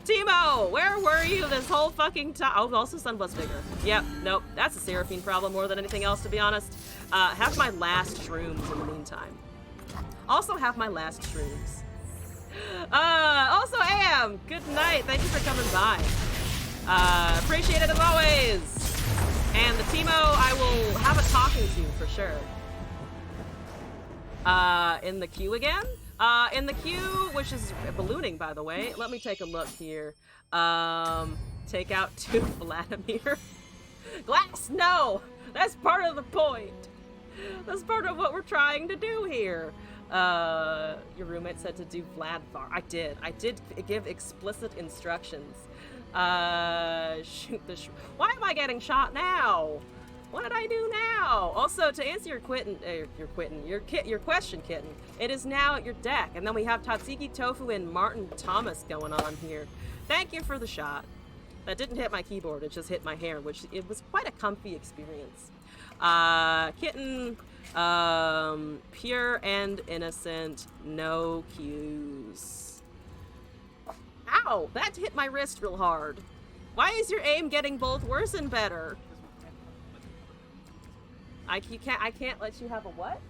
Timo, where were you this whole fucking time? Oh, also Sunblast Vigor. Yep, nope, that's a Seraphine problem more than anything else, to be honest. Have my last shrooms in the meantime. Also have my last shrooms. Also Am, good night. Thank you for coming by. Appreciate it as always. And the Timo, I will have a talking to for sure. In the queue again? In the queue, which is ballooning, by the way. Let me take a look here. Take out 2 Vladimir. Glass, no! That's part of the point. That's part of what we're trying to do here. Your roommate said to do Vladvar. I did give explicit instructions. Shoot the why am I getting shot now? What did I do now? Also, to answer your question, Kitten, it is now your deck, and then we have Tatsuki Tofu and Martin Thomas going on here. Thank you for the shot. That didn't hit my keyboard, it just hit my hair, which it was quite a comfy experience. Kitten, pure and innocent, no cues. Ow, that hit my wrist real hard. Why is your aim getting both worse and better? I can't let you have a what?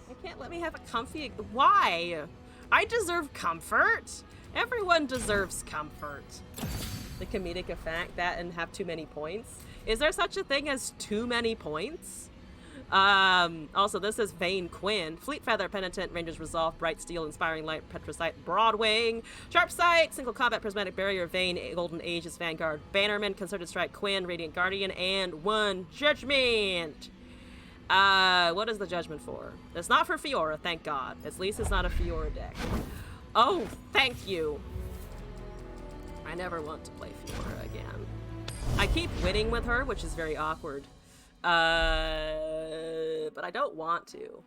I can't let me have a comfy... Why? I deserve comfort. Everyone deserves comfort. The comedic effect, that and have too many points. Is there such a thing as too many points? Also, this is Vayne Quinn. Fleet Feather, Penitent, Ranger's Resolve, Bright Steel, Inspiring Light, Petrosite, Broadwing, Sharp Sight, Single Combat, Prismatic Barrier, Vayne, Golden Age's Vanguard, Bannerman, Concerted Strike, Quinn, Radiant Guardian, and 1 Judgment. What is the Judgment for? It's not for Fiora, thank God. At least it's not a Fiora deck. Oh, thank you. I never want to play Fiora again. I keep winning with her, which is very awkward. But I don't want to.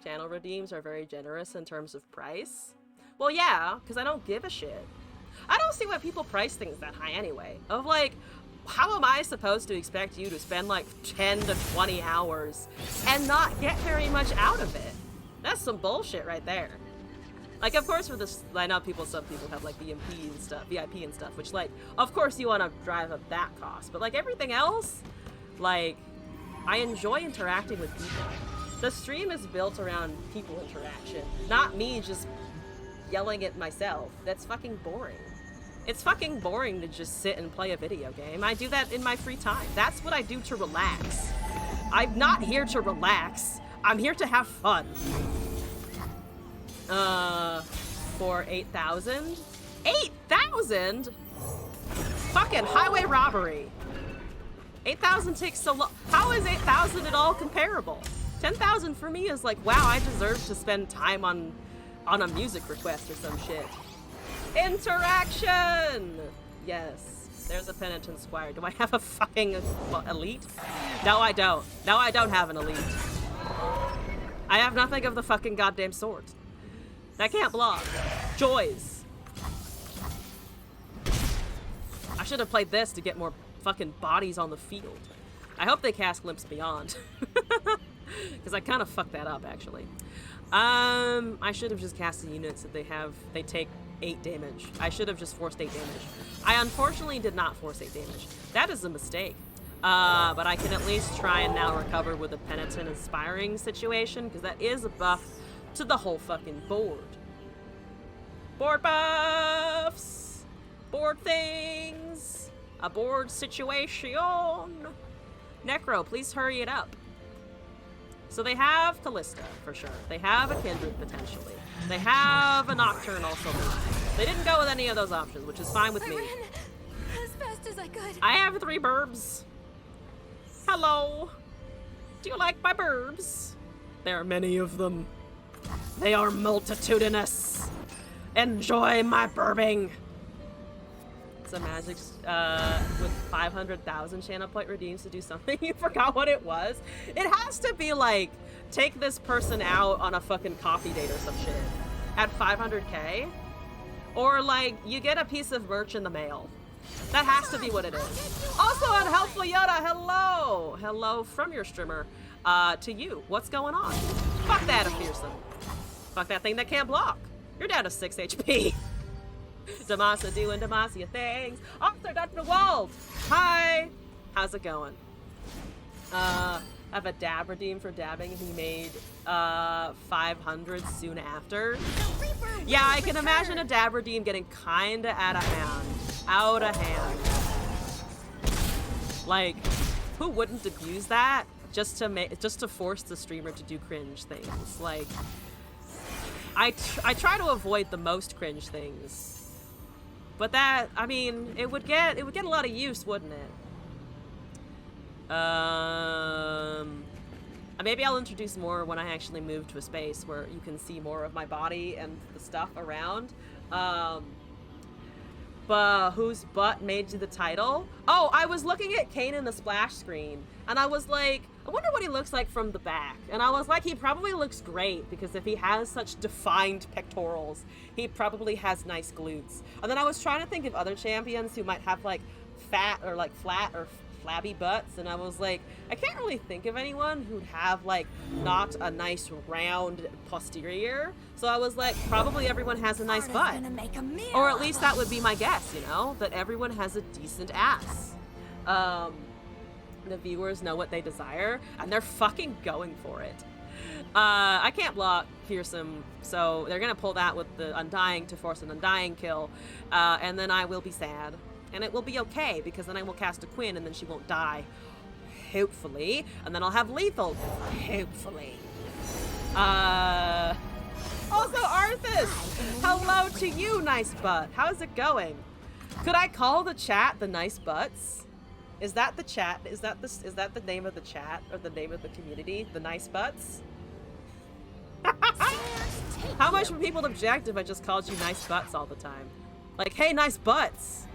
Channel redeems are very generous in terms of price. Well, yeah, because I don't give a shit. I don't see why people price things that high anyway. Of like, how am I supposed to expect you to spend like 10 to 20 hours and not get very much out of it? That's some bullshit right there. Like, of course, for this, I know some people have like VIP and stuff, which like, of course you want to drive up that cost. But like everything else, like, I enjoy interacting with people. The stream is built around people interaction, not me just yelling at myself. That's fucking boring. It's fucking boring to just sit and play a video game. I do that in my free time. That's what I do to relax. I'm not here to relax. I'm here to have fun. For 8,000? 8,000? Fucking highway robbery. 8,000 takes so long. How is 8,000 at all comparable? 10,000 for me is like, wow, I deserve to spend time on a music request or some shit. Interaction! Yes. There's a penitent squire. Do I have a fucking elite? No, I don't. No, I don't have an elite. I have nothing of the fucking goddamn sort. That can't block. Joys. I should have played this to get more fucking bodies on the field. I hope they cast Glimpse Beyond. Because I kind of fucked that up, actually. I should have just cast the units that they take 8 damage. I should have just forced 8 damage. I unfortunately did not force 8 damage. That is a mistake. But I can at least try and now recover with a Penitent Inspiring situation, because that is a buff to the whole fucking board. Board buffs! Board things! A board situation! Necro, please hurry it up. So they have Callista, for sure. They have a Kindred, potentially. They have a Nocturne also. They didn't go with any of those options, which is fine with me. I ran as fast as I could. I have 3 burbs. Hello. Do you like my burbs? There are many of them. They are multitudinous. Enjoy my burbing. Some magic with 500,000 channel point redeems to do something. You forgot what it was. It has to be like, take this person out on a fucking coffee date or some shit at 500k, or like you get a piece of merch in the mail. That has to be what it is. Also, Unhelpful Yoda, hello from your streamer to you. What's going on? Fuck that, a fearsome. Fuck that thing that can't block. You're down to 6 HP. Demacia doing Demacia things. Officer Dr. Wald! Hi! How's it going? I have a dab redeem for dabbing. He made 500 soon after. Yeah, I can imagine a dab redeem getting kinda out of hand. Out of hand. Like, who wouldn't abuse that just to force the streamer to do cringe things? Like, I try to avoid the most cringe things. But that, I mean, it would get a lot of use, wouldn't it? Maybe I'll introduce more when I actually move to a space where you can see more of my body and the stuff around. But whose butt made you the title? Oh, I was looking at Kane in the splash screen, and I was like, I wonder what he looks like from the back. And I was like, he probably looks great, because if he has such defined pectorals, he probably has nice glutes. And then I was trying to think of other champions who might have like fat or like flat or flabby butts, and I was like, I can't really think of anyone who'd have like not a nice round posterior. So I was like, probably everyone has a nice butt. Or at least that would be my guess, you know, that everyone has a decent ass. The viewers know what they desire, and they're fucking going for it. I can't block Fearsome, so they're gonna pull that with the Undying to force an Undying kill, and then I will be sad. And it will be okay, because then I will cast a Quinn, and then she won't die. Hopefully. And then I'll have lethal. Hopefully. Also, Arthas! Hello to you, nice butt. How's it going? Could I call the chat the nice butts? Is that the chat? Is that the name of the chat, or the name of the community? The nice butts? How much would people object if I just called you nice butts all the time? Like, hey, nice butts!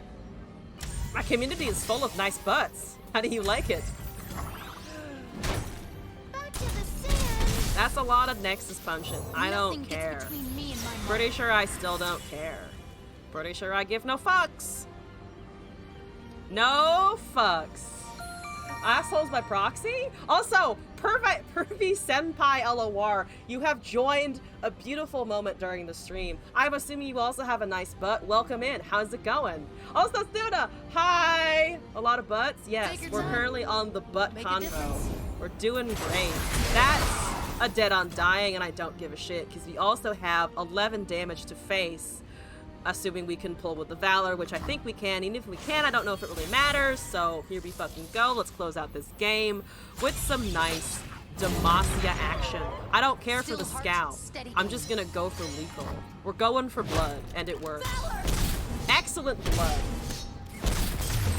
My community is full of nice butts. How do you like it? That's a lot of Nexus function. I don't care. Pretty sure I still don't care. Pretty sure I give no fucks. No fucks. Assholes by proxy? Also, Pervy Senpai LOR, you have joined a beautiful moment during the stream. I'm assuming you also have a nice butt. Welcome in. How's it going? Also, Suna, hi! A lot of butts? Yes, we're currently on the butt convo. We're doing great. That's a dead Undying, and I don't give a shit, because we also have 11 damage to face, assuming we can pull with the Valor, which I think we can. Even if we can, I don't know if it really matters, so here we fucking go. Let's close out this game with some nice Demacia action. I don't care for the scout. I'm just gonna go for lethal. We're going for blood, and it works. Excellent blood.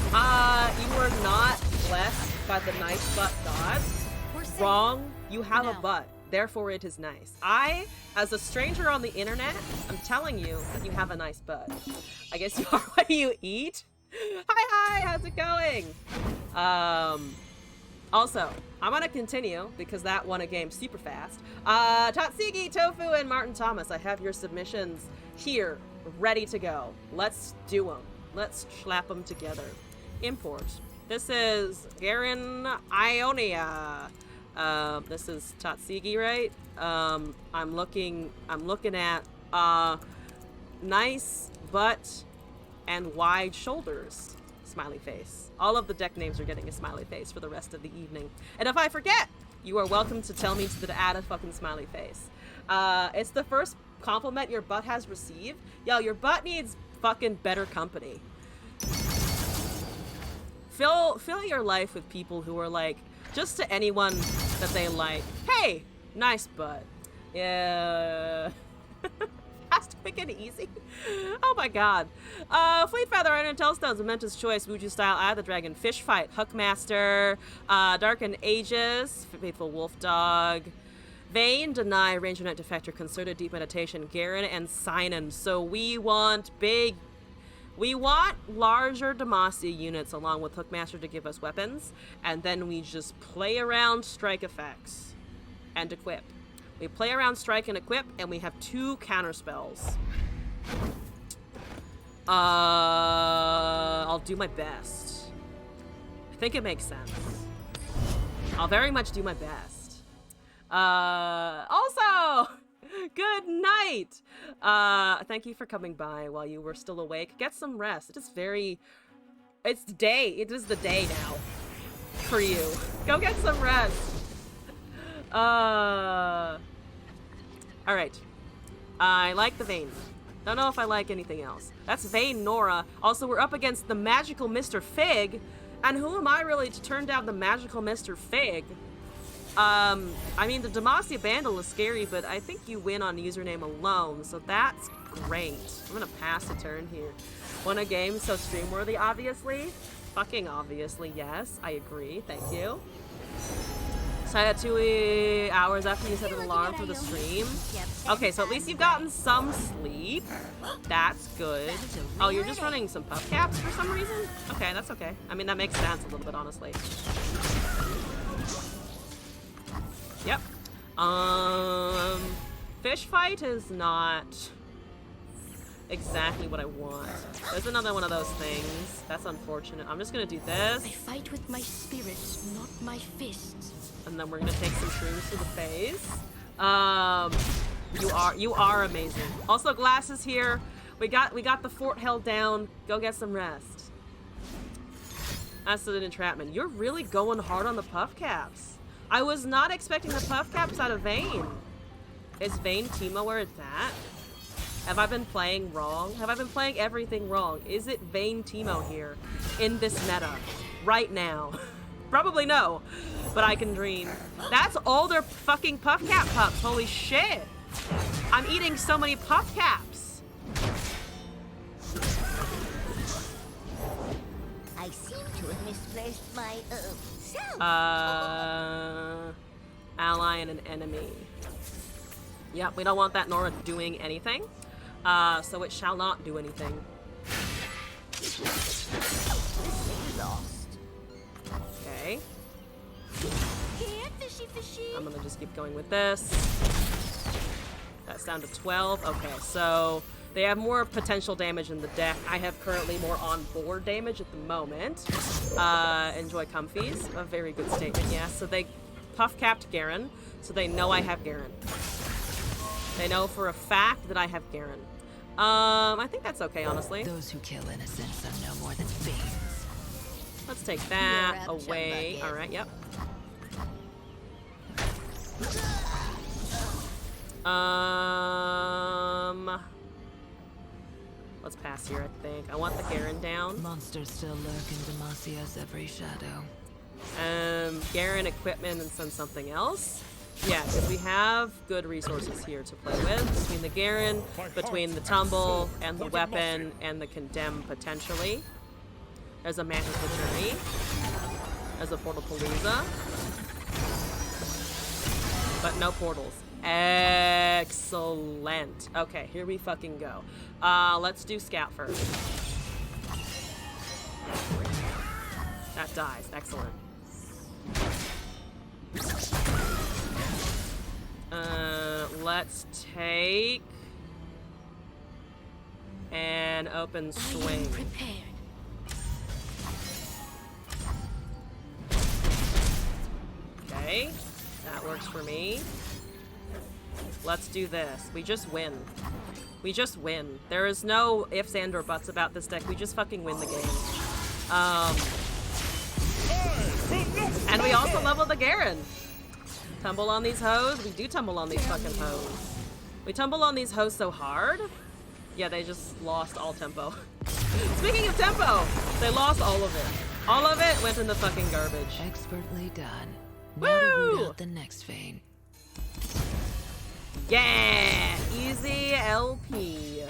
You were not blessed by the nice butt gods. We're safe. Wrong. You have a now. butt. Therefore, it is nice. I, as a stranger on the internet, I'm telling you that you have a nice butt. I guess you are what you eat. Hi, how's it going? Also, I'm gonna continue because that won a game super fast. Tatsigi, Tofu, and Martin Thomas, I have your submissions here, ready to go. Let's do them. Let's slap them together. Import. This is Garen Ionia. This is Tatsigi, right? I'm looking at nice butt and wide shoulders. Smiley face. All of the deck names are getting a smiley face for the rest of the evening. And if I forget, you are welcome to tell me to add a fucking smiley face. It's the first compliment your butt has received. Yo, your butt needs fucking better company. Fill your life with people who are like, just to anyone that they like, hey, nice butt. Yeah. Fast, quick, and easy. Oh my god. Fleet Feather, Iron Tellstones, Momentous Choice, Wuju Style, Eye of the Dragon, Fish Fight, Hookmaster, Darkened Aegis, Faithful Wolf Dog, Vayne, Deny, Ranger Knight Defector, Concerted Deep Meditation, Garen, and Sinan. So we want larger Demacia units along with Hookmaster to give us weapons, and then we just play around strike effects and equip. We play around strike and equip, and we have 2 counter spells. I'll do my best. I think it makes sense. I'll very much do my best. Also, good night. Thank you for coming by while you were still awake. Get some rest. It's day. It is the day now for you. Go get some rest. Alright. I like the Vayne. Don't know if I like anything else. That's Vayne Nora. Also, we're up against the magical Mr. Fig. And who am I really to turn down the magical Mr. Fig? I mean, the Demacia Bandle is scary, but I think you win on username alone, so that's great. I'm gonna pass a turn here. Won a game so stream-worthy, obviously. Fucking obviously, yes. I agree. Thank you. So I had 2 hours after you set an alarm for the stream. Okay, so at least you've gotten some sleep. That's good. Oh, you're just running some puff caps for some reason? Okay, that's okay. I mean, that makes sense a little bit, honestly. Yep. Fish Fight is not exactly what I want. There's another one of those things. That's unfortunate. I'm just gonna do this. I fight with my spirit, not my fists. And then we're gonna take some shrooms to the face. You are amazing. Also, Glass is here. We got the fort held down. Go get some rest. That's an entrapment. You're really going hard on the puff caps. I was not expecting the puff caps out of Vayne. Is Vayne Teemo where it's at? Have I been playing wrong? Have I been playing everything wrong? Is it Vayne Teemo here in this meta right now? Probably no, but I can dream. That's older fucking puff cap pups. Holy shit. I'm eating so many puff caps. I seem to have misplaced my self. Ally and an enemy. Yep, we don't want that Nora doing anything. So it shall not do anything. Okay. Here, fishy, fishy. I'm gonna just keep going with this. That's down to 12. Okay, so they have more potential damage in the deck. I have currently more on-board damage at the moment. Enjoy comfies. A very good statement, yes. So they puff-capped Garen, so they know I have Garen. They know for a fact that I have Garen. I think that's okay, honestly. Those who kill innocents are no more than fiends. Let's take that You're up, away. Chumbucket. Alright, yep. Let's pass here, I think. I want the Garen down. Monsters still lurk in Demacia's every shadow. Garen equipment and send something else. Yeah, because we have good resources here to play with. Between the Garen, between the Tumble, and the Weapon, and the Condemn, potentially. There's a Magical Journey. There's a Portalpalooza. But no portals. Excellent. Okay, here we fucking go. Let's do Scout first. That dies. Excellent. Let's take an open swing. Prepared. Okay, that works for me. Let's do this. We just win. We just win. There is no ifs and or buts about this deck. We just fucking win the game. And we also level the Garen. Tumble on these hoes. We do tumble on these fucking hoes. We tumble on these hoes so hard. Yeah, they just lost all tempo. Speaking of tempo, they lost all of it. All of it went in the fucking garbage. Expertly done. Woo! Now to root out the next vein. Yeah! Easy LP.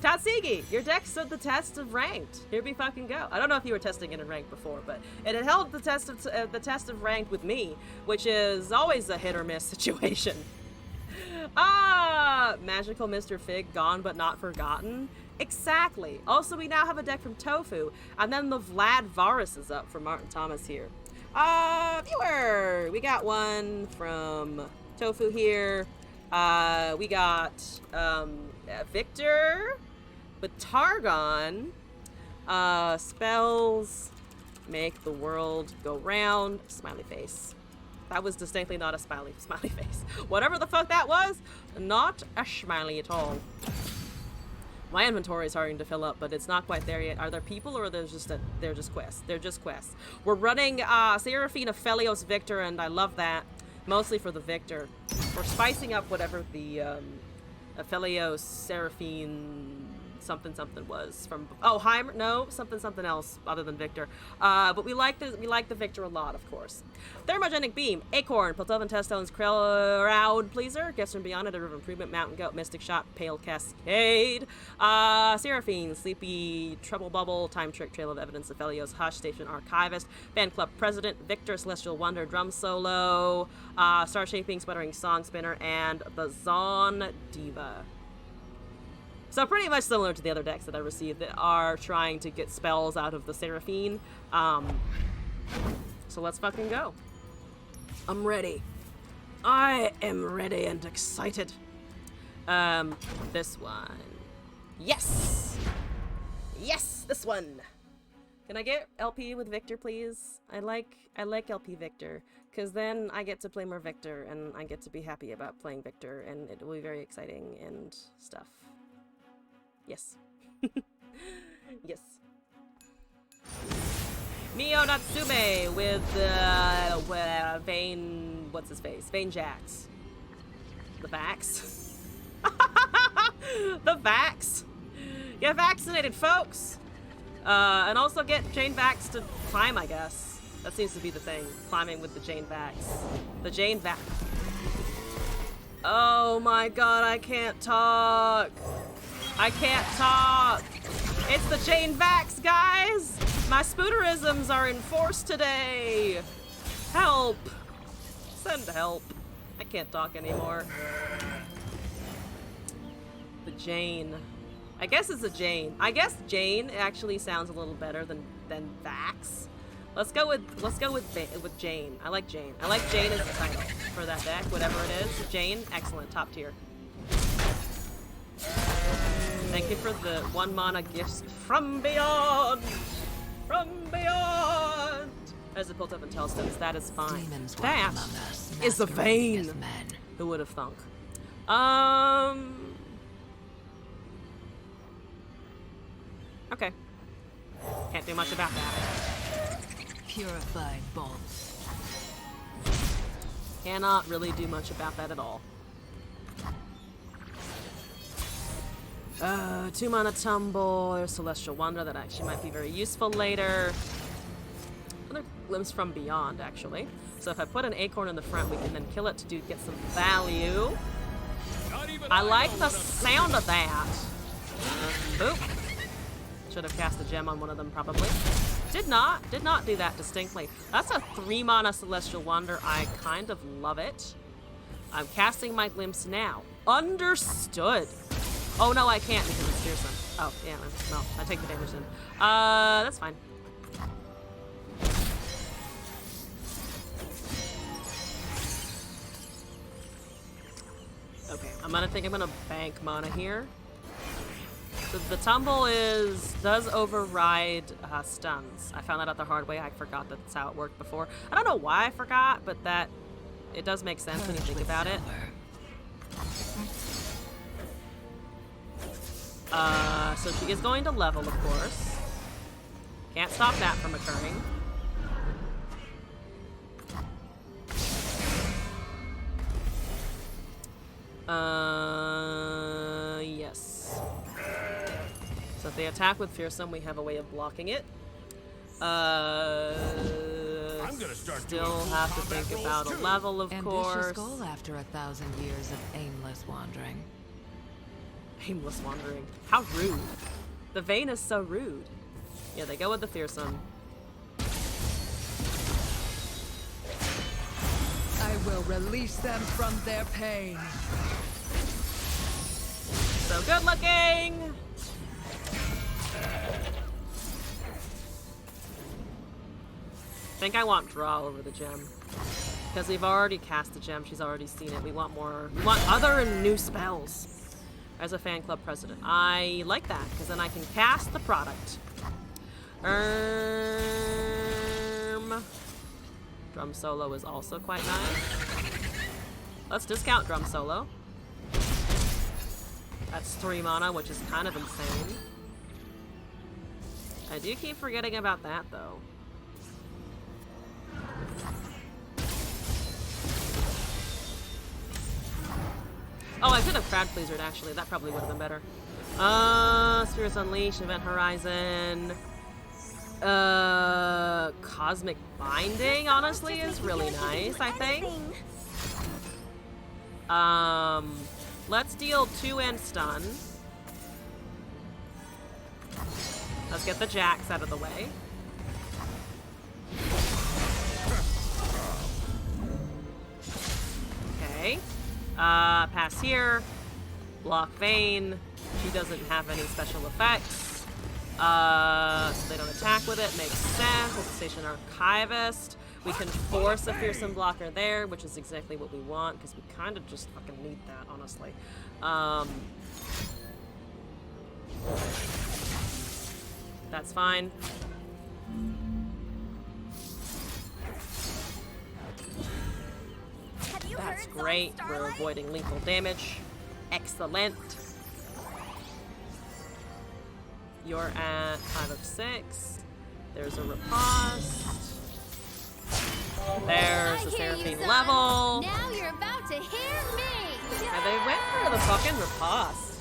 Tatsigi, your deck stood the test of ranked. Here we fucking go. I don't know if you were testing it in ranked before, but it had held the test of ranked with me, which is always a hit or miss situation. Magical Mr. Fig, gone but not forgotten. Exactly. Also, we now have a deck from Tofu, and then the Vlad Varus is up from Martin Thomas here. Viewer, we got one from Tofu here. We got Victor with Targon. Spells make the world go round. Smiley face. That was distinctly not a smiley face. Whatever the fuck that was, not a smiley at all. My inventory is starting to fill up, but it's not quite there yet. Are there people, or they're just quests? They're just quests. We're running Seraphine, Aphelios, Victor, and I love that. Mostly for the Victor. We're spicing up whatever the Aphelios, Seraphine, something was from. Oh, Heimer? No, something else other than Victor. But we like the Victor a lot, of course. Thermogenic Beam, Acorn, Piltovan Teststones, Crowd Pleaser, Gifts from Beyond, a River Improvement, Mountain Goat, Mystic Shot, Pale Cascade, Seraphine, Sleepy, Trouble Bubble, Time Trick, Trail of Evidence, Aphelios, Hush, Station Archivist, Fan Club President, Victor, Celestial Wonder, Drum Solo, Star Shaping, Sputtering Song Spinner, and the Zon Diva. So pretty much similar to the other decks that I received that are trying to get spells out of the Seraphine. So let's fucking go. I'm ready. I am ready and excited. This one. Yes! Yes, this one! Can I get LP with Victor, please? I like LP Victor, because then I get to play more Victor, and I get to be happy about playing Victor, and it will be very exciting and stuff. Yes. Yes. Mio Natsume with Vayne... What's his face? Vayne Jax. The Vax. The Vax. Get vaccinated, folks! And also get Jane Vax to climb, I guess. That seems to be the thing. Climbing with the Jane Vax. The Jane Vax. Oh my god, I can't talk. I can't talk. It's the Jane Vax, guys! My spoonerisms are in force today. Help. Send help. I can't talk anymore. The Jane. I guess it's a Jane. I guess Jane actually sounds a little better than Vax. Let's go with Jane. I like Jane. I like Jane as the title for that deck, whatever it is. Jane, excellent, top tier. Thank you for the 1 mana gifts from beyond. From beyond. As a Piltovan Tellstones, that is fine. Demons That walk among us, is the masquerading Vayne. as men. Who would have thunk? Okay. Can't do much about that. Purified bolts. Cannot really do much about that at all. 2 mana Tumble, or Celestial Wonder, that actually might be very useful later. Another Glimpse from Beyond, actually. So if I put an Acorn in the front, we can then kill it to get some value. I like the sound of that. Oop. Should have cast a gem on one of them, probably. Did not do that distinctly. That's a 3-mana Celestial Wonder. I kind of love it. I'm casting my Glimpse now. Understood. Oh no, I can't because it's fearsome. Oh, yeah, no, I take the damage then. That's fine. Okay, I'm gonna bank mana here. So the tumble does override stuns. I found that out the hard way. I forgot that's how it worked before. I don't know why I forgot, but it does make sense when you think about it. So she is going to level, of course. Can't stop that from occurring. Yes. So if they attack with Fearsome, we have a way of blocking it. I'm gonna start Still have to think about a level, of Ambitious course. goal after 1,000 years of aimless wandering. Aimless wandering. How rude. The Vayne is so rude. Yeah, they go with the Fearsome. I will release them from their pain. So good looking! I think I want draw over the gem. Because we've already cast the gem, she's already seen it. We want more. We want other and new spells. As a fan club president. I like that, because then I can cast the product. Drum solo is also quite nice. Let's discount drum solo. That's 3 mana, which is kind of insane. I do keep forgetting about that, though. Oh, I could have Crowd Pleasered, actually. That probably would have been better. Spirits Unleashed, Event Horizon. Cosmic Binding, honestly, is really nice, I think. Let's deal 2 and stun. Let's get the Jax out of the way. Okay. Pass here. Block Vayne. She doesn't have any special effects. So they don't attack with it. Makes sense. Let's station Archivist. We can force a Fearsome blocker there, which is exactly what we want, because we kind of just fucking need that, honestly. That's fine. That's great. We're avoiding lethal damage. Excellent. You're at 5 of 6. There's a riposte. There's the Seraphine level. Now you're about to hear me. And they went for the fucking riposte.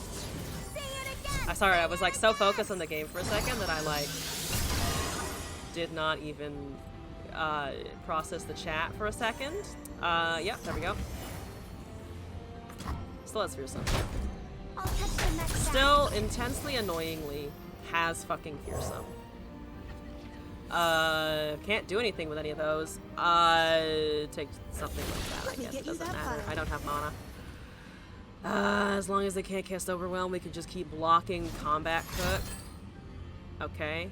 I'm sorry, I was like so focused on the game for a second that I like did not even process the chat for a second. Yep, there we go. Still has Fearsome. Still intensely annoyingly has fucking Fearsome. Can't do anything with any of those. Take something like that, I guess. It doesn't matter. I don't have mana. As long as they can't cast Overwhelm, we can just keep blocking Combat Cook. Okay.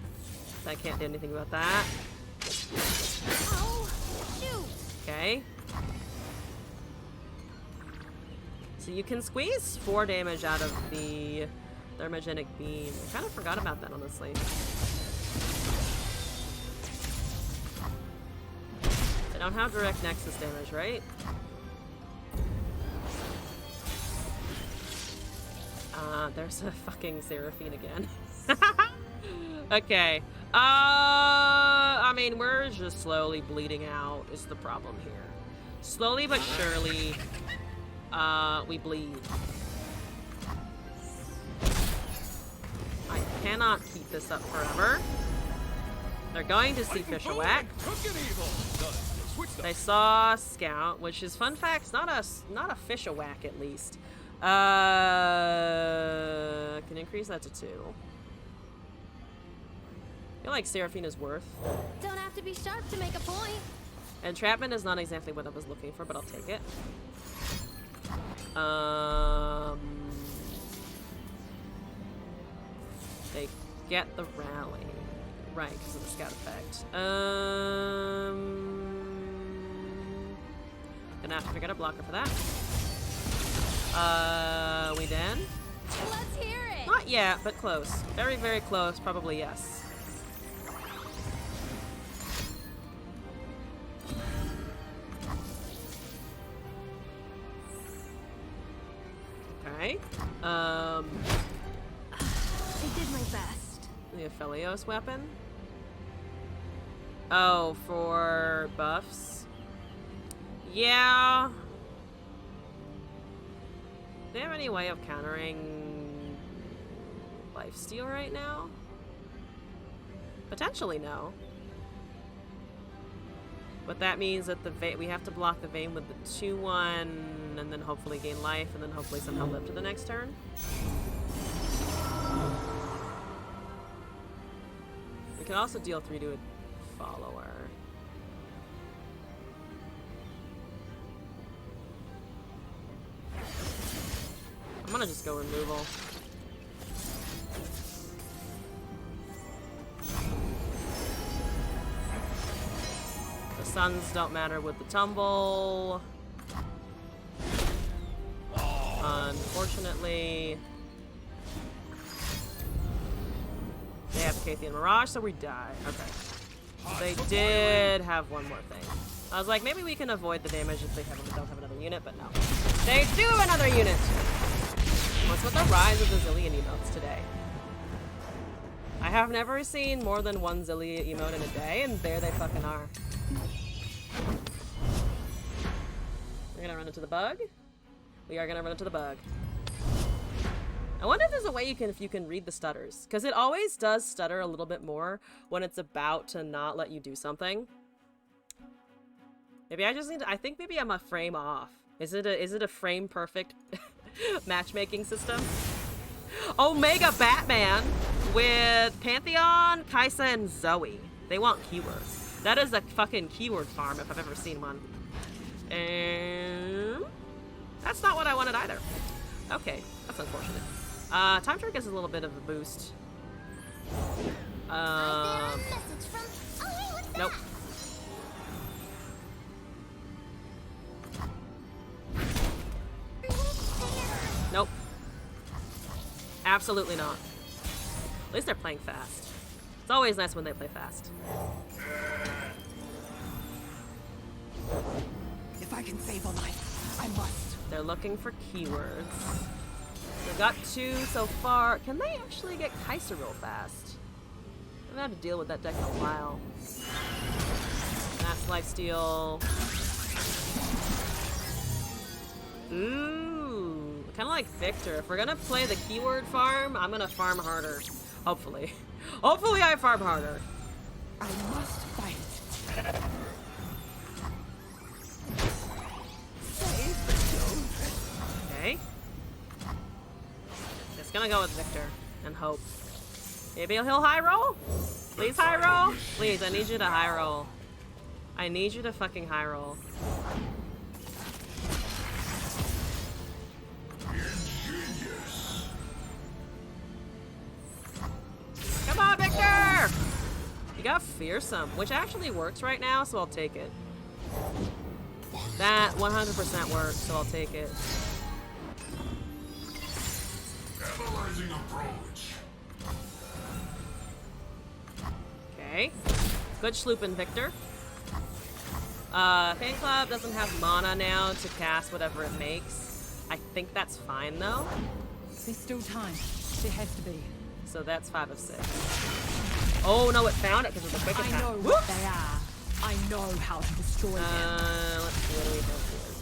I can't do anything about that. Oh, shoot. Okay. So you can squeeze 4 damage out of the Thermogenic Beam. I kind of forgot about that, honestly. They don't have direct Nexus damage, right? There's a fucking Seraphine again. Okay. I mean, we're just slowly bleeding out is the problem here. Slowly but surely, we bleed. I cannot keep this up forever. They're going to see Fishawak. They saw Scout, which is, fun fact, not a Fishawak at least. Can increase that to 2. I feel like Seraphine is worth. Don't have to be sharp to make a point. Entrapment is not exactly what I was looking for, but I'll take it. They get the rally. Right, because of the scout effect. Gonna have to figure out a blocker for that. We done? Let's hear it. Not yet, but close. Very, very close. Probably yes. Okay. I did my best. The Aphelios weapon? Oh, for buffs? Yeah. Do they have any way of countering lifesteal right now? Potentially no. But that means that we have to block the Vayne with the 2-1 and then hopefully gain life and then hopefully somehow live to the next turn. We can also deal 3 to a follower. I'm gonna just go removal. The suns don't matter with the tumble. Unfortunately, they have Cathian Mirage, so we die. Okay. They did have one more thing. I was like, maybe we can avoid the damage if they don't have another unit, but no. They do have another unit! What's with the rise of the Zillion emotes today? I have never seen more than one Zillia emote in a day, and there they fucking are. We're gonna run into the bug. We are gonna run into the bug. I wonder if there's a way you can read the stutters, because it always does stutter a little bit more when it's about to not let you do something. Maybe I just need to, I think maybe I'm a frame off. Is it a frame perfect matchmaking system? Omega Batman with Pantheon, Kaisa, and Zoe. They want keywords. That is a fucking keyword farm if I've ever seen one. And that's not what I wanted either. Okay, that's unfortunate. Time Trick is a little bit of a boost. Nope. Nope. Absolutely not. At least they're playing fast. It's always nice when they play fast. If I can save a life, I must. They're looking for keywords. They got 2 so far. Can they actually get Kaiser real fast? I haven't had to deal with that deck in a while. That's lifesteal. Ooh, kind of like Victor. If we're gonna play the keyword farm, I'm gonna farm harder. Hopefully. Hopefully I farm harder. I must fight. Save the children. Okay. Just gonna go with Victor and hope. Maybe he'll high roll? Please high roll? Please, I need you to high roll. I need you to fucking high roll. Come on, Victor! You got Fearsome, which actually works right now, so I'll take it. That 100% works, so I'll take it. Analyzing approach. Okay. Good slooping, Victor. Fan Club doesn't have mana now to cast whatever it makes. I think that's fine, though. There's still time. There has to be. So that's 5 of 6. Oh, no, it found it because of the quick attack. I know what they are. I know how to destroy them. Let's see, what do we have here?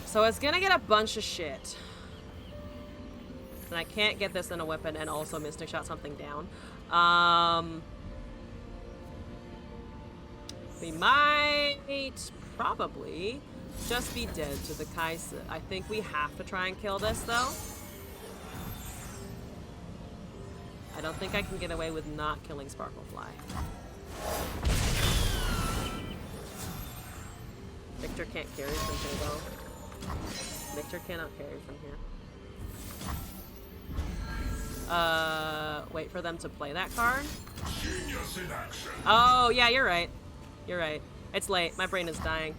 So it's gonna get a bunch of shit. And I can't get this in a weapon and also Mystic Shot something down. We might probably just be dead to the Kaisa. I think we have to try and kill this, though. I I don't think I can get away with not killing Sparklefly. Victor can't carry from here though. Victor cannot carry from here. Wait for them to play that card? Genius in action. Oh, yeah, you're right. You're right. It's late. My brain is dying.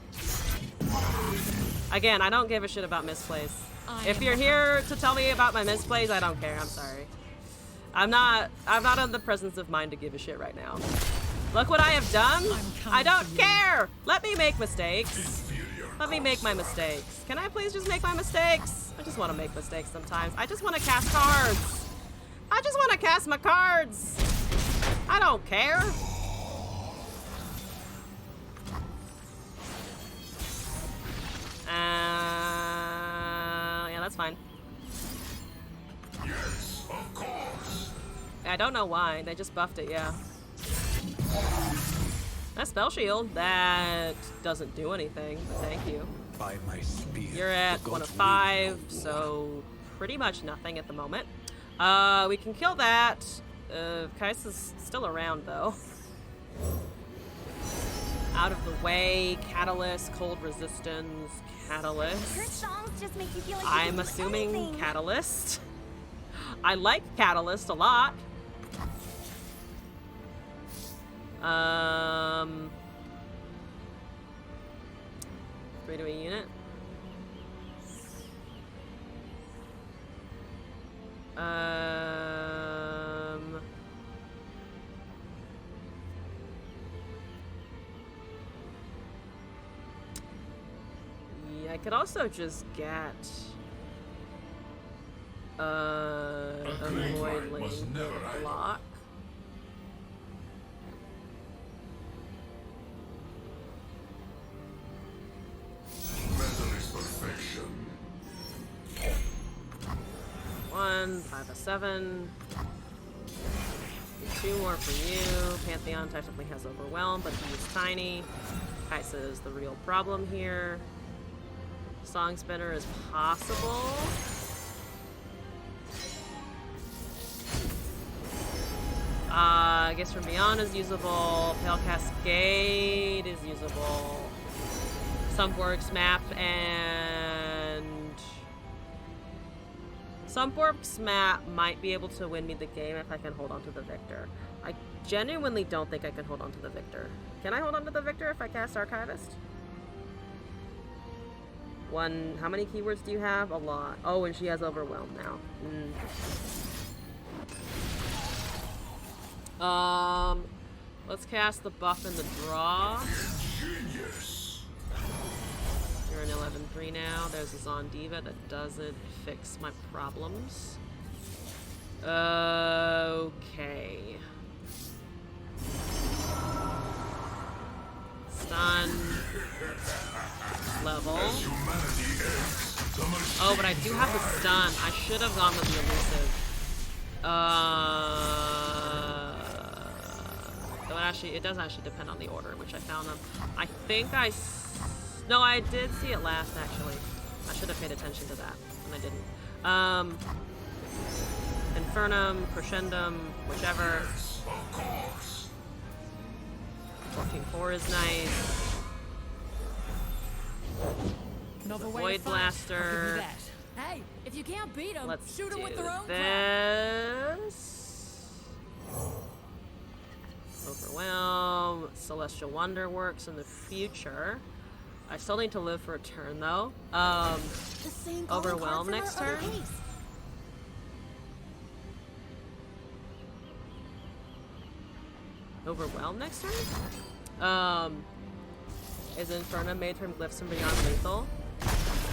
Again, I don't give a shit about misplays. If you're here to tell me about my misplays, I don't care. I'm sorry. I'm not in the presence of mind to give a shit right now. Look what I have done. I don't care. Let me make mistakes. Let me make my mistakes. Can I please just make my mistakes? I just want to make mistakes sometimes. I just want to cast cards. I just want to cast my cards. I don't care. Yeah, that's fine. Yes, of course. I don't know why. They just buffed it, yeah. That spell shield, that doesn't do anything. Thank you. By my spear. You're at the 1 gods of will 5, know war. so pretty much nothing at the moment. We can kill that. Kais is still around though. Out of the way, Catalyst, Cold Resistance, Her Catalyst. songs just make you feel like you I'm can do assuming anything. Catalyst. I like Catalyst a lot. 3 to a unit. Yeah, I could also just get a great Void mind must Link never idle. block. Mentalist perfection. 1, 5 of 7. 2 more for you. Pantheon technically has Overwhelm, but he's tiny. Kaisa is the real problem here. Song Spinner is possible. I guess From Beyond is usable. Pale Cascade is usable. Sumpworks map and Sumpworks map might be able to win me the game if I can hold on to the Victor. I genuinely don't think I can hold on to the Victor. Can I hold on to the Victor if I cast Archivist? 1, how many keywords do you have? A lot. Oh, and she has Overwhelm now. Let's cast the buff and the draw. Genius. You're an 11-3 now. There's a Zondiva that doesn't fix my problems. Okay. Stun. Level. Humanity ends. The machine. Oh, but I do have the stun. I should have gone with the elusive. Though it does actually depend on the order in which I found them. I think no, I did see it last, actually. I should have paid attention to that, and I didn't. Infernum, Crescendum, whichever. Yes, of course. 14-4 is nice. Another The way Void to fight. Blaster. I'll give you that. Hey, if you can't beat them, Let's shoot them do with their own crap. this. Overwhelm. Celestial Wonder works in the future. I still need to live for a turn though. The same calling Overwhelm card from next our other turn? case. Overwhelm next turn? Is Infernum made from Glyphs from Beyond lethal?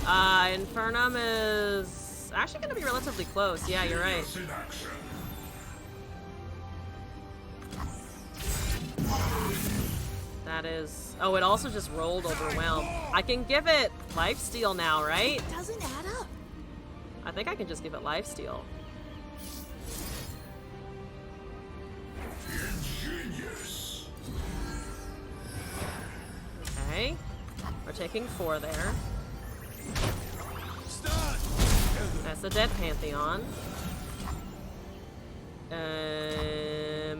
Infernum is actually gonna be relatively close. Yeah, you're right. Genius in action. That is... Oh, it also just rolled Overwhelm. I can give it Lifesteal now, right? Doesn't add up. I think I can just give it Lifesteal. Ingenious. Okay. We're taking 4 there. Stun! That's the dead Pantheon. Okay,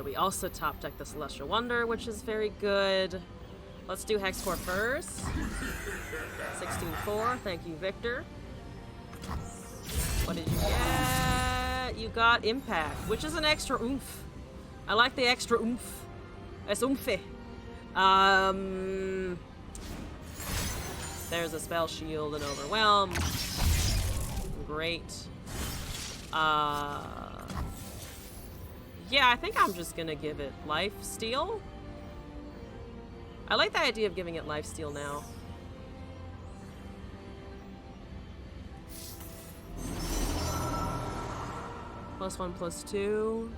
we also top deck the Celestial Wonder, which is very good. Let's do Hex 4 first. 16-4. Thank you, Victor. What did you get? You got Impact, which is an extra oomph. I like the extra oomph. Es oomphy. There's a Spell Shield and Overwhelm. Great. Yeah, I think I'm just gonna give it Life Steal. I like the idea of giving it Life Steal now. +1, +2.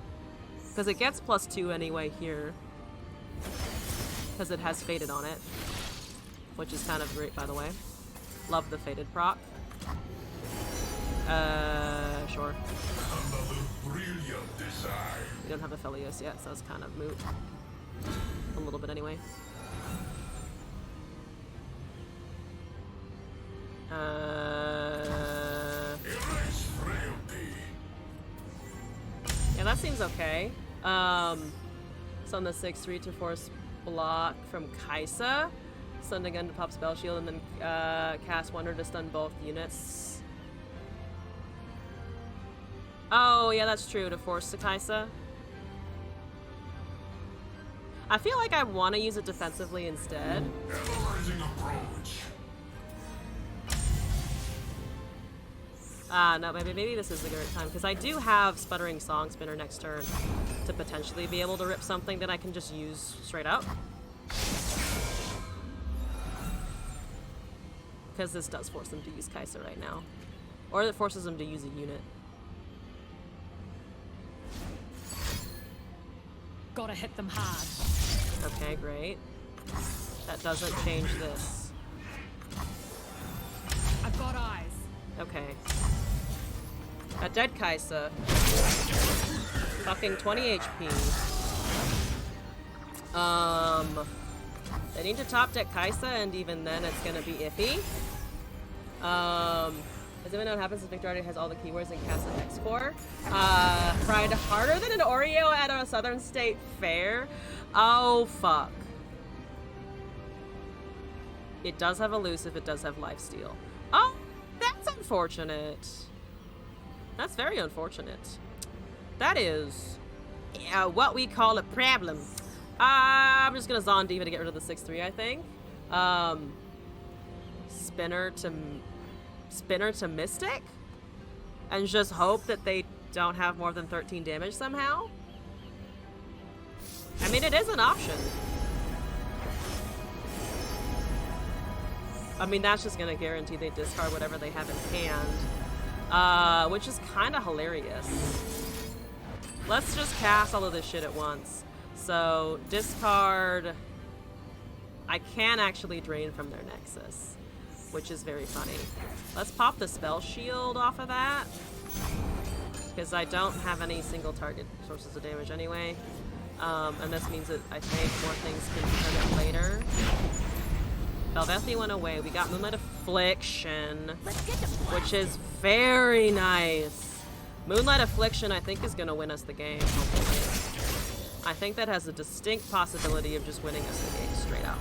Because it gets +2 anyway here. Because it has Faded on it. Which is kind of great, by the way. Love the Faded proc. Sure. We don't have a Felios yet, so it's kind of moot. A little bit anyway. Yeah, that seems okay. Stun the 6/3 to force block from Kaisa. Stun again to pop Spell Shield, and then cast Wonder to stun both units. Oh, yeah, that's true, to force the Kaisa. I feel like I want to use it defensively instead. No, maybe this is the good time, because I do have Sputtering Song Spinner next turn to potentially be able to rip something that I can just use straight up. Because this does force them to use Kaisa right now. Or it forces them to use a unit. Gotta hit them hard. Okay, great. That doesn't change this. I've got eyes. Okay. A dead Kaisa. Fucking 20 HP. They need to top deck Kaisa, and even then it's gonna be iffy. Does anyone know what happens if Victor already has all the keywords and casts an X4? Fried harder than an Oreo at a Southern State Fair? Oh, fuck. It does have Elusive, it does have Lifesteal. Oh, that's unfortunate. That's very unfortunate. That is what we call a problem. I'm just gonna Zon Diva to get rid of the 6/3, I think. Spinner to Mystic? And just hope that they don't have more than 13 damage somehow? I mean, it is an option. I mean, that's just gonna guarantee they discard whatever they have in hand. Which is kinda hilarious. Let's just cast all of this shit at once. So, discard... I can actually drain from their Nexus, which is very funny. Let's pop the Spell Shield off of that, because I don't have any single target sources of damage anyway. And this means that I think more things can turn it later. Belvethi went away. We got Moonlight Affliction, which is very nice. Moonlight Affliction, I think, is going to win us the game, hopefully. I think that has a distinct possibility of just winning us the game straight up.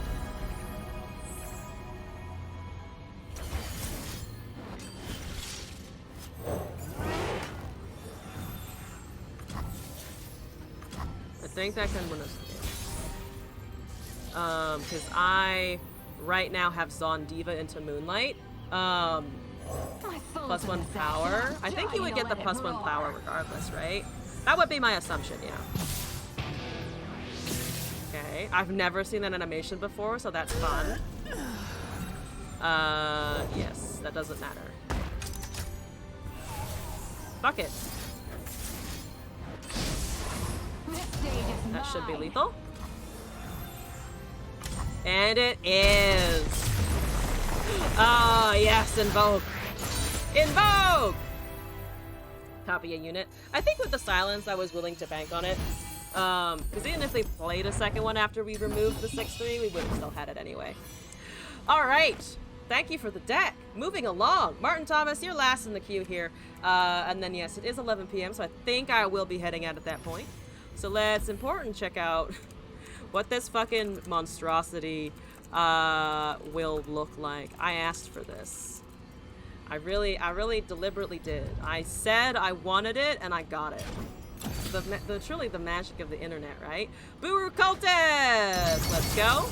I think that can win us the game. Because I right now have Zon Diva into Moonlight. +1 power. I think you would get the +1 power regardless, right? That would be my assumption, yeah. Okay, I've never seen that animation before, so that's fun. Yes, that doesn't matter. Fuck it. That should be lethal. And it is. Ah, yes, Invoke. Invoke! Copy a unit. I think with the silence, I was willing to bank on it. Because even if they played a second one after we removed the 6/3, we would have still had it anyway. Alright. Thank you for the deck. Moving along. Martin Thomas, you're last in the queue here. And then, yes, it is 11 p.m., so I think I will be heading out at that point. So let's check out what this fucking monstrosity will look like. I asked for this. I really deliberately did. I said I wanted it, and I got it. Truly the magic of the internet, right? Buru Cultist! Let's go.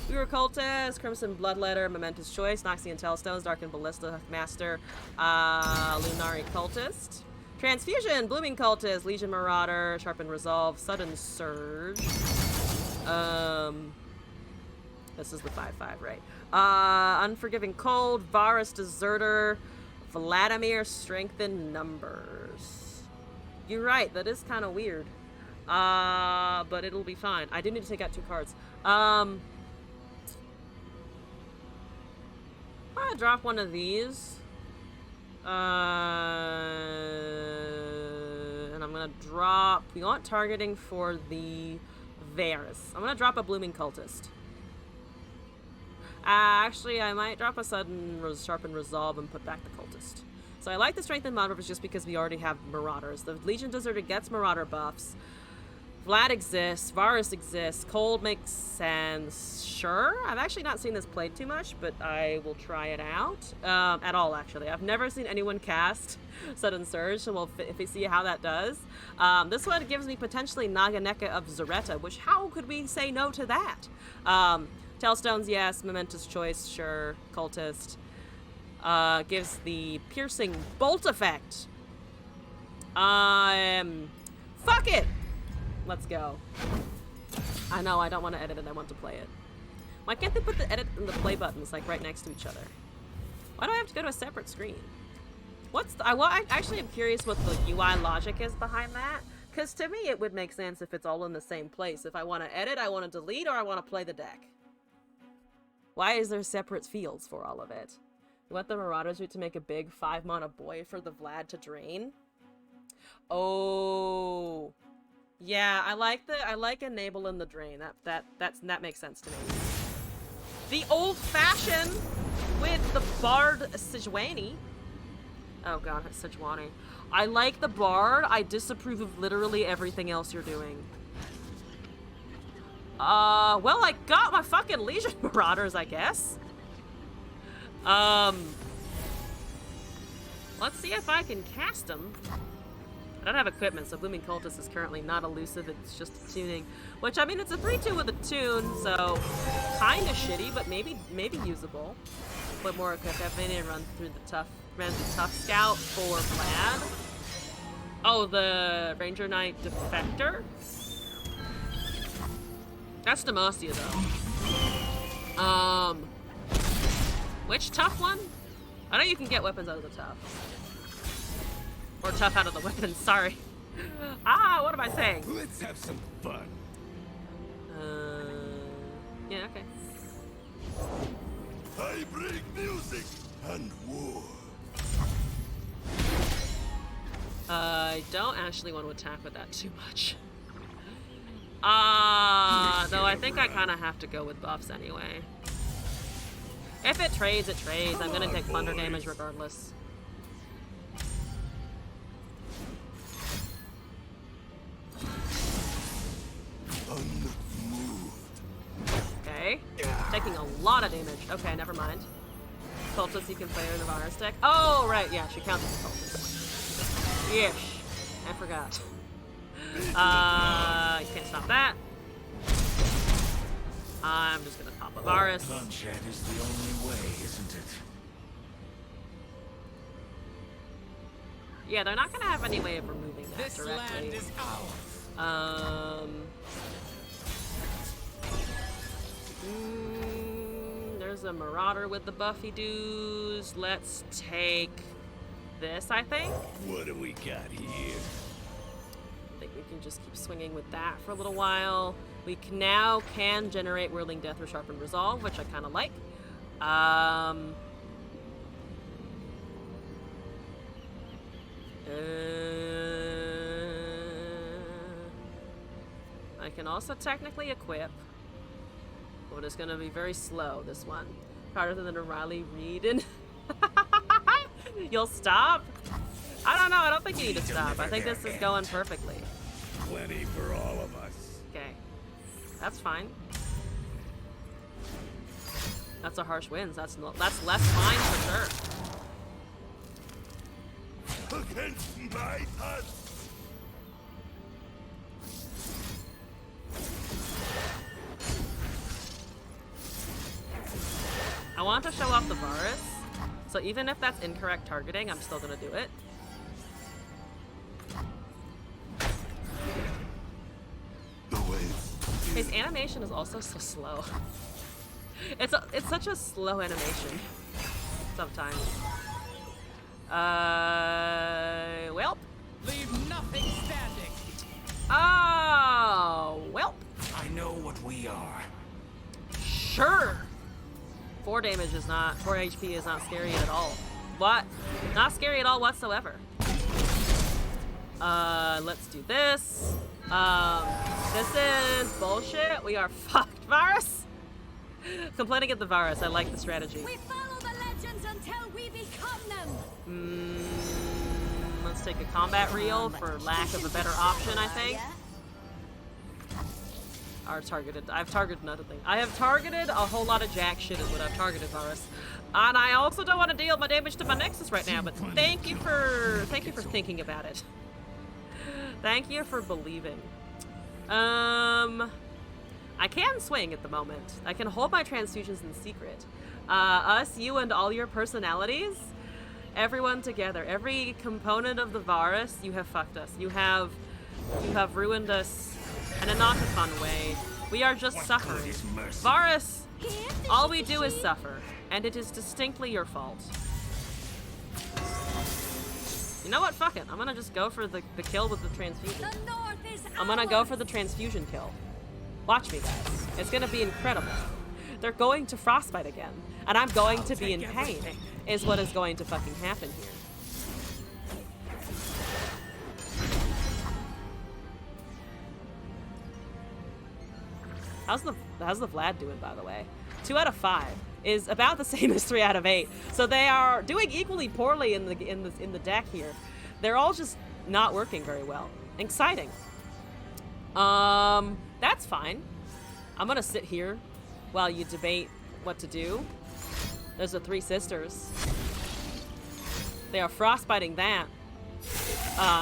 Buru Cultist, Crimson Bloodletter, Momentous Choice, Noxian Telstones, Darkened Ballista Master, Lunari Cultist. Transfusion, Blooming Cultist, Legion Marauder, Sharpened Resolve, Sudden Surge. This is the 5/5, right? Unforgiving Cold, Varus Deserter, Vladimir Strengthened Numbers. You're right, that is kind of weird. But it'll be fine. I do need to take out 2 cards. I'm gonna drop one of these. And I'm gonna drop... We want targeting for the Varus. I'm gonna drop a Blooming Cultist. Actually, I might drop a Sharpened Resolve and put back the Cultist. So I like the Strengthened Marauders just because we already have Marauders. The Legion Deserter gets Marauder buffs. Vlad exists. Varus exists. Cold makes sense. Sure. I've actually not seen this played too much, but I will try it out. At all, actually. I've never seen anyone cast Sudden Surge, so we'll see how that does. This one gives me potentially Naganeka of Zareta, which how could we say no to that? Tailstones, yes. Momentous Choice, sure. Cultist. Gives the Piercing Bolt effect. Fuck it! Let's go. I know, I don't want to edit it, I want to play it. Why can't they put the edit and the play buttons, like, right next to each other? Why do I have to go to a separate screen? I actually am curious what the UI logic is behind that. Because to me, it would make sense if it's all in the same place. If I want to edit, I want to delete, or I want to play the deck. Why is there separate fields for all of it? You want the Marauders route to make a big 5-mana boy for the Vlad to drain? Oh... Yeah, I like enabling the drain. That makes sense to me. The old fashioned with the Bard Sejuani. Oh god, it's Sejuani. I like the Bard. I disapprove of literally everything else you're doing. Well, I got my fucking Legion Marauders, I guess. Let's see if I can cast them. I don't have equipment, so Blooming Cultist is currently not elusive, it's just tuning. Which, I mean, it's a 3/2 with a tune, so kinda shitty, but maybe usable. Put more equipped, I've been in run through the tough scout for Vlad. Oh, the Ranger Knight Defector? That's Demacia, though. Which tough one? I know you can get weapons out of the tough. Or tough out of the weapons, sorry. What am I saying? Let's have some fun. Yeah, okay. I bring music and war. I don't actually want to attack with that too much. Though I think I kind of have to go with buffs anyway. If it trades, it trades. I'm gonna take thunder damage regardless. Okay. Taking a lot of damage. Okay, never mind. Cultist you can play in the Varus deck. Oh, right, yeah, she counts as a cultist. Yeesh. I forgot. You can't stop that. I'm just gonna pop a Varus. Bloodshed is the only way, isn't it? Yeah, they're not gonna have any way of removing that This directly. land is ours. There's a Marauder with the Buffy dues. Let's take this, I think. What do we got here? I think we can just keep swinging with that for a little while. We now can generate Whirling Death or Sharpened Resolve, which I kind of like. I can also technically equip, but it's going to be very slow, this one. harder than a Riley Reid and you'll stop? I don't know, I don't think you need to stop. I think this is going perfectly. Plenty for all of us. Okay. That's fine. That's a harsh wins. That's less fine for sure. Against my touch. I want to show off the Varus, so even if that's incorrect targeting, I'm still gonna do it. His animation is also so slow. It's such a slow animation sometimes. Welp. Leave nothing standing. Oh, welp. I know what we are. Sure. 4 damage is not, 4 HP is not scary at all. What? Not scary at all whatsoever. Let's do this. This is bullshit. We are fucked, Varus. Complaining at the Varus. I like the strategy. We follow the legends until we become them. Let's take a combat reel for lack of a better option, I think. I've targeted nothing. I have targeted a whole lot of jack shit is what I've targeted, Varus. And I also don't want to deal my damage to my Nexus right now, but thank you for thinking about it. Thank you for believing. I can swing at the moment. I can hold my transfusions in secret. Us, you, and all your personalities, everyone together, every component of the Varus, you have fucked us. You have ruined us in a not a fun way. We are just suffering. Varus, all we do is suffer, and it is distinctly your fault. You know what? Fuck it. I'm gonna just go for the kill with the transfusion. I'm gonna go for the transfusion kill. Watch me, guys. It's gonna be incredible. They're going to frostbite again, and I'm going to be in pain, is what is going to fucking happen here. How's the Vlad doing, by the way? 2 out of 5 is about the same as 3 out of 8. So they are doing equally poorly in the deck here. They're all just not working very well. Exciting. That's fine. I'm gonna sit here while you debate what to do. There's the 3 sisters. They are frostbiting that,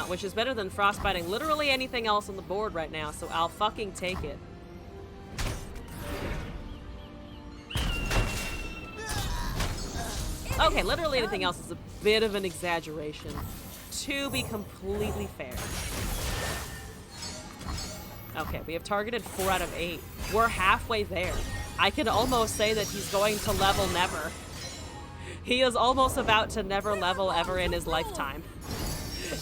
which is better than frostbiting literally anything else on the board right now. So I'll fucking take it. Okay, literally anything else is a bit of an exaggeration, to be completely fair. Okay, we have targeted 4 out of 8. We're halfway there. I can almost say that he's going to level never. He is almost about to never level ever in his lifetime.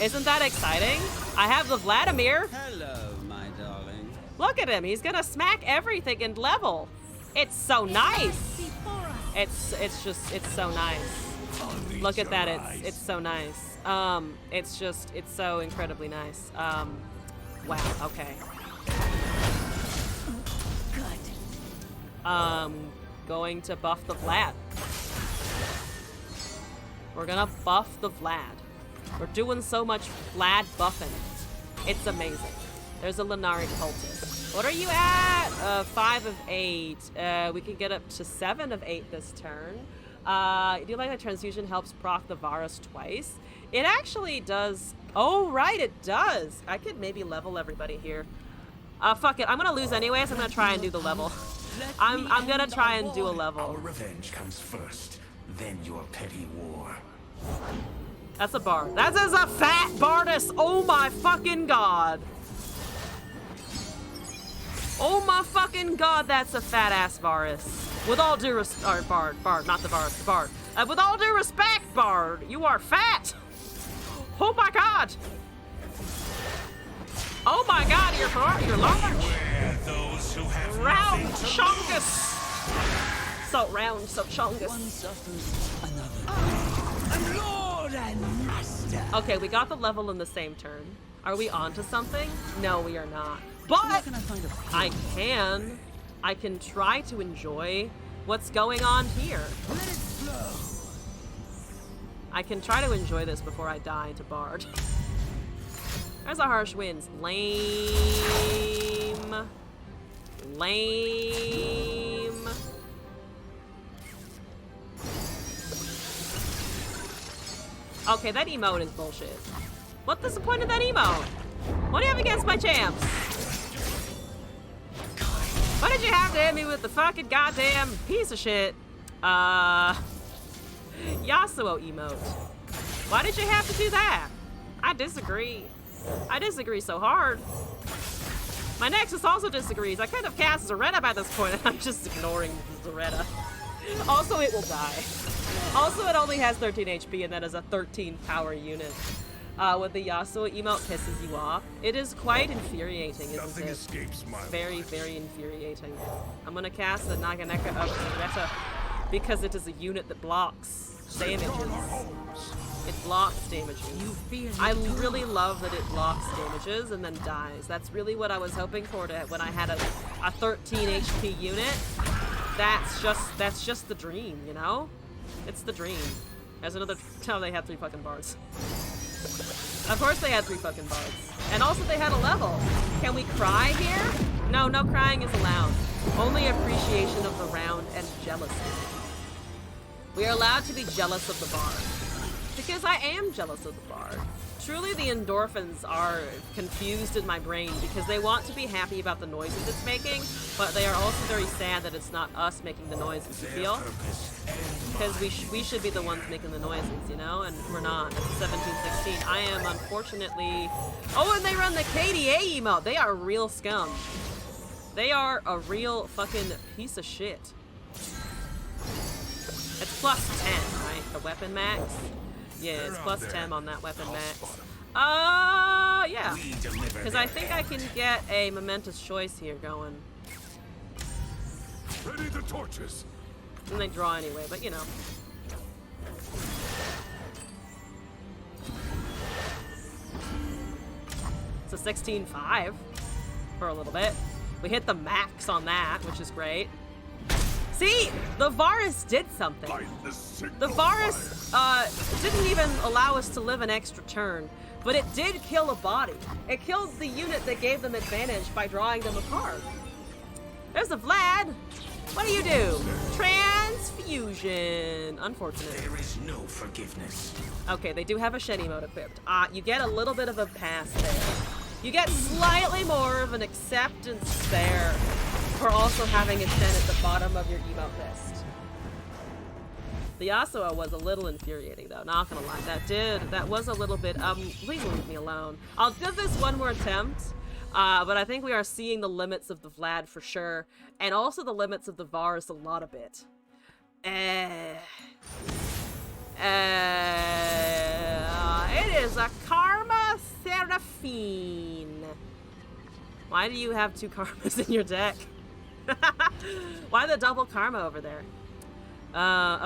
Isn't that exciting? I have the Vladimir. Hello, my darling. Look at him. He's gonna smack everything and level. It's so nice. It's so nice. Look at that. It's so nice. It's so incredibly nice. Wow. Okay. Going to buff the Vlad. We're gonna buff the Vlad. We're doing so much Vlad buffing. It's amazing. There's a Lunari cultist. What are you at? 5 of 8. We can get up to 7 of 8 this turn. Do you like that transfusion helps proc the Varus twice? It actually does. Oh, right, it does. I could maybe level everybody here. Fuck it. I'm gonna lose anyways. I'm gonna try and do the level. I'm gonna try and do a Our level. revenge comes first, then your petty war. That's a bard. That is a fat Bardus. Oh my fucking god. Oh my fucking god, that's a fat ass Varus. With all due respect, Bard, not the Varus, the Bard. With all due respect, Bard, you are fat. Oh my god. Oh my god, you're large. Where those who have Round nothing to chungus. So round, so chungus. Lord and master. Okay, we got the level in the same turn. Are we on to something? No, we are not. But I can try to enjoy What's going on here? I can try to enjoy this before I die to Bard. There's a harsh winds. Lame. Lame. Okay, that emote is bullshit. What's the point of that emote? What do you have against my champs? Why did you have to hit me with the fucking goddamn piece of shit? Yasuo emote. Why did you have to do that? I disagree. I disagree so hard. My Nexus also disagrees. I could have cast Zaretta by this point, and I'm just ignoring Zaretta. Also, it will die. Also, it only has 13 HP, and that is a 13 power unit. When the Yasuo emote pisses you off, it is quite infuriating, isn't it? Escapes my Very, very infuriating. I'm gonna cast the Naganeka of Zaretta because it is a unit that blocks damages. It blocks damages. I really love that it blocks damages and then dies. That's really what I was hoping for when I had a 13 HP unit. That's just the dream, you know? It's the dream. There's another. Oh, they had 3 fucking bards. Of course they had 3 fucking bards. And also they had a level. Can we cry here? No, no crying is allowed. Only appreciation of the round and jealousy. We are allowed to be jealous of the bard. Because I am jealous of the bard. Truly the endorphins are confused in my brain because they want to be happy about the noises it's making, but they are also very sad that it's not us making the noises, you feel? Because we should be the ones making the noises, you know? And we're not. It's 17-16. I am unfortunately... Oh, and they run the KDA emote! They are real scum. They are a real fucking piece of shit. It's plus 10, right? The weapon max? Yeah, it's plus 10 on that weapon max. Yeah. Because I think I can get a momentous choice here going. Ready the torches. And they draw anyway, but you know. It's a 16-5 for a little bit. We hit the max on that, which is great. See, the Varus did something. The Varus didn't even allow us to live an extra turn, but it did kill a body. It killed the unit that gave them advantage by drawing them apart. There's the Vlad. What do? Transfusion. Unfortunate. There is no forgiveness. Okay, they do have a Shed emote equipped. You get a little bit of a pass there. You get slightly more of an acceptance there for also having a Shen at the bottom of your emote list. The Yasuo was a little infuriating though, not gonna lie. That was a little bit, please leave me alone. I'll give this one more attempt, but I think we are seeing the limits of the Vlad for sure, and also the limits of the Varus a lot a bit. It is a Karma Seraphine. Why do you have 2 Karmas in your deck? Why the double Karma over there?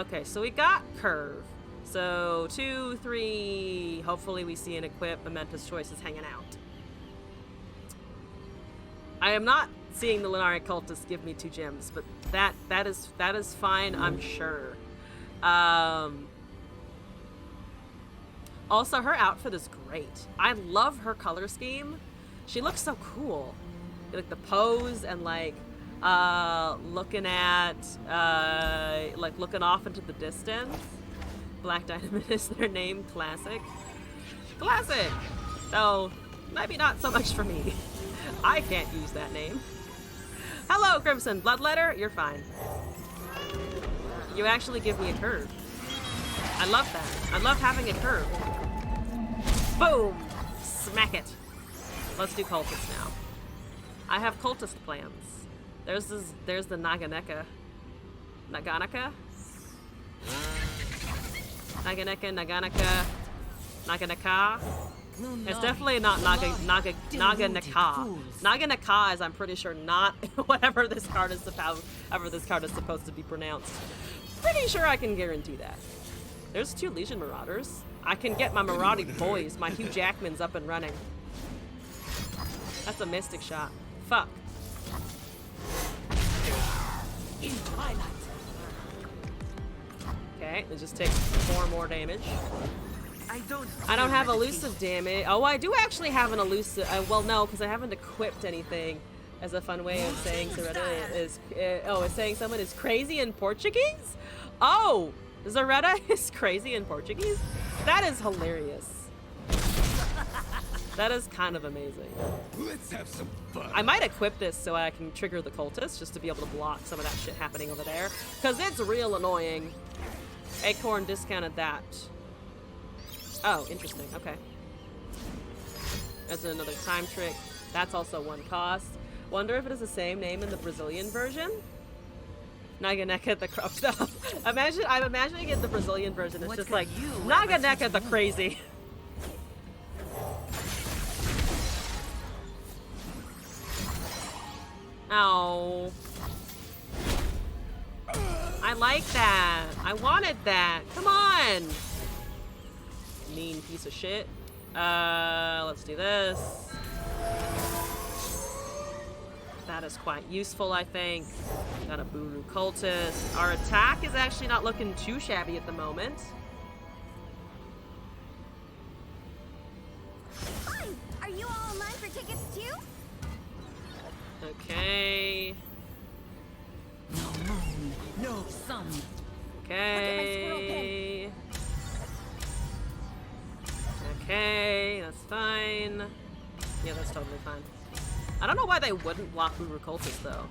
Okay, so we got Curve. So 2, 3. Hopefully we see an equip. Momentous Choices hanging out. I am not seeing the Lunari Cultist give me 2 gems, but that is fine, I'm sure. Also, her outfit is great. I love her color scheme. She looks so cool. Like the pose and like looking off into the distance. Black Dynamite is their name. Classic. Classic! So, maybe not so much for me. I can't use that name. Hello, Crimson Bloodletter. You're fine. You actually give me a curve. I love that. I love having a curve. Boom! Smack it. Let's do cultists now. I have cultist plans. There's the Naganeka. Naganeka? Naganeka. It's definitely not Naganeka. Naganeka is, I'm pretty sure, not whatever this card is supposed to be pronounced. Pretty sure I can guarantee that. There's 2 Legion Marauders. I can get my Marauding boys, my Hugh Jackmans up and running. That's a Mystic Shot. Fuck. In twilight, Okay, it just takes 4 more damage. I don't have elusive damage. Oh, I do actually have an elusive. Well, no, because I haven't equipped anything. As a fun way of saying Zaretta is, is saying someone is crazy in Portuguese? Oh, Zaretta is crazy in Portuguese? That is hilarious. That is kind of amazing. Let's have some fun. I might equip this so I can trigger the cultists just to be able to block some of that shit happening over there. Because it's real annoying. Acorn discounted that. Oh, interesting. Okay. That's another time trick. That's also 1 cost. Wonder if it is the same name in the Brazilian version? Naganeka the crop stuff. I'm imagining it the Brazilian version. It's just like Naganeka the crazy. Oh. I like that. I wanted that. Come on. Mean piece of shit. Let's do this. That is quite useful, I think. Got a Buru Cultist. Our attack is actually not looking too shabby at the moment. Hi, are you all online for tickets too? Okay. No moon, no sun. Okay. Okay, that's fine. Yeah, that's totally fine. I don't know why they wouldn't block Buru Cultist, though.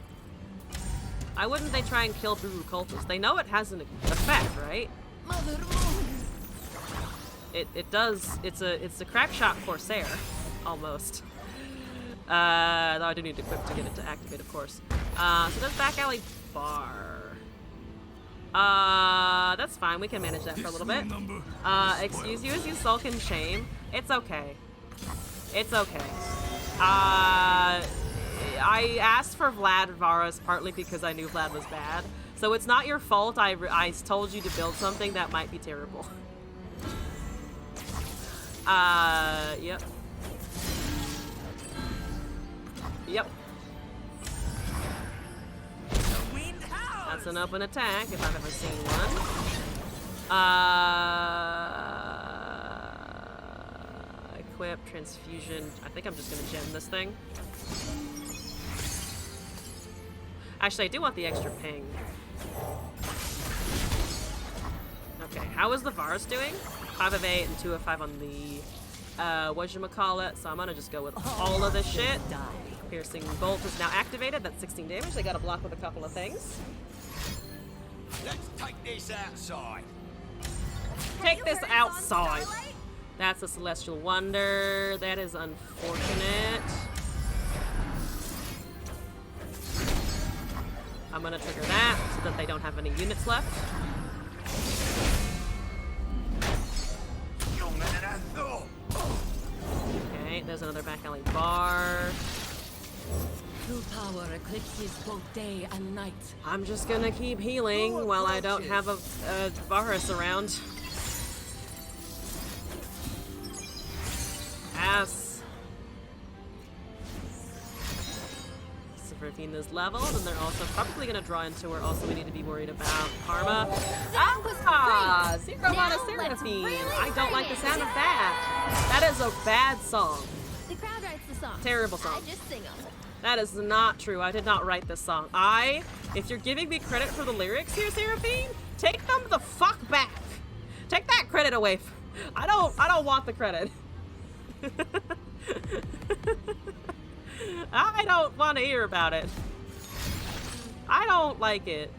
Why wouldn't they try and kill Buru Cultist? They know it has an effect, right? Mother Moon. It does. It's a crack shot Corsair, almost. Though I do need to equip to get it to activate, of course. So there's back alley bar. That's fine. We can manage that for a little bit. Excuse you as you sulk in shame. It's okay. It's okay. I asked for Vlad Varus partly because I knew Vlad was bad. So it's not your fault I told you to build something that might be terrible. Yep. Yep. That's an open attack if I've ever seen one. Equip, transfusion. I think I'm just gonna gem this thing. Actually, I do want the extra ping. Okay, how is the Varus doing? 5 of 8 and 2 of 5 on the, whatchamacallit. So I'm gonna just go with all of this shit. Piercing Bolt is now activated. That's 16 damage. They gotta block with a couple of things. Let's take this outside. Take this outside. That's a Celestial Wonder. That is unfortunate. I'm gonna trigger that so that they don't have any units left. Okay, there's another back alley bar. True power eclipses both day and night. I'm just gonna keep healing while I don't have a Varus around. Ass. Severina's leveled, and they're also probably gonna draw into her. Also, we need to be worried about Karma. Ah, Zero Mana Seraphine. I don't like the sound of that. That is a bad song. The crowd writes the song. Terrible song. I just sing them. That is not true. I did not write this song. If you're giving me credit for the lyrics here, Seraphine, take them the fuck back. Take that credit away. I don't want the credit. I don't want to hear about it. I don't like it.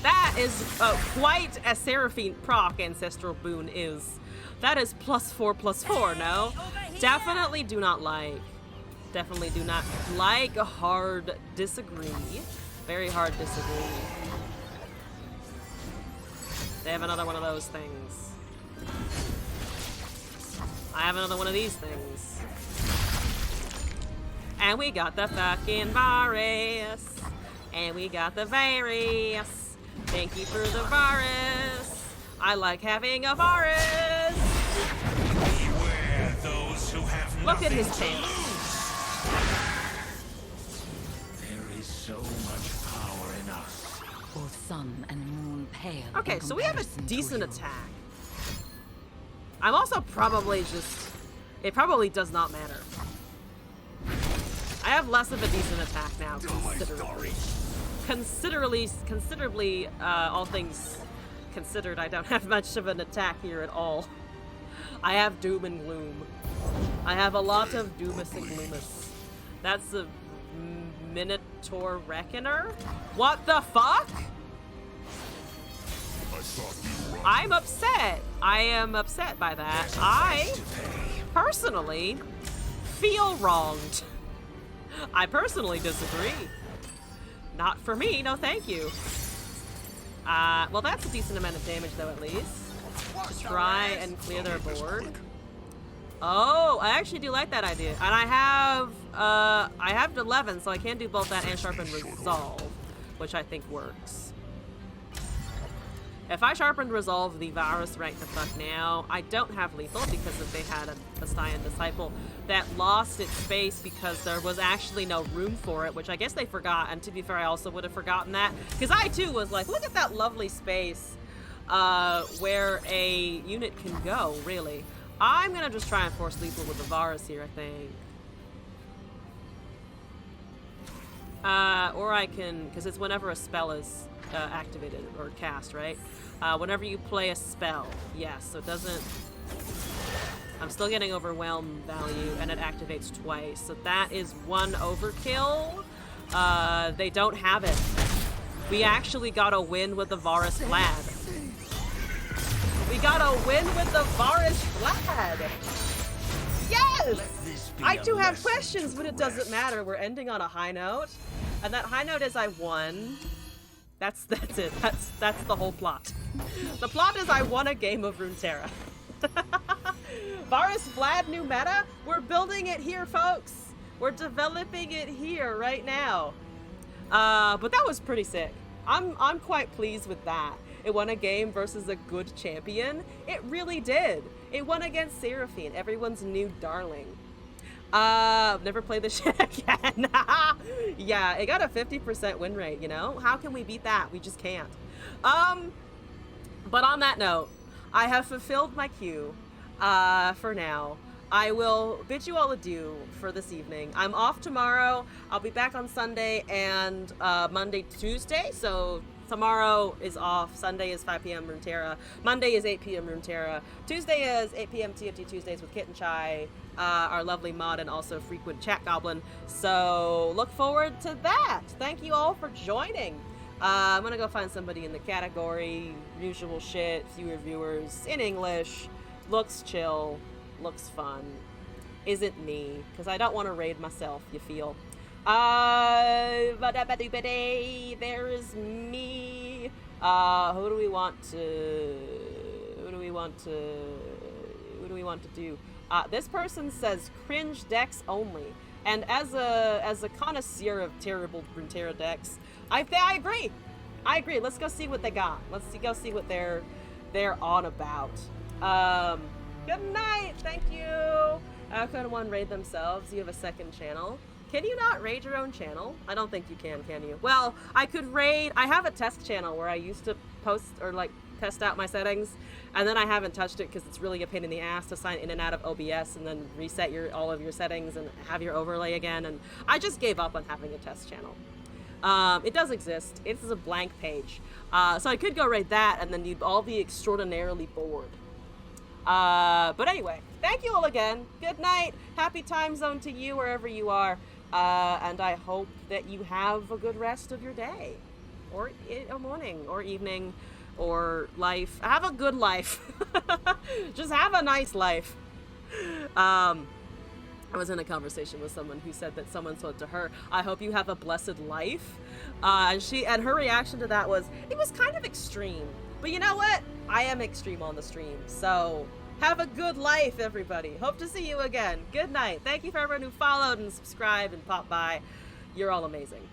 That is quite a Seraphine proc Ancestral Boon is. That is +4/+4, no? Definitely do not like. Definitely do not like. Hard disagree. Very hard disagree. They have another one of those things. I have another one of these things. And we got the fucking Varus. And we got the Varus. Thank you for the Varus. I like having a Varus. Beware those who have Look at his nothing to pants. lose. There is so much power in us. Both sun pale. Okay, in so we have a comparison to decent you. attack. I'm also probably just... It probably does not matter. I have less of a decent attack now, considerably, all things considered, I don't have much of an attack here at all. I have Doom and Gloom. I have a lot of Doomus and Gloomus. That's a Minotaur Reckoner? What the fuck? I'm upset. I am upset by that. I personally feel wronged. I personally disagree. Not for me, no thank you. Well, that's a decent amount of damage though, at least. To try and clear their board. Oh, I actually do like that idea. And I have 11, so I can do both that and Sharpen Resolve, which I think works. If I Sharpened Resolve the Varus right the fuck now, I don't have lethal because if they had a Scion Disciple that lost its space because there was actually no room for it, which I guess they forgot, and to be fair, I also would have forgotten that, because I too was like, look at that lovely space where a unit can go, really. I'm gonna just try and force lethal with the Varus here, I think. Or I can, because it's whenever a spell is activated or cast, right? Whenever you play a spell, yes, so it doesn't... I'm still getting overwhelm value, and it activates twice, so that is one overkill. They don't have it. We actually got a win with the Varus Vlad. We got a win with the Varus Vlad! Yes! I do have questions, but it doesn't matter. We're ending on a high note. And that high note is I won. That's it. That's the whole plot. The plot is I won a game of Runeterra. Varus Vlad new meta? We're building it here, folks. We're developing it here right now. But that was pretty sick. I'm quite pleased with that. It won a game versus a good champion. It really did. It won against Seraphine, everyone's new darling. Never play this shit again. Yeah, it got a 50% win rate, you know? How can we beat that? We just can't. But on that note, I have fulfilled my queue, for now. I will bid you all adieu for this evening. I'm off tomorrow. I'll be back on Sunday and Monday, Tuesday, so tomorrow is off. Sunday is 5 p.m. Runeterra. Monday is 8 p.m. Runeterra. Tuesday is 8 p.m. TFT Tuesdays with Kit and Chai, our lovely mod and also frequent chat goblin. So look forward to that. Thank you all for joining. I'm gonna go find somebody in the category. Usual shit, fewer viewers, in English. Looks chill, looks fun. Isn't me, because I don't want to raid myself, you feel. There is me. Who do we want to do? This person says cringe decks only. And as a connoisseur of terrible Runeterra decks, I agree. I agree. Let's go see what they got. Let's go see what they're on about. Good night. Thank you. How can one raid themselves? You have a second channel. Can you not raid your own channel? I don't think you can you? Well, I could raid. I have a test channel where I used to post or like test out my settings, and then I haven't touched it because it's really a pain in the ass to sign in and out of OBS and then reset all of your settings and have your overlay again. And I just gave up on having a test channel. It does exist. It's a blank page. So I could go raid that, and then you'd all be extraordinarily bored. But anyway, thank you all again. Good night. Happy time zone to you wherever you are. And I hope that you have a good rest of your day, or a morning, or evening, or life. Have a good life. Just have a nice life. I was in a conversation with someone who said that someone said to her, "I hope you have a blessed life." And her reaction to that was, it was kind of extreme. But you know what? I am extreme on the stream, so have a good life, everybody. Hope to see you again. Good night. Thank you for everyone who followed and subscribed and popped by. You're all amazing.